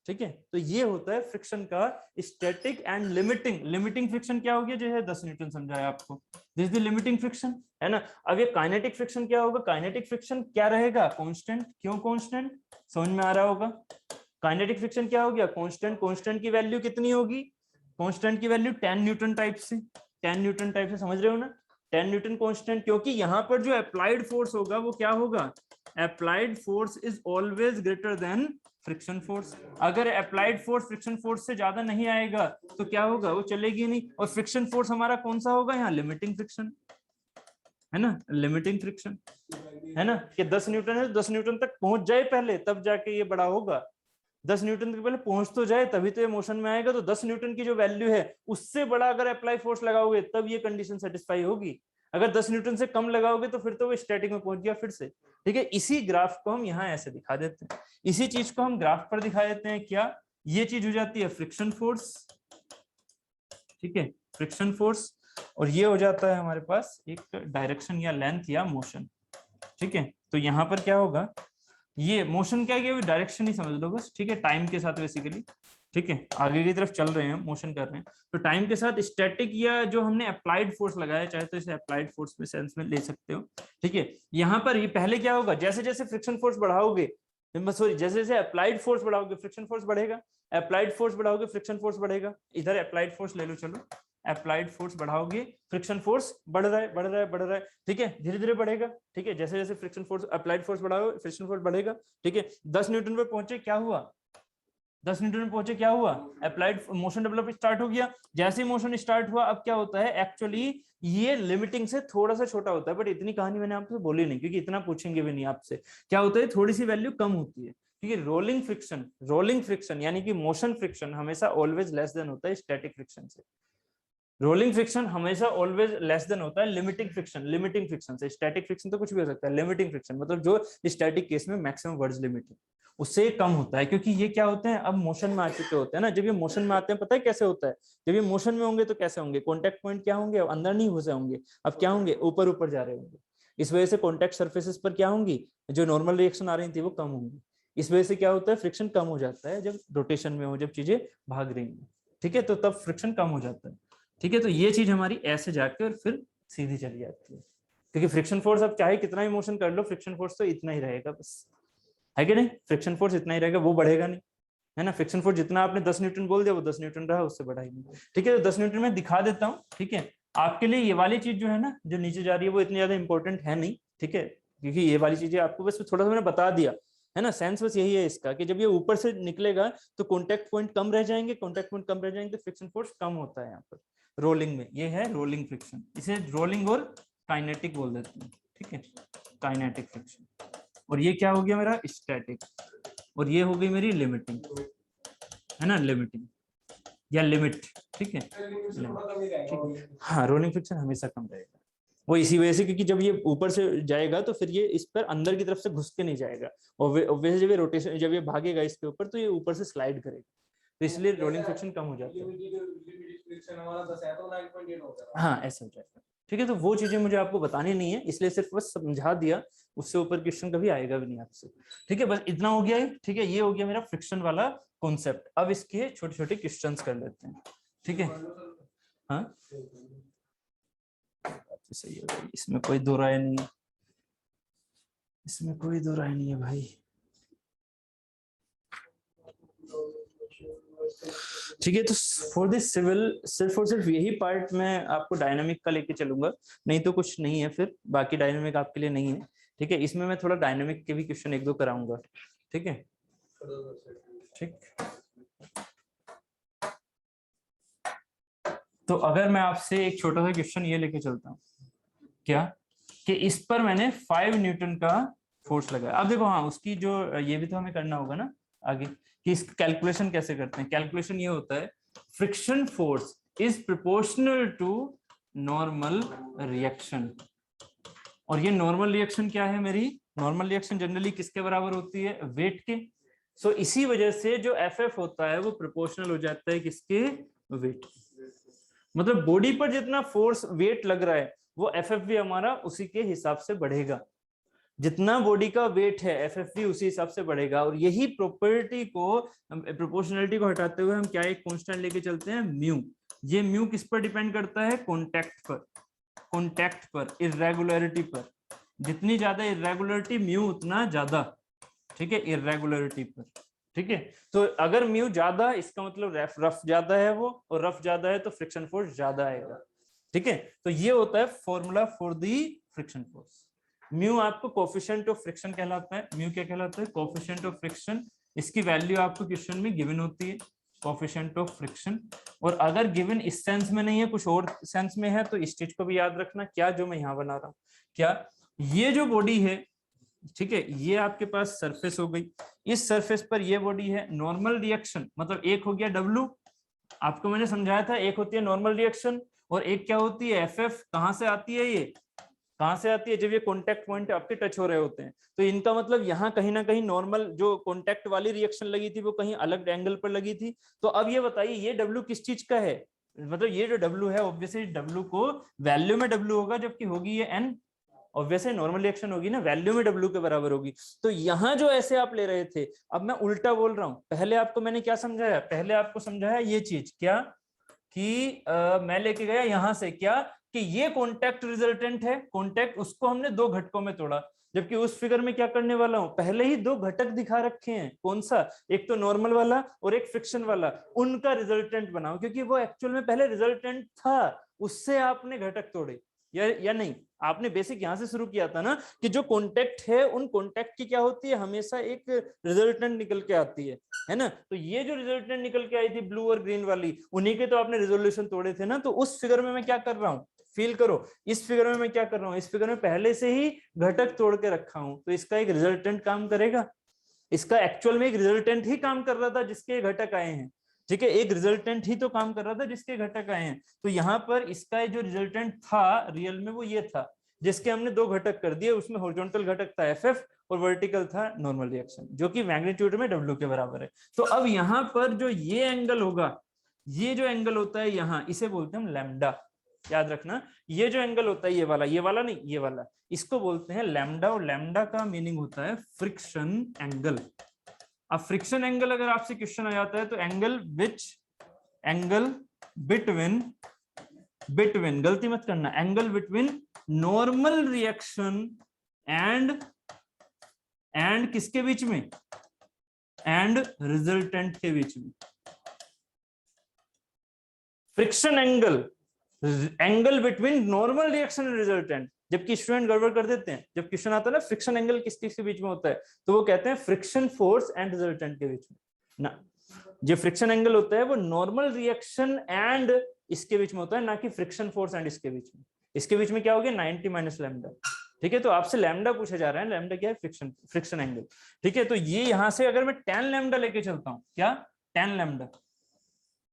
ठीक है, तो ये होता है फ्रिक्शन का स्टैटिक एंड लिमिटिंग फ्रिक्शन क्या हो गया, जो है 10 न्यूटन समझाया आपको, this is the limiting friction, है ना। अब ये काइनेटिक फ्रिक्शन क्या होगा, काइनेटिक फ्रिक्शन क्या रहेगा, कांस्टेंट। क्यों कांस्टेंट, समझ में आ रहा होगा। काइनेटिक फ्रिक्शन क्या हो गया, कांस्टेंट की वैल्यू कितनी होगी, कांस्टेंट की वैल्यू 10 न्यूटन टाइप से, 10 न्यूटन टाइप से, समझ रहे हो ना, 10 न्यूटन कांस्टेंट, क्योंकि यहाँ पर जो अप्लाइड फोर्स होगा वो क्या होगा, applied force is always greater than friction force. अगर अप्लाइड फोर्स फ्रिक्शन फोर्स से ज्यादा नहीं आएगा तो क्या होगा, वो चलेगी नहीं। और फ्रिक्शन फोर्स हमारा कौन सा होगा यहाँ, लिमिटिंग फ्रिक्शन, है ना, लिमिटिंग फ्रिक्शन, है ना, कि 10 न्यूटन है, 10 न्यूटन तक पहुंच जाए पहले तब जाके ये बड़ा होगा, 10 न्यूटन तक पहले पहुंच तो जाए तभी तो ये मोशन में आएगा। तो 10 न्यूटन की जो वैल्यू है उससे बड़ा अगर अप्लाई फोर्स लगाओगे तब ये कंडीशन सेटिस्फाई होगी, अगर 10 न्यूटन से कम लगाओगे तो फिर तो वो स्टैटिक में पहुंच गया फिर से। ठीक है, इसी ग्राफ को हम यहाँ ऐसे दिखा देते हैं, इसी चीज को हम ग्राफ पर दिखा देते हैं, क्या ये चीज हो जाती है फ्रिक्शन फोर्स, ठीक है, फ्रिक्शन फोर्स, और ये हो जाता है हमारे पास एक डायरेक्शन या लेंथ या मोशन। ठीक है, तो यहाँ पर क्या होगा, ये मोशन क्या है, डायरेक्शन ही समझ लो बस, ठीक है, टाइम के साथ बेसिकली, ठीक है, आगे की तरफ चल रहे हैं, मोशन कर रहे हैं, तो टाइम के साथ स्टैटिक या जो हमने अप्लाइड फोर्स लगाया, चाहे तो इसे अप्लाइड फोर्स में सेंस में ले सकते हो। ठीक है, यहाँ पर ये पहले क्या होगा, जैसे जैसे फ्रिक्शन फोर्स बढ़ाओगे, सॉरी जैसे जैसे अप्लाइड फोर्स बढ़ाओगे फ्रिक्शन फोर्स बढ़ेगा, अप्लाइड फोर्स बढ़ाओगे फ्रिक्शन फोर्स बढ़ेगा। इधर अप्लाइड फोर्स ले लो, चलो अप्लाइड फोर्स बढ़ाओगे फ्रिक्शन फोर्स बढ़ रहा है, बढ़ रहा है, बढ़ रहा है, ठीक है, धीरे धीरे बढ़ेगा। ठीक है, जैसे जैसे फ्रिक्शन फोर्स अप्लाइड फोर्स बढ़ाओगे फ्रिक्शन फोर्स बढ़ेगा। ठीक है, 10 न्यूटन पे पहुंचे, क्या हुआ, 10 न्यूटन में पहुंचे, क्या हुआ, अप्लाइड मोशन डेवलप स्टार्ट हो गया। जैसे ही मोशन स्टार्ट हुआ, अब क्या होता है, एक्चुअली ये लिमिटिंग से थोड़ा सा छोटा होता है, बट इतनी कहानी मैंने आपसे बोली नहीं क्योंकि इतना पूछेंगे भी नहीं आपसे। क्या होता है, थोड़ी सी वैल्यू कम होती है, ठीक है। रोलिंग फ्रिक्शन यानी कि मोशन फ्रिक्शन हमेशा ऑलवेज लेस देन होता है स्टैटिक फ्रिक्शन से। रोलिंग फ्रिक्शन हमेशा ऑलवेज लेस देन होता है लिमिटिंग फ्रिक्शन से। स्टैटिक फ्रिक्शन तो कुछ भी हो सकता है, लिमिटिंग फ्रिक्शन मतलब जो स्टैटिक केस में मैक्सिमम वर्ड्स लिमिट है उससे कम होता है, क्योंकि ये क्या होते हैं, अब मोशन में आ चुके होते हैं ना। जब ये मोशन में आते हैं, पता है कैसे होता है, जब ये मोशन में होंगे तो कैसे होंगे, कॉन्टेक्ट पॉइंट क्या होंगे, अंदर नहीं घुसे होंगे, अब क्या होंगे, ऊपर ऊपर जा रहे होंगे। इस वजह से कॉन्टेक्ट सर्फेसेस पर क्या होंगी, जो नॉर्मल रिएक्शन आ रही थी वो कम होंगी। इस वजह से क्या होता है, फ्रिक्शन कम हो जाता है जब रोटेशन में हो, जब चीजें भाग रही हैं। ठीक है, तो तब फ्रिक्शन कम हो जाता है। ठीक है, तो ये चीज हमारी ऐसे जाके और फिर सीधी चली जाती है, क्योंकि फ्रिक्शन फोर्स अब चाहे कितना भी मोशन कर लो, फ्रिक्शन फोर्स तो इतना ही रहेगा बस, है कि नहीं, फ्रिक्शन फोर्स इतना ही रहेगा, वो बढ़ेगा नहीं, है ना। फ्रिक्शन फोर्स जितना आपने 10 न्यूटन बोल दिया वो 10 न्यूटन रहा, उससे बढ़ा ही नहीं। ठीक है, तो 10 न्यूटन में दिखा देता हूँ। ठीक है, आपके लिए ये वाली चीज जो है ना, जो नीचे जा रही है, वो इतनी ज्यादा इंपॉर्टेंट है नहीं, ठीक है, क्योंकि ये वाली चीजें आपको बस थोड़ा सा मैंने बता दिया, है ना। सेंस बस यही है इसका कि जब ये ऊपर से निकलेगा तो कॉन्टेक्ट पॉइंट कम रह जाएंगे, तो फ्रिक्शन फोर्स कम होता है यहाँ पर रोलिंग में। ये है रोलिंग फ्रिक्शन, इसे रोलिंग और काइनेटिक बोल देते हैं। ठीक है, काइनेटिक फ्रिक्शन। और ये क्या हो गया मेरा, स्टैटिक, और ये हो गई मेरी लिमिटिंग, है ना, लिमिटिंग या लिमिट। ठीक है, हाँ, रोलिंग फ्रिक्शन हमेशा कम रहेगा, वो इसी वजह से, क्योंकि जब ये ऊपर से जाएगा तो फिर ये इस पर अंदर की तरफ से घुस के नहीं जाएगा, और वैसे जब ये रोटेशन, जब ये भागेगा इसके ऊपर तो ये ऊपर से स्लाइड करेगा, तो इसलिए रोलिंग फ्रिक्शन कम हो जाता है। हाँ, ऐसा हो जाएगा। ठीक है, तो वो चीजें मुझे आपको बतानी नहीं है, इसलिए सिर्फ बस समझा दिया, उससे ऊपर क्वेश्चन कभी आएगा भी नहीं आपसे। ठीक है, बस इतना हो गया है। ठीक है, ये हो गया मेरा फ्रिक्शन वाला कॉन्सेप्ट। अब इसके छोटे छोटे क्वेश्चंस कर लेते हैं। ठीक है, हाँ सही है भाई, इसमें कोई दो राय नहीं है, इसमें कोई दो राय नहीं है भाई। ठीक है, तो फॉर दिस सिविल सिर्फ और सिर्फ यही पार्ट मैं आपको डायनामिक का लेके चलूंगा, नहीं तो कुछ नहीं है, फिर बाकी डायनामिक आपके लिए नहीं है। ठीक है, इसमें मैं थोड़ा डायनेमिक के भी क्वेश्चन एक दो कराऊंगा। ठीक है, ठीक। तो अगर मैं आपसे एक छोटा सा क्वेश्चन ये लेके चलता हूँ क्या, कि इस पर मैंने 5 न्यूटन का फोर्स लगाया। अब देखो, हाँ उसकी जो ये भी तो हमें करना होगा ना आगे, कि इसका कैलकुलेशन कैसे करते हैं। कैलकुलेशन ये होता है, friction force is proportional to normal reaction. और ये नॉर्मल रिएक्शन क्या है मेरी, नॉर्मल रिएक्शन जनरली किसके बराबर होती है, वेट के। सो इसी वजह से जो एफ होता है वो प्रोपोर्शनल हो जाता है किसके, वेट। मतलब बॉडी पर जितना फोर्स वेट लग रहा है वो एफ भी हमारा उसी के हिसाब से बढ़ेगा। जितना बॉडी का वेट है एफ भी उसी हिसाब से बढ़ेगा। और यही प्रॉपर्टी को, प्रोपोर्शनलिटी को हटाते हुए हम क्या एक कांस्टेंट लेके चलते हैं, म्यू। ये म्यू किस पर डिपेंड करता है, कॉन्टैक्ट पर, कॉन्टैक्ट पर, इर्रेगुलरिटी पर। जितनी ज्यादा इर्रेगुलरिटी म्यू उतना ज्यादा, ठीक है, इर्रेगुलरिटी पर। ठीक है, तो अगर म्यू ज्यादा इसका मतलब रफ ज्यादा है वो, और रफ ज्यादा है तो फ्रिक्शन फोर्स ज्यादा आएगा। ठीक है, तो ये होता है formula for the friction force. Mu आपको कोफिशिएंट ऑफ फ्रिक्शन कहलाता है। म्यू क्या कहलाता है, कोफिशिएंट ऑफ फ्रिक्शन। इसकी वैल्यू आपको क्वेश्चन में गिवन होती है, कोफिशिएंट ऑफ फ्रिक्शन। और अगर गिवन इस सेंस में नहीं है, कुछ और सेंस में है, तो इस चीज को भी याद रखना, क्या जो मैं यहाँ बना रहा हूँ, क्या ये जो बॉडी है, ठीक है, ये आपके पास सरफेस हो गई, इस सरफेस पर ये बॉडी है। नॉर्मल रिएक्शन मतलब एक हो गया डब्ल्यू, आपको मैंने समझाया था, एक होती है नॉर्मल रिएक्शन और एक क्या होती है एफ। कहां से आती है, ये कहां से आती है, जब ये कॉन्टैक्ट पॉइंट आपके टच हो रहे होते हैं। तो इनका मतलब यहाँ कहीं ना कहीं नॉर्मल जो कॉन्टैक्ट वाली रिएक्शन लगी थी वो कहीं अलग एंगल पर लगी थी। तो अब ये बताइए ये डब्ल्यू किस चीज का है, मतलब ये जो डब्ल्यू है ऑब्वियसली डब्ल्यू को वैल्यू में डब्ल्यू होगा, जबकि होगी ये एन, ऑब्वियसली नॉर्मल रिएक्शन होगी ना, वैल्यू में डब्ल्यू के बराबर होगी। तो यहाँ जो ऐसे आप ले रहे थे, अब मैं उल्टा बोल रहा हूँ। पहले आपको मैंने क्या समझाया, पहले आपको समझाया ये चीज क्या, कि मैं लेके गया यहां से क्या, कि ये कॉन्टैक्ट रिजल्टेंट है, कॉन्टैक्ट, उसको हमने दो घटकों में तोड़ा। जबकि उस फिगर में क्या करने वाला हूं, पहले ही दो घटक दिखा रखे हैं, कौन सा, एक तो नॉर्मल वाला और एक फ्रिक्शन वाला, उनका रिजल्टेंट बनाओ, क्योंकि वो एक्चुअल में पहले रिजल्टेंट था, उससे आपने घटक तोड़े। या नहीं, आपने बेसिक यहां से शुरू किया था ना, कि जो कॉन्टैक्ट है उन कॉन्टैक्ट की क्या होती है, हमेशा एक रिजल्टेंट निकल के आती है ना। तो ये जो रिजल्टेंट निकल के आई थी ब्लू और ग्रीन वाली, उन्हीं के तो आपने रिजोल्यूशन तोड़े थे ना। तो उस फिगर में मैं क्या कर रहा हूँ, फील करो, इस फिगर में मैं क्या कर रहा हूँ, इस फिगर में पहले से ही घटक तोड़ के रखा हूं, तो इसका एक रिजल्टेंट काम करेगा। इसका एक्चुअल में एक रिजल्टेंट ही काम कर रहा था जिसके घटक आए हैं। ठीक है, एक रिजल्टेंट ही तो काम कर रहा था जिसके घटक आए हैं। तो यहाँ पर इसका जो रिजल्टेंट था रियल में वो ये था, जिसके हमने दो घटक कर दिए। उसमें हॉरिजॉन्टल घटक था एफ और वर्टिकल था नॉर्मल रिएक्शन, जो कि मैग्नीट्यूड में डब्ल्यू के बराबर है। तो अब यहाँ पर जो ये एंगल होगा, ये जो एंगल होता है यहाँ, इसे बोलते हैं हम लैम्डा। याद रखना, ये जो एंगल होता है, ये वाला नहीं, ये वाला, इसको बोलते हैं लैम्डा। और लैम्डा का मीनिंग होता है फ्रिक्शन एंगल। अब फ्रिक्शन एंगल अगर आपसे क्वेश्चन आ जाता है तो एंगल बिटवीन, गलती मत करना, angle between normal reaction and किसके बीच में, एंड रिजल्टेंट के बीच में। Friction angle between normal reaction and resultant. जबकि स्टूडेंट गड़बड़ कर देते हैं, जब क्वेश्चन आता है ना फ्रिक्शन एंगल किसके बीच में होता है, तो वो कहते हैं फ्रिक्शन फोर्स एंड रिजल्टेंट के बीच में ना। जो फ्रिक्शन एंगल होता है वो नॉर्मल रिएक्शन एंड इसके बीच में होता है, ना कि फ्रिक्शन फोर्स एंड इसके बीच में। इसके बीच में क्या हो गया, 90 माइनस लैम्डा। ठीक है, तो आपसे लैम्डा पूछा जा रहा है, लैम्डा क्या है, फ्रिक्शन एंगल। ठीक है, तो ये यहां से अगर मैं tan लैम्डा लेके चलता हूँ, क्या tan लैम्डा,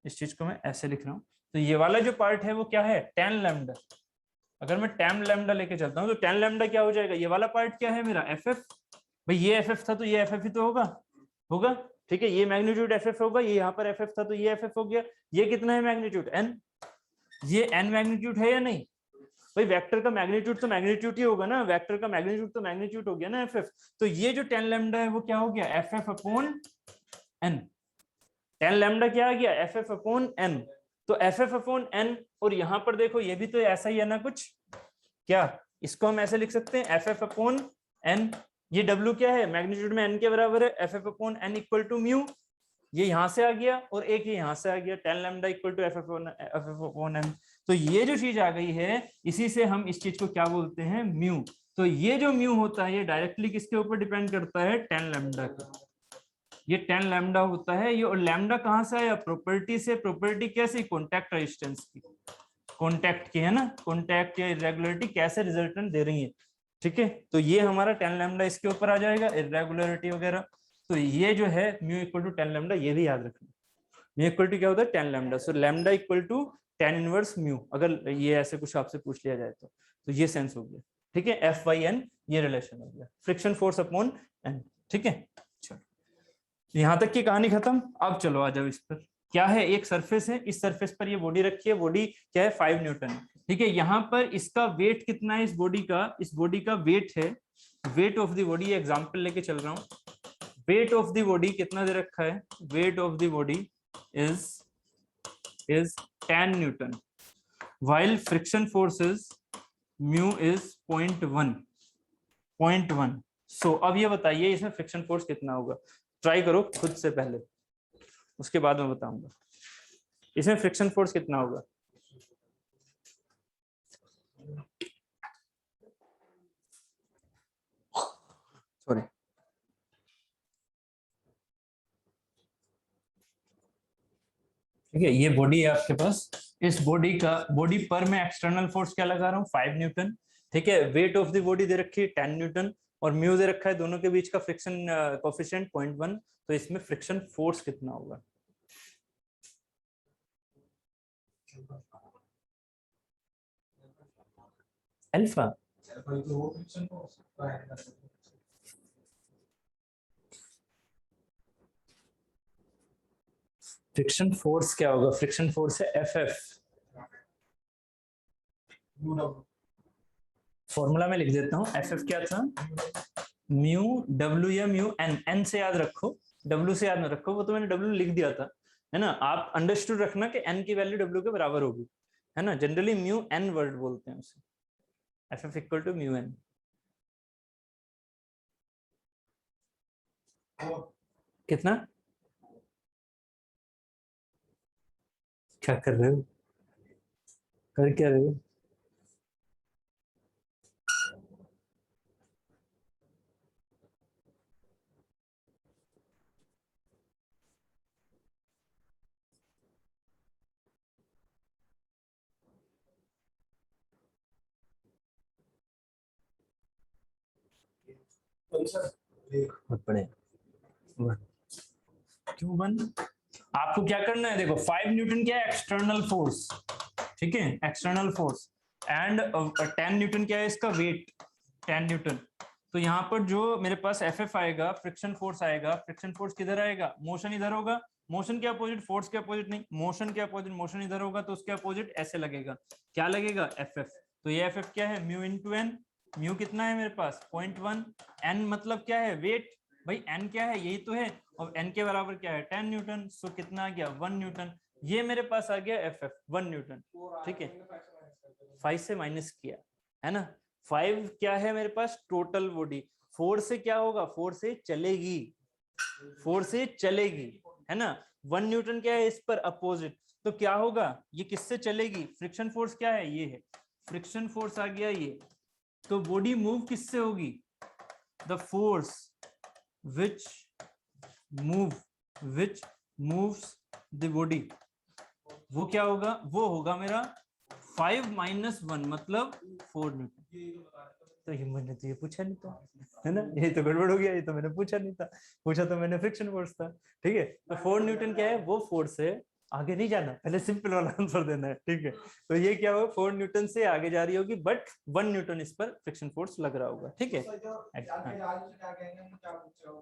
इस चीज को मैं ऐसे लिख रहा हूँ, तो ये वाला जो पार्ट है वो क्या है, tan लैम्डा। अगर मैं tan लैम्डा लेके चलता हूँ तो tan लैम्डा क्या हो जाएगा, ये वाला पार्ट क्या है मेरा, एफ। भाई ये एफ था तो ये एफ ही तो होगा। ठीक है, ये मैग्नीट्यूड एफ होगा, ये यहाँ पर एफ था तो ये एफ हो गया। ये कितना है मैग्नीट्यूड, n, ये n मैग्नीट्यूड है या नहीं। भाई वेक्टर का मैग्नीट्यूड तो मैग्नीट्यूड ही होगा ना, वेक्टर का मैग्नीट्यूड तो मैग्नीट्यूड हो गया ना एफ। तो ये जो tan लैम्डा है वो क्या हो गया, F upon n। tan lambda क्या आ गया, एफ अपॉन n। तो एफ अपॉन n, और यहां पर देखो ये भी तो ऐसा ही है ना कुछ, क्या इसको हम ऐसे लिख सकते हैं, एफ अपॉन n। ये w क्या है, मैग्नीट्यूड में n के बराबर है, F upon n equal to mu. ये यहां से आ गया और एक ये यहां से आ गया, tan lambda equal to F upon n। तो ये जो चीज आ गई है, इसी से हम इस चीज को क्या बोलते हैं, म्यू। तो ये जो म्यू होता है ये डायरेक्टली किसके ऊपर डिपेंड करता है, tan लैम्डा के। ये tan लैम्डा होता है ये, और लैम्डा कहाँ से आया, प्रॉपर्टी से। प्रॉपर्टी कैसी, कॉन्टैक्ट रेजिस्टेंस की, कॉन्टैक्ट की है ना, कॉन्टैक्ट या इरेगुलरिटी कैसे रिजल्टेंट दे रही है, ठीक है। तो ये हमारा tan लैम्डा इसके ऊपर आ जाएगा, इरेगुलरिटी वगैरह। तो ये जो है mu equal to tan lambda, ये भी याद रखना। म्यू इक्वल टू क्या होता है, tan lambda. So lambda equal to tan inverse mu, अगर ये ऐसे कुछ आपसे पूछ लिया जाए तो ये सेंस हो गया, ठीक है। एफ बाई एन ये रिलेशन हो गया, फ्रिक्शन फोर्स अपॉन एन, ठीक है। चलो यहां तक की कहानी खत्म। अब चलो आ जाओ इस पर। क्या है, एक सरफेस है, इस सरफेस पर ये बॉडी रखी है, बॉडी क्या है 5 न्यूटन, ठीक है। यहाँ पर इसका वेट कितना है, इस बॉडी का वेट है, weight of the body, example लेके चल रहा हूँ। वेट ऑफ द बॉडी कितना दे रखा है, weight of the body is 10 Newton, while friction force is mu is 0.1। सो अब ये बताइए इसमें फ्रिक्शन फोर्स कितना होगा, ट्राई करो खुद से पहले, उसके बाद मैं बताऊंगा इसमें फ्रिक्शन फोर्स कितना होगा। सॉरी, ठीक है, ये बॉडी है आपके पास, इस बॉडी पर मैं एक्सटर्नल फोर्स क्या लगा रहा हूँ 5 न्यूटन, ठीक है। वेट ऑफ द बॉडी दे रखी है 10 न्यूटन और म्यू दे रखा है, दोनों के बीच का फ्रिक्शन कोएफिशिएंट 0.1। तो इसमें फ्रिक्शन फोर्स कितना होगा, अल्फा। फ्रिक्शन फोर्स क्या होगा, फ्रिक्शन फोर्स है एफ। फॉर्मूला में लिख देता हूँ, एफ क्या था, म्यू डब्ल्यू या म्यू एन, एन से याद रखो, डब्ल्यू से याद ना रखो, वो तो मैंने डब्ल्यू लिख दिया था, है ना। आप अंडरस्टूड रखना कि एन की वैल्यू डब्ल्यू के बराबर होगी, है ना। जनरली म्यू एन वर्ड बोलते हैं उसे, F equal to mu N. कितना, क्या कर रहे हो, कर क्या रहे हो, बहुत बड़े क्यों बन। आपको क्या करना है, देखो 5 न्यूटन क्या है, एक्सटर्नल फोर्स, ठीक है, एक्सटर्नल फोर्स, एंड 10 न्यूटन क्या है इसका वेट, 10 न्यूटन। तो यहाँ पर जो मेरे पास एफ आएगा, फ्रिक्शन फोर्स आएगा, फ्रिक्शन फोर्स किधर आएगा, मोशन इधर होगा, मोशन के अपोजिट, फोर्स के अपोजिट नहीं, मोशन के अपोजिट, मोशन इधर होगा तो उसके अपोजिट ऐसे लगेगा, क्या लगेगा, एफ। तो ये एफ क्या है, म्यू इंटू एन। म्यू कितना है मेरे पास 0.1, एन मतलब क्या है वेट, भाई एन क्या है यही तो है, और एन के बराबर क्या है 10 न्यूटन। सो कितना आ गया 1 न्यूटन, ये मेरे पास आ गया एफ 1 न्यूटन, ठीक है। 5 से माइनस किया, है ना। 5 क्या है मेरे पास टोटल बॉडी, 4 से क्या होगा, 4 से चलेगी, 4 से चलेगी, है ना। 1 न्यूटन क्या है इस पर अपोजिट, तो क्या होगा, ये किससे चलेगी, फ्रिक्शन फोर्स क्या है, ये है फ्रिक्शन फोर्स आ गया ये। तो बॉडी मूव किससे होगी, the force which moves the body, वो क्या होगा, वो होगा मेरा 5 माइनस 1 मतलब 4 न्यूटन। तो ये मैंने तो ये पूछा नहीं था, है ना, ये तो गड़बड़ हो गया, ये तो मैंने पूछा नहीं था, पूछा तो मैंने फ्रिक्शन फोर्स था, ठीक है। तो 4 न्यूटन क्या है, वो फोर्स है, आगे नहीं जाना, पहले सिंपल वाला आंसर देना है, ठीक है। तो ये क्या होगा, 4 न्यूटन से आगे जा रही होगी, बट 1 न्यूटन इस पर फ्रिक्शन फोर्स लग रहा होगा, ठीक है।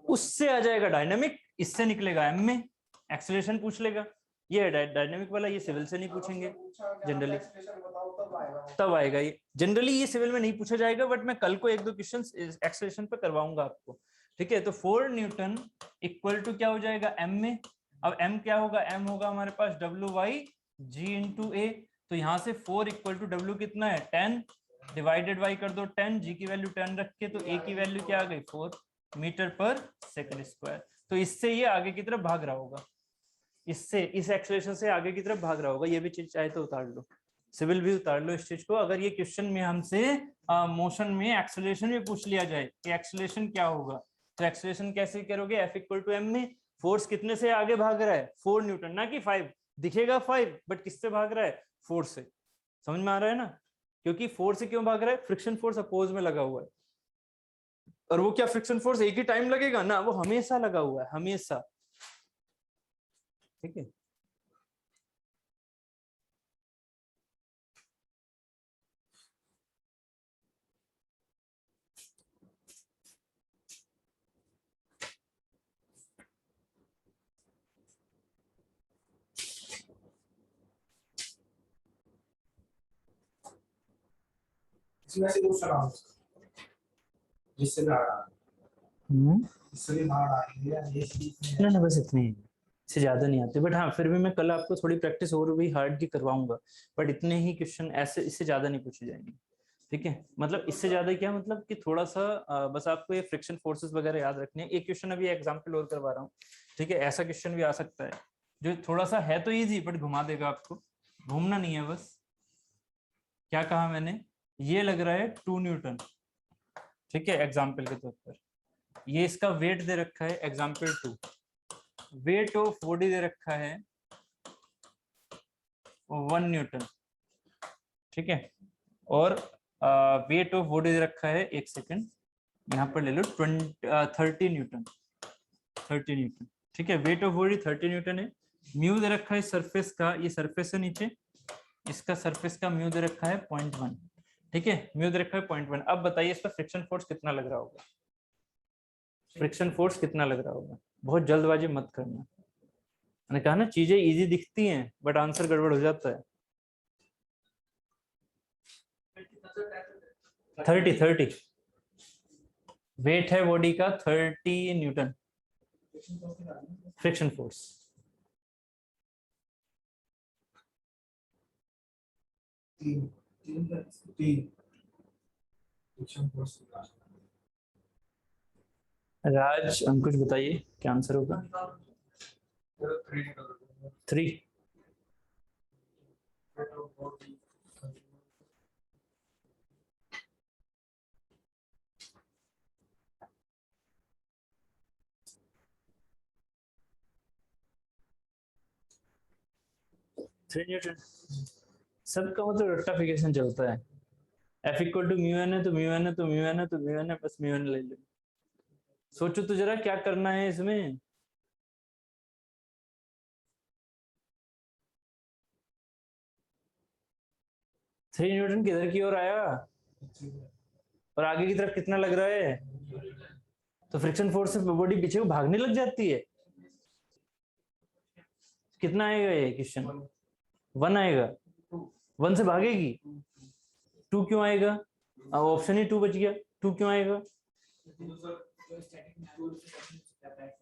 उससे आ जाएगा डायनामिक, इससे निकलेगा एम में, एक्सेलरेशन पूछ लेगा, ये डायनामिक वाला, ये सिविल से नहीं पूछेंगे जनरली, तब आएगा ये, जनरली ये सिविल में नहीं पूछा जाएगा, बट मैं कल को 1-2 क्वेश्चन एक्सेलरेशन पे करवाऊंगा आपको, ठीक है। तो 4 न्यूटन इक्वल टू क्या हो जाएगा एम में, अब एम क्या होगा, एम होगा हमारे पास डब्ल्यू बाई जी इंटू ए। तो यहाँ से 4 इक्वल टू डब्ल्यू कितना है 10, डिवाइडेड बाई कर दो 10, जी की वैल्यू 10 रख के, तो ए की वैल्यू क्या आ गई 4 मीटर पर सेकंड स्क्वायर। तो इससे ये आगे की तरफ भाग रहा होगा, इससे इस एक्सेलरेशन से आगे की तरफ भाग रहा होगा, ये भी चीज चाहे तो उतार लो, सिविल भी उतार लो इस चीज को। अगर ये क्वेश्चन में हमसे मोशन में एक्सेलरेशन भी पूछ लिया जाए कि एक्सेलरेशन क्या होगा, तो एक्सेलरेशन कैसे करोगे? F इक्वल टू m में फोर्स कितने से आगे भाग रहा है? 4 न्यूटन, ना कि 5। दिखेगा 5 बट किससे भाग रहा है? 4 से। समझ में आ रहा है ना? क्योंकि 4 से क्यों भाग रहा है? फ्रिक्शन फोर्स अपोज में लगा हुआ है। और वो क्या फ्रिक्शन फोर्स एक ही टाइम लगेगा ना, वो हमेशा लगा हुआ है, हमेशा। ठीक है। इसमें से दूसरा नाम जिससे भी आ इससे भी बाहर आ रही है ये चीज ना बस इतनी ही, इससे ज्यादा नहीं आते। बट हाँ फिर भी मैं कल आपको थोड़ी प्रैक्टिस और भी हार्ड की करवाऊंगा, बट इतने ही क्वेश्चन ऐसे, इससे ज्यादा नहीं पूछे जाएंगे। ठीक है, मतलब इससे ज्यादा क्या मतलब कि थोड़ा सा बस आपको ये फ्रिक्शन फोर्सेस वगैरह याद रखने हैं। एक क्वेश्चन अभी एग्जांपल और करवा रहा हूँ। ठीक है, ऐसा क्वेश्चन भी आ सकता है जो थोड़ा सा है तो इजी बट घुमा देगा आपको। घूमना नहीं है बस। क्या कहा मैंने? ये लग रहा है 2 न्यूटन। ठीक है, एग्जाम्पल के तौर पर ये इसका वेट दे रखा है, एग्जाम्पल 2। वेट ऑफ बॉडी दे रखा है 1 न्यूटन। ठीक है, और वेट ऑफ बॉडी दे रखा है, एक सेकेंड यहाँ पर ले लो, 30 न्यूटन। 30 न्यूटन। ठीक है, वेट ऑफ बॉडी 30 न्यूटन है। म्यू दे रखा है सरफेस का, ये सरफेस है नीचे, इसका सरफेस का म्यू दे रखा है 0.1। ठीक है, म्यू दे रखा है 0.1। अब बताइए इसका फ्रिक्शन फोर्स कितना लग रहा होगा? फ्रिक्शन फोर्स कितना लग रहा होगा? बहुत जल्दबाजी मत करना। मैंने कहा ना चीजें इजी दिखती हैं बट आंसर गड़बड़ हो जाता है। 30 वेट है बॉडी का 30 न्यूटन फ्रिक्शन फोर्स। राज अंकुश बताइए क्या आंसर होगा? 3। न्यूटन। सबका मतलब रेक्टिफिकेशन चलता है। F equal to mu N है तो म्यू एन है तो म्यू एन है तो म्यू एन है, बस म्यू एन ले लो। सोचो तो जरा क्या करना है इसमें। थ्री न्यूटन किधर की ओर आया और आगे की तरफ कितना लग रहा है? तो फ्रिक्शन फोर्स से बॉडी पीछे को भागने लग जाती है। कितना आएगा ये क्वेश्चन? 1 आएगा। 1 से भागेगी। 2 क्यों आएगा? ऑप्शन ही 2 बच गया। 2 क्यों आएगा?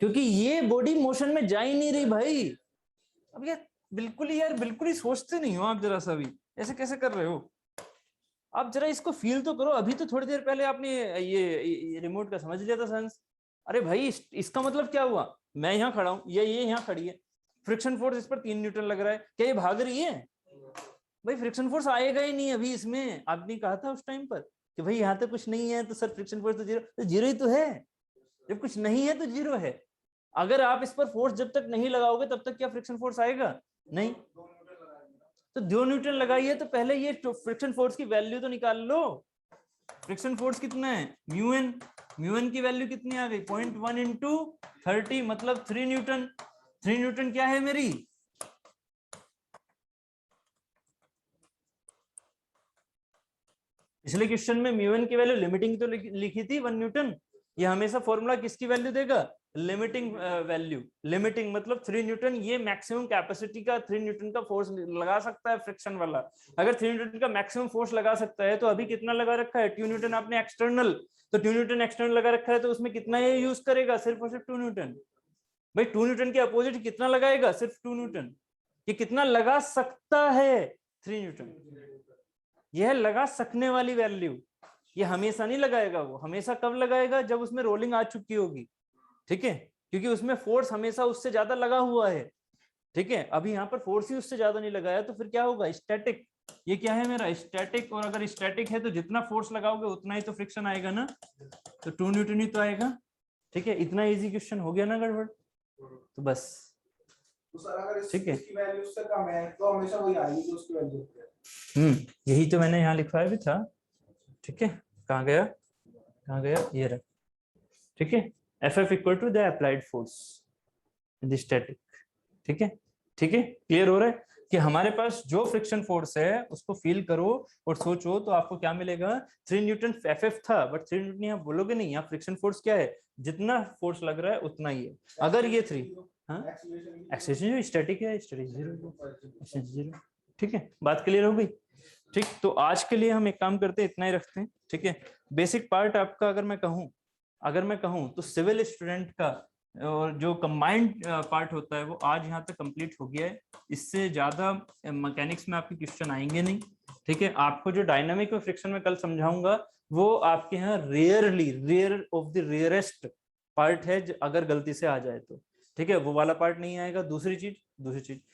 क्योंकि ये बॉडी मोशन में जा ही नहीं रही भाई। अब यार बिल्कुल ही सोचते नहीं हो आप जरा सा भी, ऐसे कैसे कर रहे हो आप? जरा इसको फील तो करो। अभी तो थोड़ी देर पहले आपने ये रिमोट का समझ लिया था सेंस। अरे भाई इसका मतलब क्या हुआ? मैं यहाँ खड़ा हूँ, ये यहाँ खड़ी है, फ्रिक्शन फोर्स इस पर 3 न्यूटन लग रहा है, क्या ये भाग रही है? भाई फ्रिक्शन फोर्स आएगा ही नहीं अभी इसमें। आपने कहा था उस टाइम पर कि भाई यहाँ तक कुछ नहीं है तो सर फ्रिक्शन फोर्स तो जीरो ही तो है। जब कुछ नहीं है तो जीरो है। अगर आप इस पर फोर्स जब तक नहीं लगाओगे तब तक क्या फ्रिक्शन फोर्स आएगा? नहीं। तो 2 न्यूटन लगाइए तो पहले ये फ्रिक्शन फोर्स की वैल्यू तो निकाल लो। फ्रिक्शन फोर्स कितना है? म्यू एन की वैल्यू कितनी आ गई? 0.1 इंटू 30 मतलब 3 न्यूटन। 3 न्यूटन क्या है मेरी? पिछले क्वेश्चन में म्यू एन की वैल्यू लिमिटिंग तो लिखी थी 1 न्यूटन। ये हमेशा फॉर्मूला किसकी वैल्यू देगा? Limiting value. लिमिटिंग मतलब 3 न्यूटन, ये मैक्सिमम कैपेसिटी का 3 न्यूटन का फोर्स लगा सकता है फ्रिक्शन वाला। अगर 3 न्यूटन का मैक्सिमम फोर्स लगा सकता है तो अभी कितना लगा रखा है? 2 न्यूटन आपने एक्सटर्नल, तो 2 न्यूटन एक्सटर्नल लगा रखा है तो उसमें कितना ये यूज करेगा? सिर्फ और सिर्फ 2 न्यूटन। भाई 2 न्यूटन के अपोजिट कितना लगाएगा? सिर्फ 2 न्यूटन। ये कितना लगा सकता है? 3 न्यूटन। यह लगा सकने वाली वैल्यू। ये हमेशा नहीं लगाएगा। वो हमेशा कब लगाएगा? जब उसमें रोलिंग आ चुकी होगी। ठीक है, क्योंकि उसमें फोर्स हमेशा उससे ज्यादा लगा हुआ है। ठीक है, अभी यहाँ पर फोर्स ही उससे ज्यादा नहीं लगाया तो फिर क्या होगा? स्टैटिक। ये क्या है मेरा स्टैटिक, और अगर स्टैटिक है तो जितना फोर्स लगाओगे उतना ही तो फ्रिक्शन आएगा ना, तो 2 न्यूटन ही तो आएगा। ठीक है, इतना इजी क्वेश्चन हो गया ना गड़बड़, तो बस तो सर अगर ठीक है। इसकी वैल्यू उससे कम है तो हमेशा वही आएगी जो उसकी वैल्यू होती है। यही तो मैंने यहाँ लिखवाया भी था। ठीक है, कहाँ गया, कहाँ गया, ये रहा। ठीक है, Ff equal to the applied force in the static. ठीक है, ठीक है, क्लियर हो रहा है कि हमारे पास जो फ्रिक्शन फोर्स है उसको फील करो और सोचो तो आपको क्या मिलेगा। 3 न्यूटन Ff था, बट 3 न्यूटन यहाँ बोलोगे नहीं, यहाँ फ्रिक्शन फोर्स क्या है, जितना फोर्स लग रहा है उतना ही है। अगर ये 3, हाँ एक्सेलरेशन जो स्टैटिक है, स्टैटिक 0। ठीक है, बात क्लियर हो गई। ठीक, तो आज के लिए हम एक काम करते हैं, इतना ही रखते हैं। ठीक है, बेसिक पार्ट आपका अगर मैं कहूँ तो सिविल स्टूडेंट का और जो कंबाइंड पार्ट होता है वो आज यहाँ तक कंप्लीट हो गया है। इससे ज्यादा मैकेनिक्स में आपके क्वेश्चन आएंगे नहीं। ठीक है, आपको जो डायनामिक और फ्रिक्शन में कल समझाऊंगा वो आपके यहाँ rare of the rarest part है, अगर गलती से आ जाए तो। ठीक है, वो वाला पार्ट नहीं आएगा। दूसरी चीज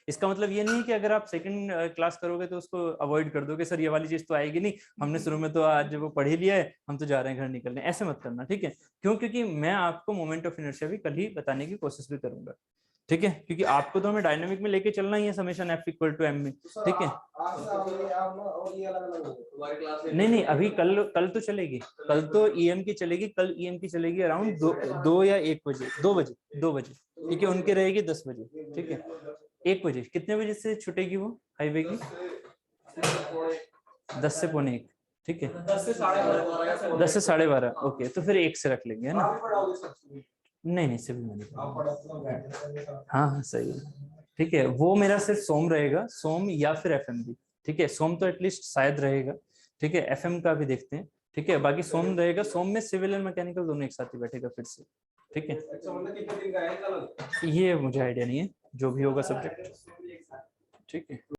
इसका मतलब ये नहीं है कि अगर आप सेकंड क्लास करोगे तो उसको अवॉइड कर दोगे, सर ये वाली चीज तो आएगी नहीं, हमने शुरू में तो आज वो पढ़ ही लिया है, हम तो जा रहे हैं घर निकलने, ऐसे मत करना। ठीक है, क्यों, क्योंकि मैं आपको मोमेंट ऑफ इनर्शिया भी कल ही बताने की कोशिश भी करूंगा। ठीक है, क्योंकि आपको तो हमें डायनामिक में लेके चलना ही है, summation F equal to m में। ठीक है, नहीं अभी कल तो चलेगी, कल तो EM की चलेगी, कल EM की चलेगी अराउंड 2 या 1 बजे, 2 बजे। ठीक है, उनके रहेगी 10 बजे। ठीक है, 1 बजे, कितने बजे से छूटेगी वो हाईवे की? 10 से पौने 1। ठीक है, 10 से 12:30। 10 से 12:30। ओके, तो फिर 1 से रख लेंगे, है ना? नहीं सिविल में नहीं। हाँ सही है। ठीक है, वो मेरा सिर्फ सोम रहेगा, सोम या फिर FM भी। ठीक है, सोम तो एटलीस्ट शायद रहेगा। ठीक है, FM का भी देखते हैं। ठीक है, बाकी सोम रहेगा, सोम में सिविल एंड मैकेनिकल दोनों एक साथ ही बैठेगा फिर से। ठीक है, ये मुझे आइडिया नहीं है, जो भी होगा सब्जेक्ट। ठीक है।